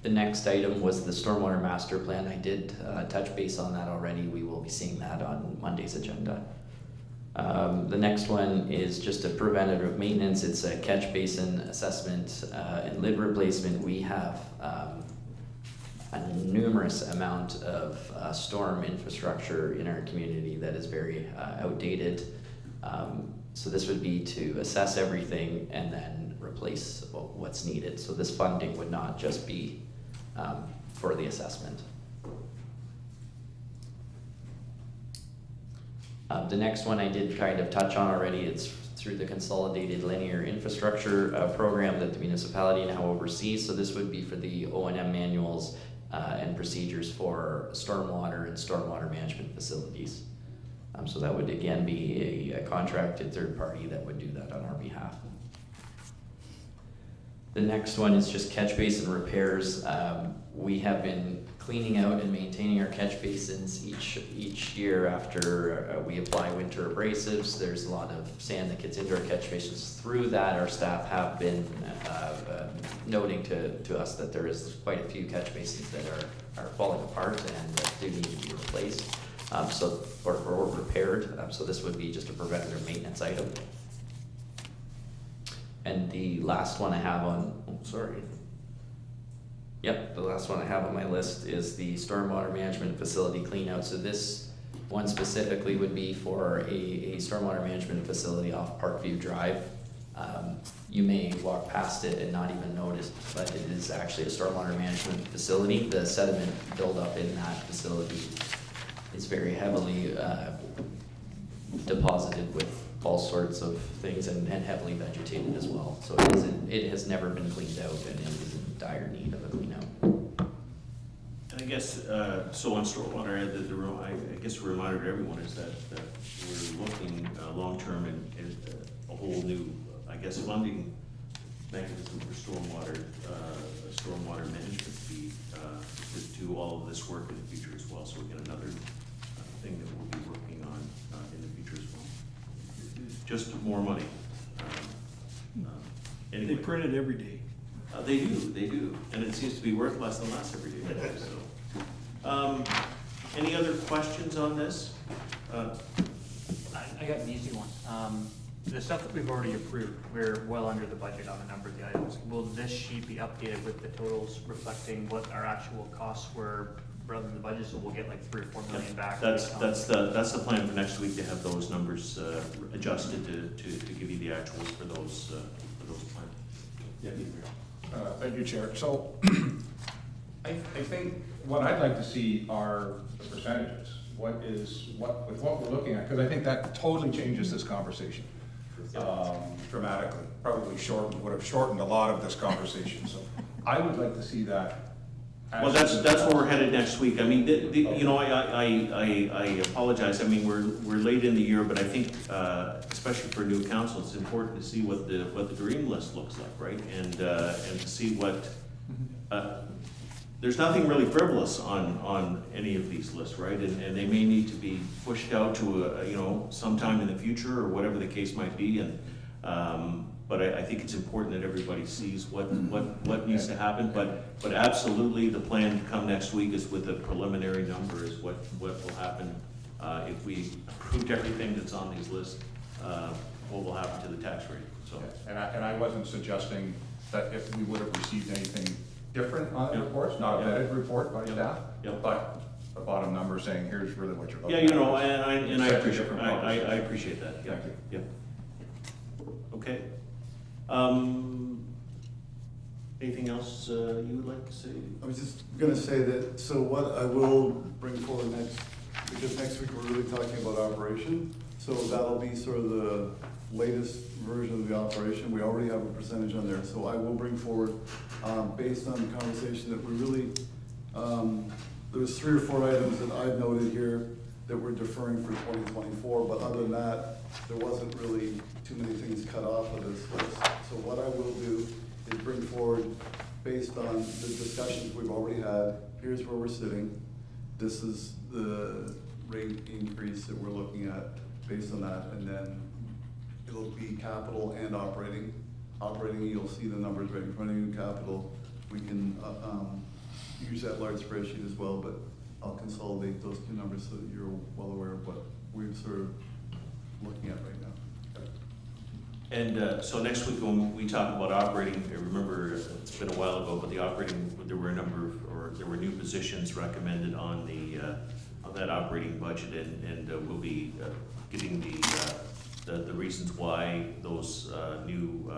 S2: The next item was the stormwater master plan. I did touch base on that already. We will be seeing that on Monday's agenda. The next one is just a preventative maintenance. It's a catch basin assessment and lid replacement. We have a numerous amount of storm infrastructure in our community that is very outdated. So this would be to assess everything and then replace what's needed. So this funding would not just be for the assessment. The next one I did kind of touch on already. It's through the Consolidated Linear Infrastructure Program that the municipality now oversees. So this would be for the O&M manuals and procedures for stormwater and stormwater management facilities. So that would again be a contracted third party that would do that on our behalf. The next one is just catch basin repairs. We have been cleaning out and maintaining our catch basins each year after we apply winter abrasives. There's a lot of sand that gets into our catch basins. Through that, our staff have been noting to us that there is quite a few catch basins that are falling apart and that do need to be replaced, or repaired. So this would be just a preventative maintenance item. And the last one I have on, the last one I have on my list is the stormwater management facility cleanout. So this one specifically would be for a stormwater management facility off Parkview Drive. You may walk past it and not even notice, but it is actually a stormwater management facility. The sediment buildup in that facility is very heavily deposited with all sorts of things and heavily vegetated as well. So it has never been cleaned out and it is in dire need of a clean out.
S3: And I guess, so on stormwater, I guess a reminder to everyone is that we're looking long-term in a whole new, I guess, funding mechanism for stormwater management fee to do all of this work in the future as well. So again, another thing that we'll be working on in the future as well. Just more money. Anyway.
S5: They print it every day.
S3: They do, and it seems to be worth less and less every day. So, any other questions on this?
S8: I got an easy one. The stuff that we've already approved, we're well under the budget on a number of the items. Will this sheet be updated with the totals reflecting what our actual costs were rather than the budget, so we'll get like 3 or 4 million back?
S3: That's the plan for next week, to have those numbers adjusted to give you the actuals for those plans. Yeah.
S12: Thank you, Chair. So I think what I'd like to see are the percentages. With what we're looking at, because I think that totally changes this conversation dramatically. Probably would have shortened a lot of this conversation. So I would like to see that.
S3: Well, that's where we're headed next week. I mean, you know, I apologize. I mean, we're late in the year, but I think, especially for new council, it's important to see what the dream list looks like, right? And to see what. There's nothing really frivolous on any of these lists, right? And they may need to be pushed out to sometime in the future or whatever the case might be. And but I think it's important that everybody sees what needs to happen. But absolutely, the plan to come next week is with a preliminary number is what will happen if we approved everything that's on these lists what will happen to the tax rate, so.
S12: And I wasn't suggesting that if we would have received anything different on the
S3: Yeah.
S12: reports, not a
S3: Yeah.
S12: vetted report by
S3: Yeah.
S12: staff,
S3: Yeah.
S12: but a bottom number saying, here's really what you're looking
S3: Yeah,
S12: at.
S3: you know, and I
S12: Set a
S3: appreciate,
S12: different
S3: I
S12: conversation.
S3: appreciate that, yeah,
S12: Thank you.
S3: yeah. Okay. Anything else you would like to say?
S4: I was just gonna say that, so what I will bring forward next, because next week we're really talking about operation, so that'll be sort of the latest version of the operation. We already have a percentage on there, so I will bring forward, based on the conversation that we really, there's 3 or 4 items that I've noted here that we're deferring for 2024, but other than that, there wasn't really too many things cut off of this list. So what I will do is bring forward, based on the discussions we've already had, here's where we're sitting. This is the rate increase that we're looking at based on that, and then it'll be capital and operating. Operating, you'll see the numbers right in front of you. Capital, we can use that large spreadsheet as well, but I'll consolidate those 2 numbers so that you're well aware of what we're sort of looking at right now.
S3: And so next week when we talk about operating, I remember it's been a while ago, but the operating, there were a number of, or there were new positions recommended on the, on that operating budget, and we'll be giving the reasons why those new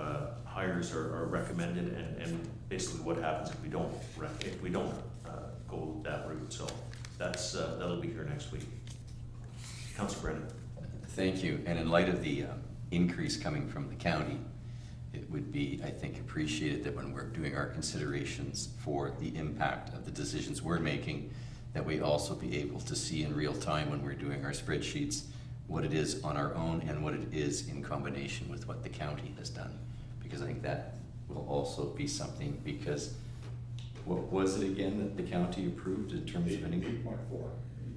S3: hires are recommended, and basically what happens if we don't go that route. So that's, that'll be here next week. Councilor Brennan.
S11: Thank you. And in light of the increase coming from the county, it would be, I think, appreciated that when we're doing our considerations for the impact of the decisions we're making, that we also be able to see in real time when we're doing our spreadsheets what it is on our own and what it is in combination with what the county has done. Because I think that will also be something, because what was it again that the county approved in terms of any?
S12: 8.4.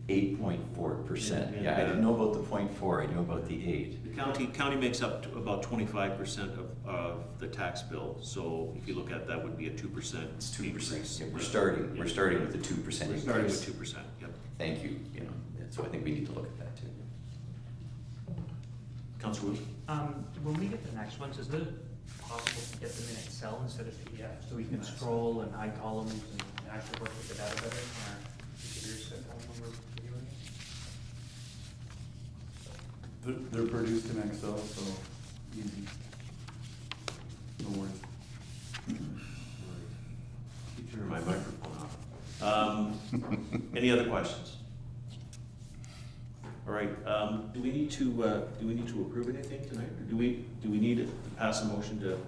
S11: 8.4%. Yeah, I didn't know about the 0.4, I knew about the 8.
S3: The county makes up to about 25% of the tax bill, so if you look at that, would be a 2%.
S11: It's 2%.
S3: increase.
S11: Yeah, we're starting with the 2%
S3: We're
S11: increase.
S3: starting with 2%, yep.
S11: Thank you, you know, so I think we need to look at that too.
S3: Councilor Wu?
S8: When we get the next ones, is it possible to get them in Excel instead of PDF, so we can scroll and hide columns and actually work with the data better? Or computers at home when we're reviewing it?
S4: They're produced in Excel, so easy. No worries.
S3: Keep turning my microphone off. Any other questions? All right, do we need to approve anything tonight, or do we need to pass a motion to,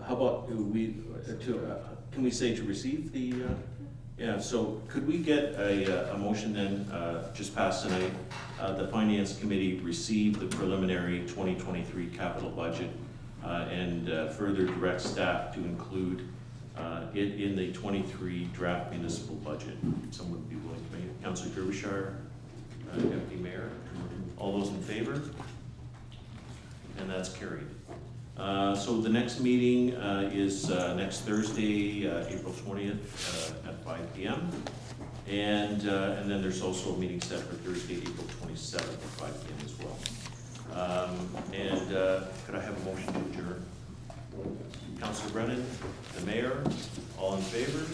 S3: how about, can we say to receive the, yeah, so could we get a motion then, just passed tonight, the Finance Committee received the preliminary 2023 capital budget, and further direct staff to include it in the 23 draft municipal budget. Someone would be willing to make it. Councilor Derbyshire, Deputy Mayor, all those in favor? And that's carried. So the next meeting is next Thursday, April 20th at 5 p.m. And then there's also a meeting set for Thursday, April 27th at 5 p.m. as well. Could I have a motion to adjourn? Councilor Brennan, the Mayor, all in favor?